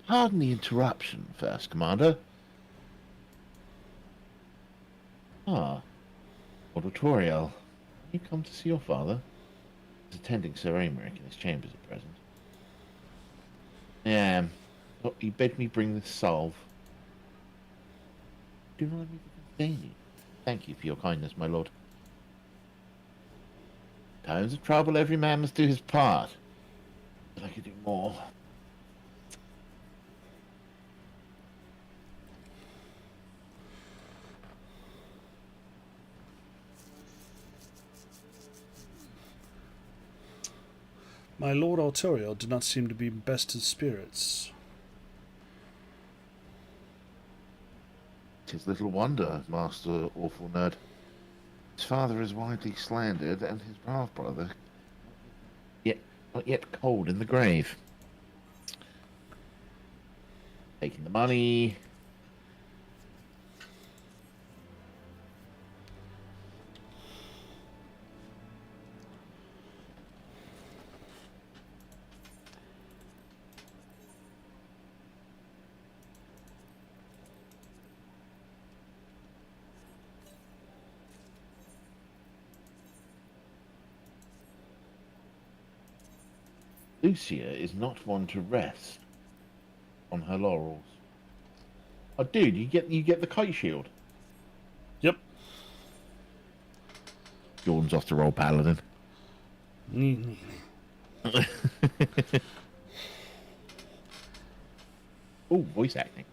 Pardon the interruption, First Commander. Ah, Auditorial. You come to see your father? He's attending Sir Aymeric in his chambers at present. Yeah, he bade me bring this salve. Do not let me detain you. Thank you for your kindness, my lord. Times of trouble, every man must do his part. But I could do more. My Lord Arturiel did not seem to be best of spirits. 'Tis little wonder, Master Awful Nerd. His father is widely slandered, and his half brother not yet cold in the grave. Taking the money. Lucia is not one to rest on her laurels. Oh, dude, you get the kite shield. Yep. Jordan's off to roll paladin. Mm. Oh, voice acting.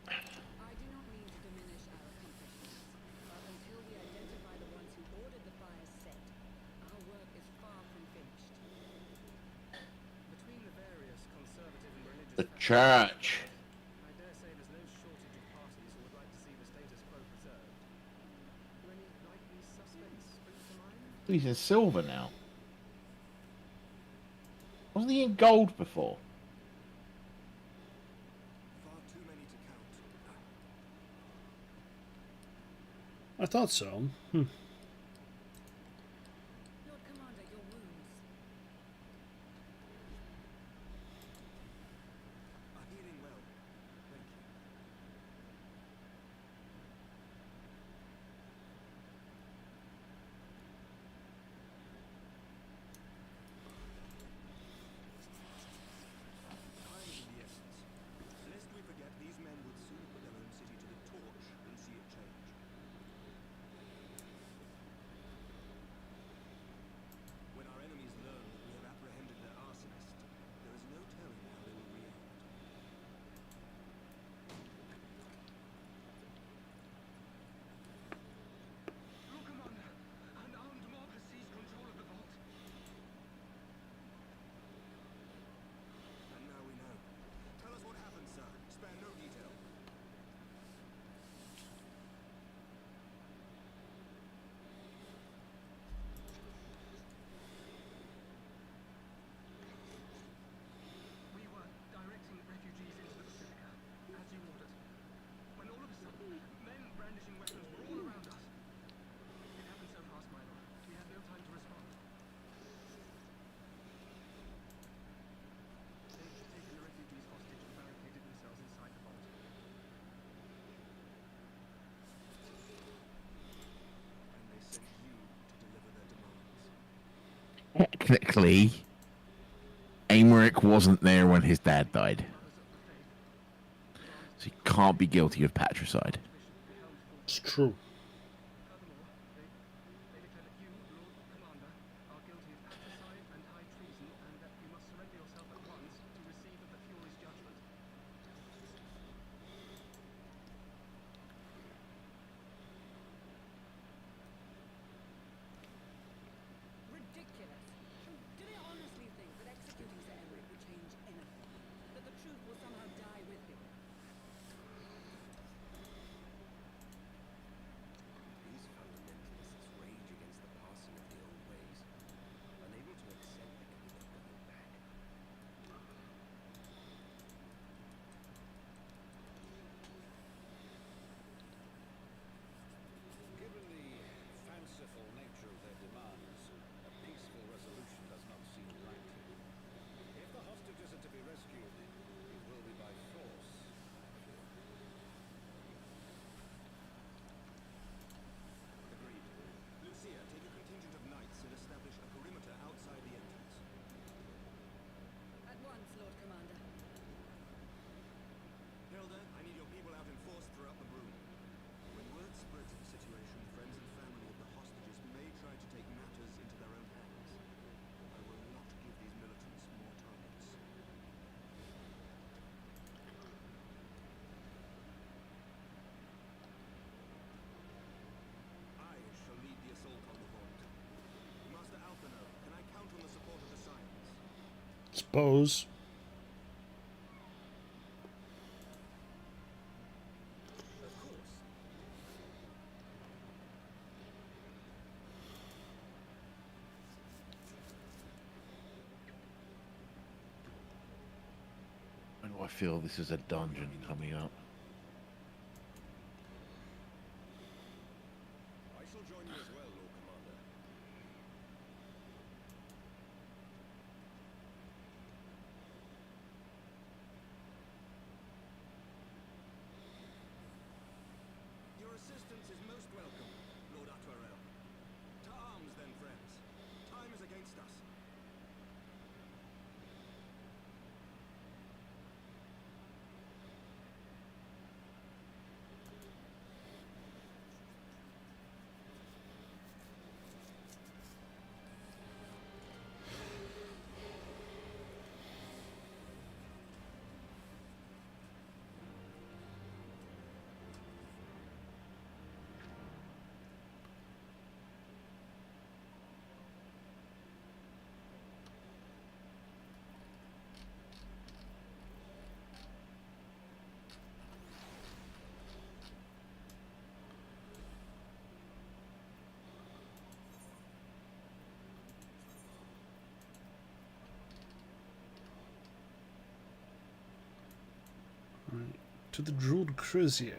I do not mean to diminish our accomplishments, but until we identify the ones who ordered the fires set, our work is far from finished. Between the various conservative and religious The factions, church. I dare say there's no shortage of parties who would like to see the status quo preserved. Do any likely suspects spring to mind? He's in silver now. Wasn't he in gold before? Far too many to count. I thought so. Lord Commander, your wounds. Are healing well. Thank you. Time is of the essence. Lest we forget, these men would soon put their own city to the torch and see it change. When our enemies learn that we have apprehended their arsonist, there is no telling how they will react. Lord Commander, an armed mob has seized control of the vault. And now we know. Tell us what happened, sir. Spare no detail. We were directing refugees into the Basilica, as you ordered, when all of a sudden, men brandishing weapons were all around us. It happened so fast, my lord. We had no time to respond. They've taken the refugees hostage and barricaded themselves inside the vault. And they sent you to deliver their demands. Technically, Aymeric wasn't there when his dad died. So he can't be guilty of patricide. It's true. Furthermore, they declare that you, Lord Commander, are guilty of patricide and high treason, and that you must surrender yourself at once to receive of the Fury's judgment. Ridiculous. Do they honestly think that executing Sir Emmerich would change anything? That the truth will somehow die with him? These fundamentalists rage against the passing of the old ways, unable to accept there can be no going back. Given the fanciful nature of their demands, a peaceful resolution does not seem likely. If the hostages are to be rescued, it will be by force. Agreed. Lucia, take a contingent of knights and establish a perimeter outside the entrance. At once, Lord Commander. Hilda, I need your people out in force throughout the broom. When word spreads of the situation, friends and family of the hostages may try to take matters into their own hands. I will not give these militants more targets. I shall lead the assault on the vault. Master Alphino, can I count on the support of the Scions? Suppose. Of course. When do I feel this is a dungeon coming up? I shall join you as well, Lord Commander. to the Jeweled Cruzier.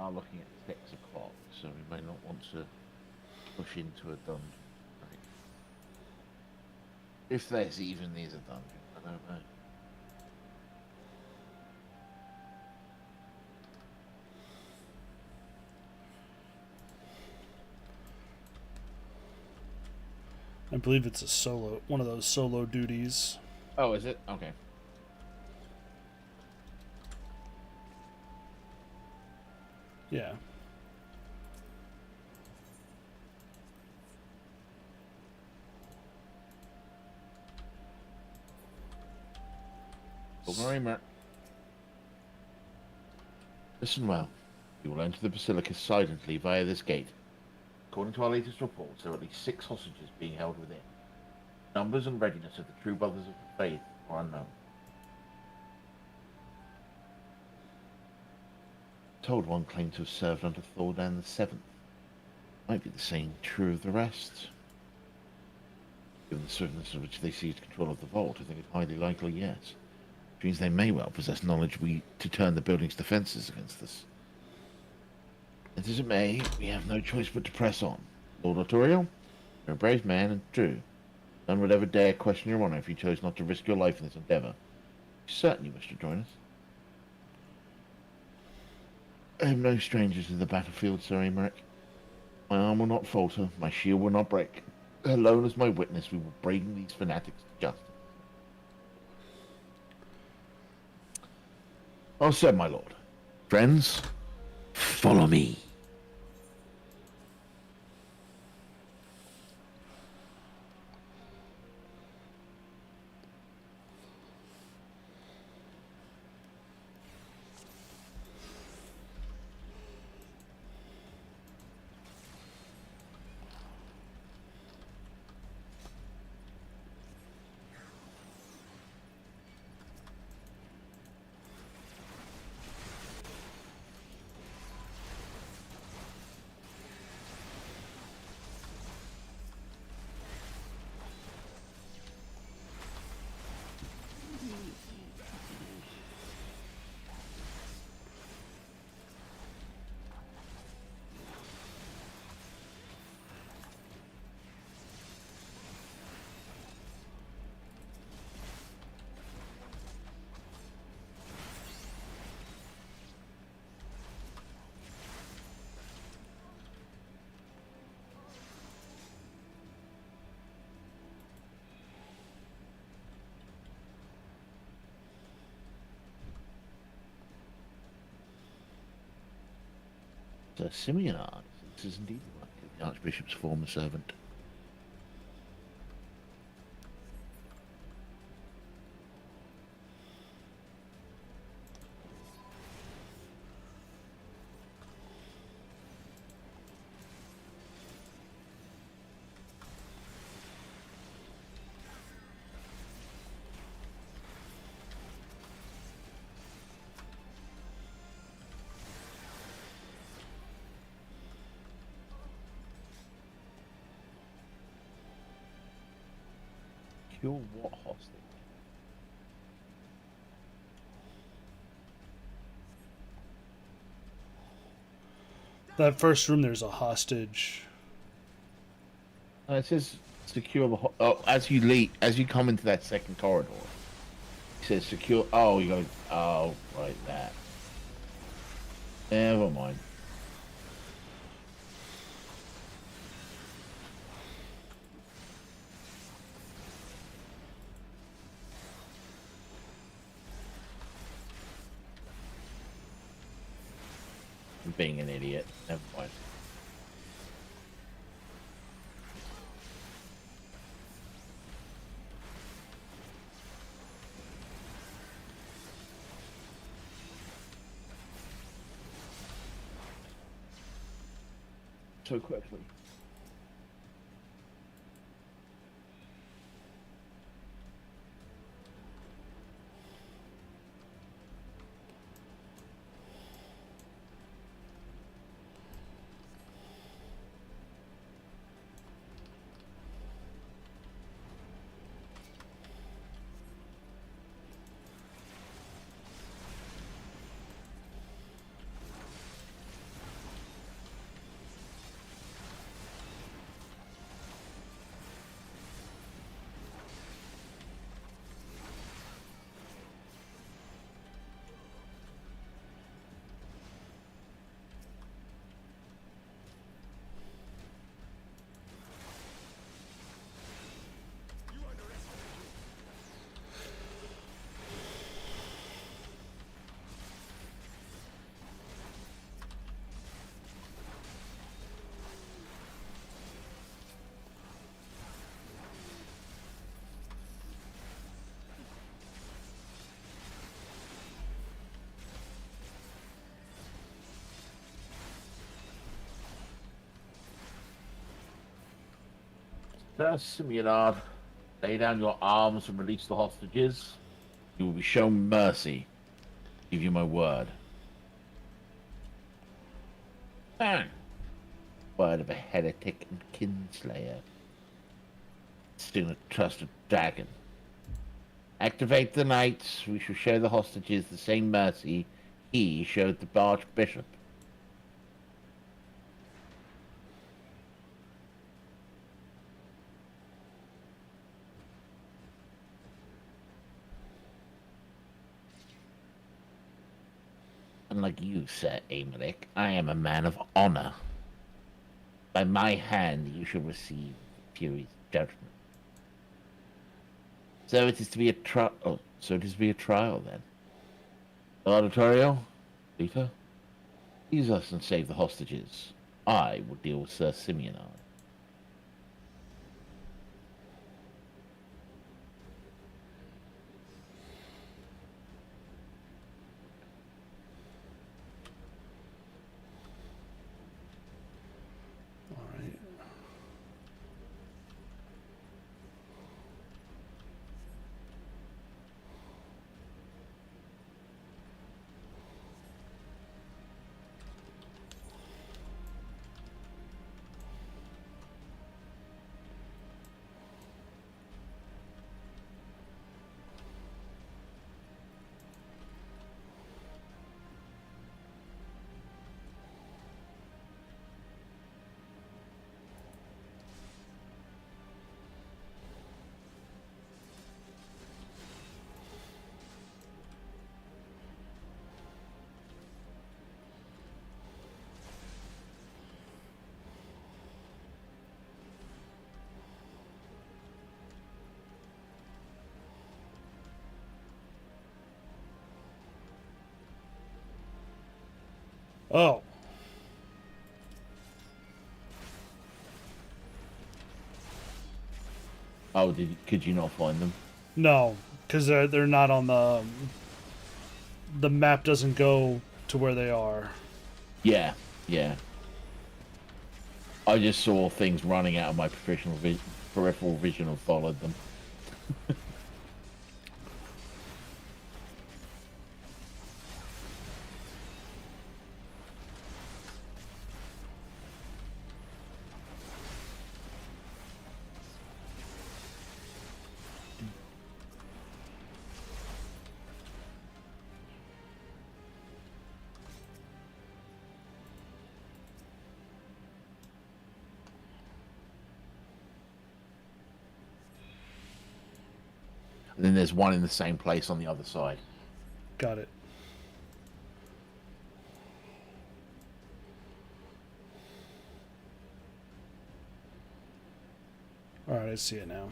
Are looking at 6 o'clock, so we may not want to push into a dungeon. Right. If there's even a dungeon, I don't know. I believe it's one of those solo duties. Oh, is it? Okay. Yeah. Well, listen well. You will enter the basilica silently via this gate. According to our latest reports, there are at least 6 hostages being held within. Numbers and readiness of the true brothers of the faith are unknown. Told one claimed to have served under Thordan the VII. Might be the same true of the rest. Given the swiftness with which they seized control of the vault, I think it's highly likely, yes. Which means they may well possess knowledge to turn the building's defences against us. And as it may, we have no choice but to press on. Lord Arturiel, you're a brave man and true. None would ever dare question your honour if you chose not to risk your life in this endeavour. You certainly wish to join us. I am no stranger to the battlefield, Sir Emerick. My arm will not falter, my shield will not break. Alone as my witness, we will bring these fanatics to justice. Well said, my lord. Friends, follow me. Sir Simeonard, this is indeed the work of the Archbishop's former servant. Cure what hostage? That first room, there's a hostage. It says secure the. As you come into that second corridor, it says secure. Oh, you go. Oh, right, that. Never mind. I'm being an idiot. Never mind. So quickly. Sir Simeonard, lay down your arms and release the hostages. You will be shown mercy. Give you my word. Man. Word of a heretic and kinslayer. Sooner trust a dragon. Activate the knights. We shall show the hostages the same mercy he showed the archbishop. Unlike you, Sir Aymeric, I am a man of honor. By my hand you shall receive Fury's judgment. So it is to be a trial. Oh, so it is to be a trial then. Auditorio, Lita, use us and save the hostages. I will deal with Sir Simeonard. All right. Oh. Oh, could you not find them? No, because they're not on the map. Doesn't go to where they are. Yeah, yeah. I just saw things running out of my peripheral vision and followed them. And then there's one in the same place on the other side. Got it. All right, I see it now.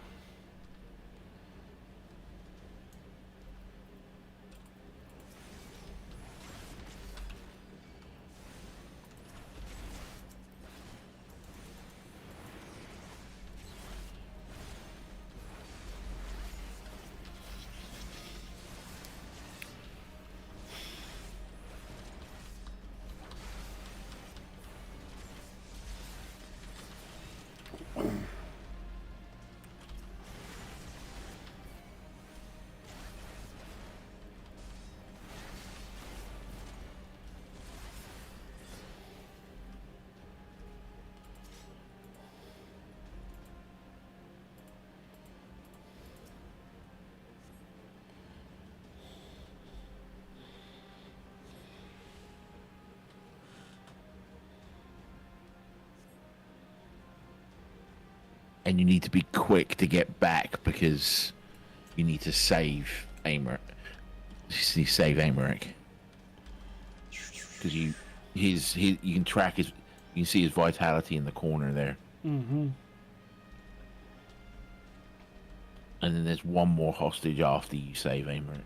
And you need to be quick to get back because you need to save Aymeric. You save Aymeric. Because you can track his, you can see his vitality in the corner there. Mm-hmm. And then there's one more hostage after you save Aymeric.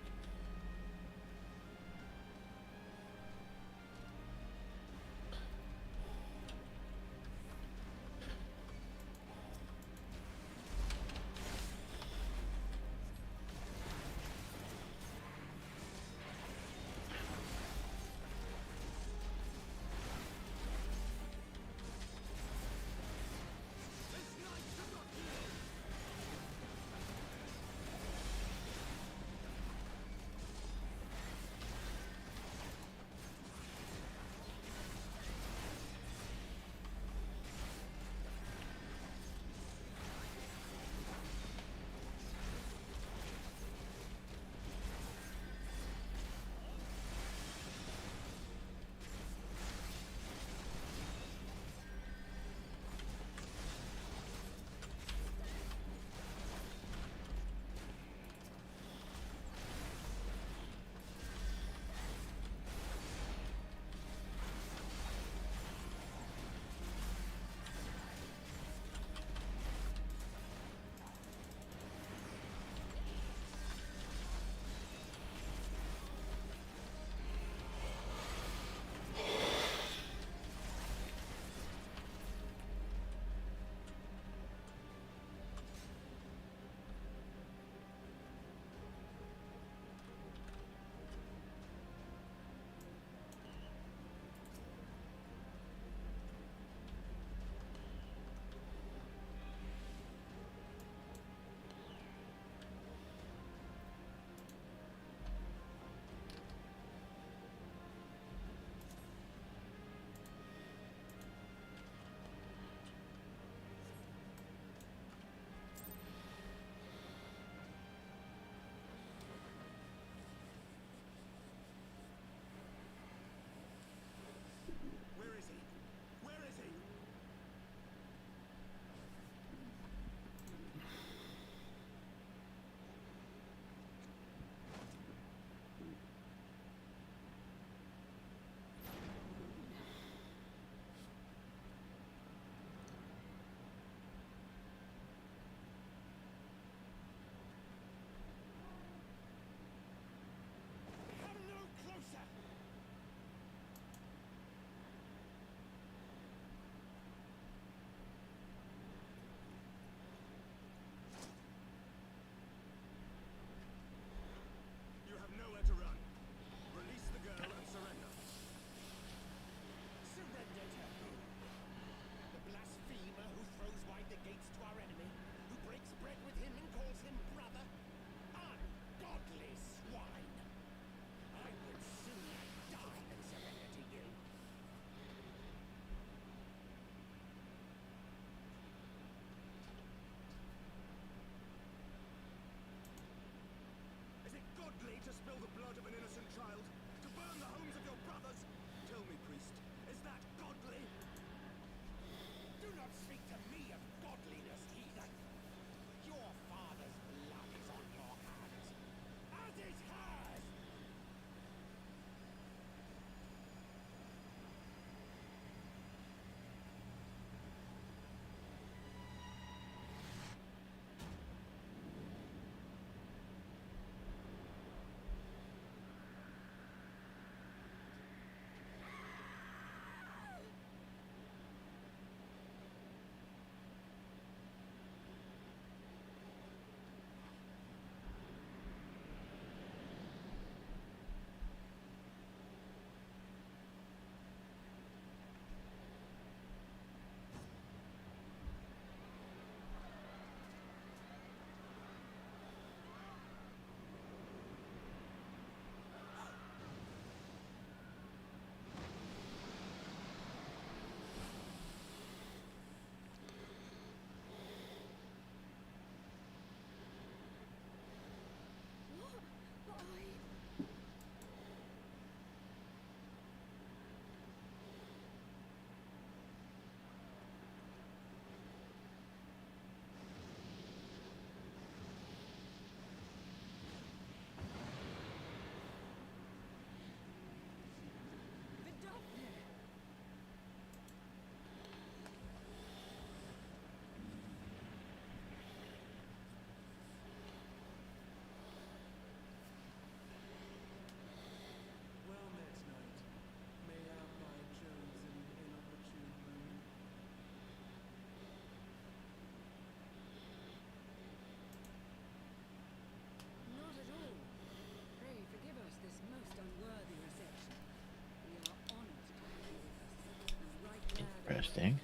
interesting.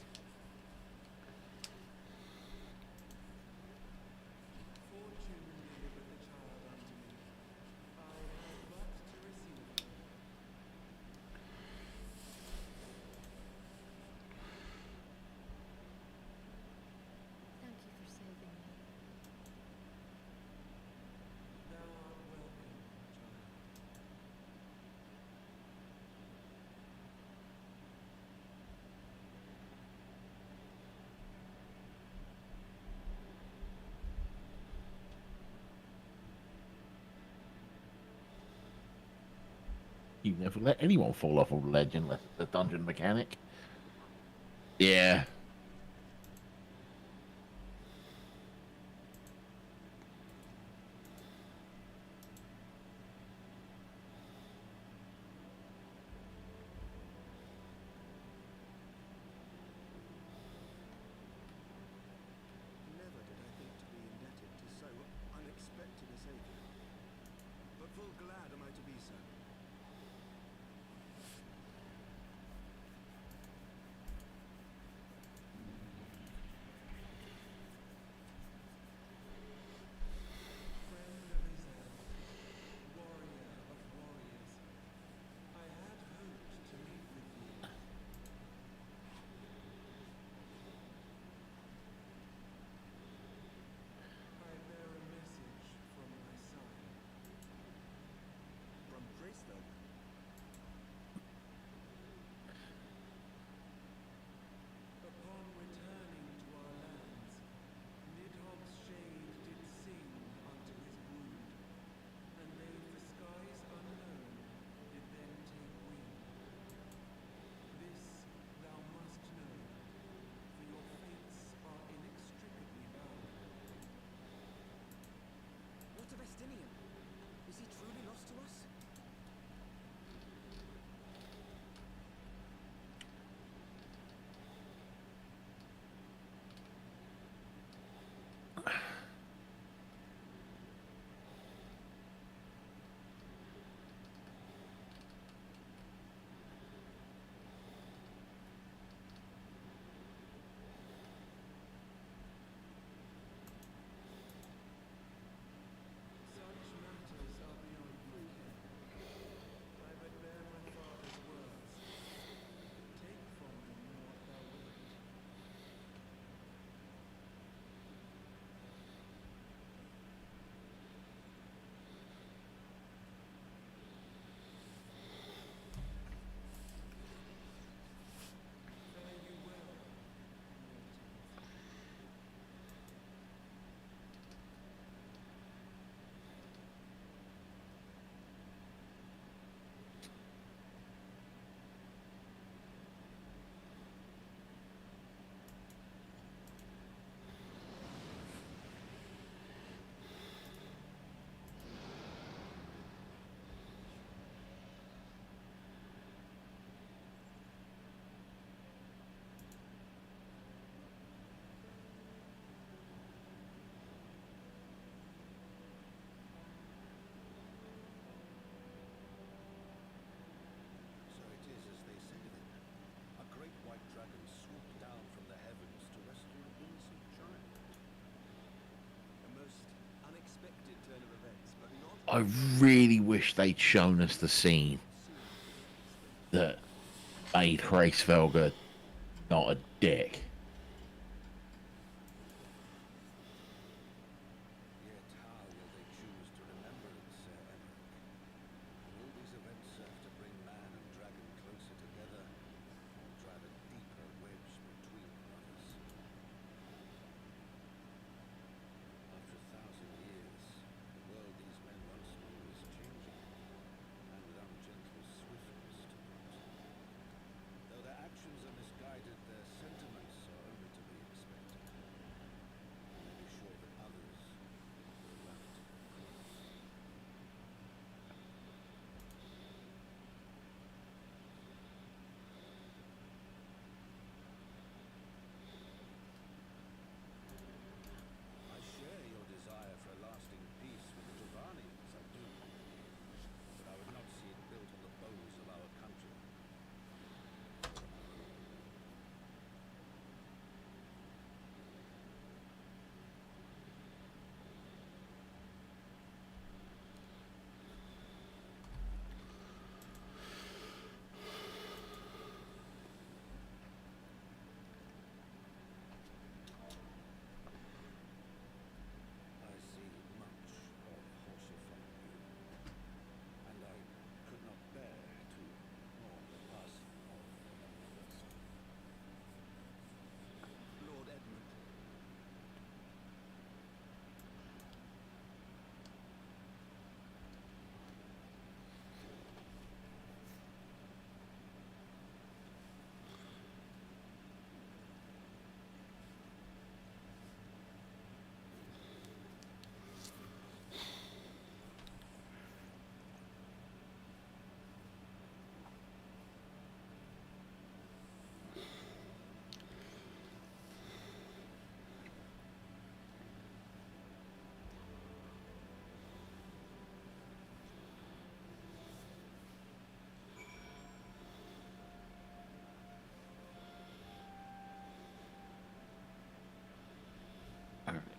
Fortune delivered the child unto me. I had but to receive her. Thank you for saving me. Thou art welcome, child. You never let anyone fall off a ledge unless it's a dungeon mechanic. Yeah. Never did I think to be indebted to so unexpected a saviour. But full glad am I to be so. Friend of Israel, warrior of warriors, I had hoped to meet with thee. I bear a message from my sire. From Graceland? Upon returning to our lands, Nidhogg's shade did sing unto his brood, and they for skies unknown did then take wing. This thou must know, for your fates are inextricably bound. What of Estinian? Is he truly lost to us? Such matters are beyond my ken. I but bear my father's words. Take from him what thou wilt. Fare you well, mortals. So it is as they say then. A great white dragon swooped down from the heavens to rescue an innocent child. A most unexpected turn of events, but not I really wish they'd shown us the scene soon. that made Hraesvelgr not a dick. Yet how will they choose to remember it, Sir Emmerich? Will these events serve to bring man and dragon closer together, or drive a deeper wedge between brothers? After 1,000 years, the world these men once knew is changing, and with ungentle swiftness to boot. Though their actions are misguided, their sentiments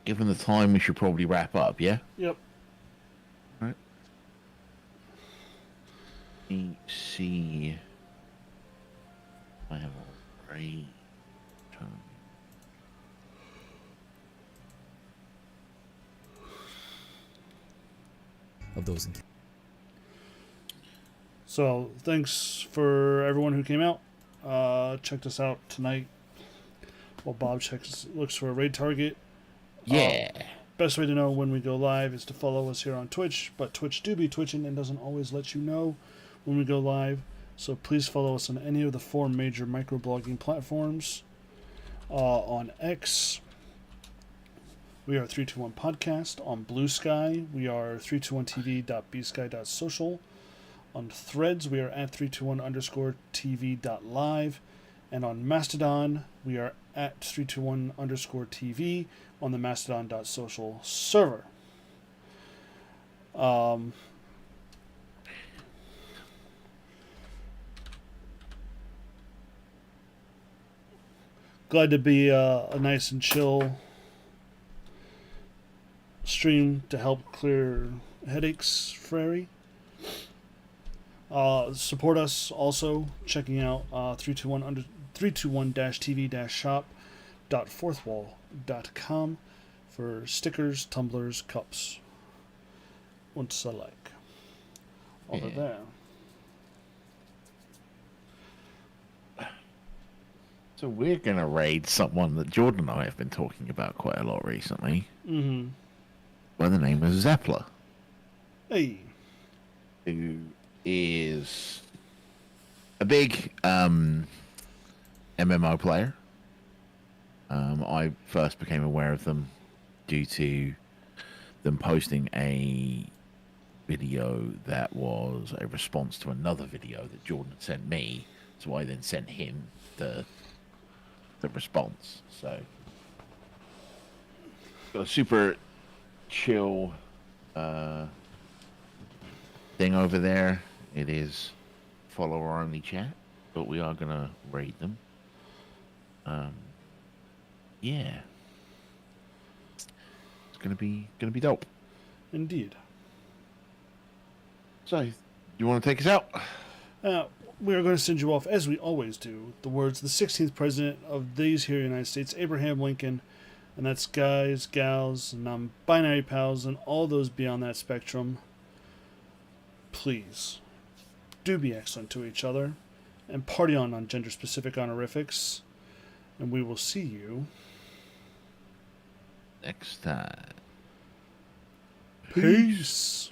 Given the time, we should probably wrap up. Yeah. Yep. All right. Let me see. I have a great time. of those. So thanks for everyone who came out. Checked us out tonight. While Bob looks for a raid target. Yeah. Best way to know when we go live is to follow us here on Twitch, but Twitch do be twitching and doesn't always let you know when we go live. So please follow us on any of the 4 major microblogging platforms. On X, we are 321 Podcast. On Blue Sky, we are 321tv.bsky.social. On Threads, we are at 321_tv.live. And on Mastodon, we are at 321_TV on the mastodon.social server. Glad to be a nice and chill stream to help clear headaches for Ari. Support us also checking out 321-tv-shop.fourthwall.com for stickers, tumblers, cups. Und like. Over there. So we're gonna raid someone that Jordan and I have been talking about quite a lot recently. Mm-hmm. By the name of Zeppler. Hey. Who is a big MMO player. I first became aware of them due to them posting a video that was a response to another video that Jordan had sent me. So I then sent him the response. So got a super chill thing over there. It is follower only chat, but we are gonna raid them. Yeah, it's gonna be dope. Indeed. So, you want to take us out? We are going to send you off, as we always do, the words of the 16th president of these here United States, Abraham Lincoln, and that's guys, gals, non-binary pals, and all those beyond that spectrum. Please, do be excellent to each other, and party on gender-specific honorifics, and we will see you Next time. Peace.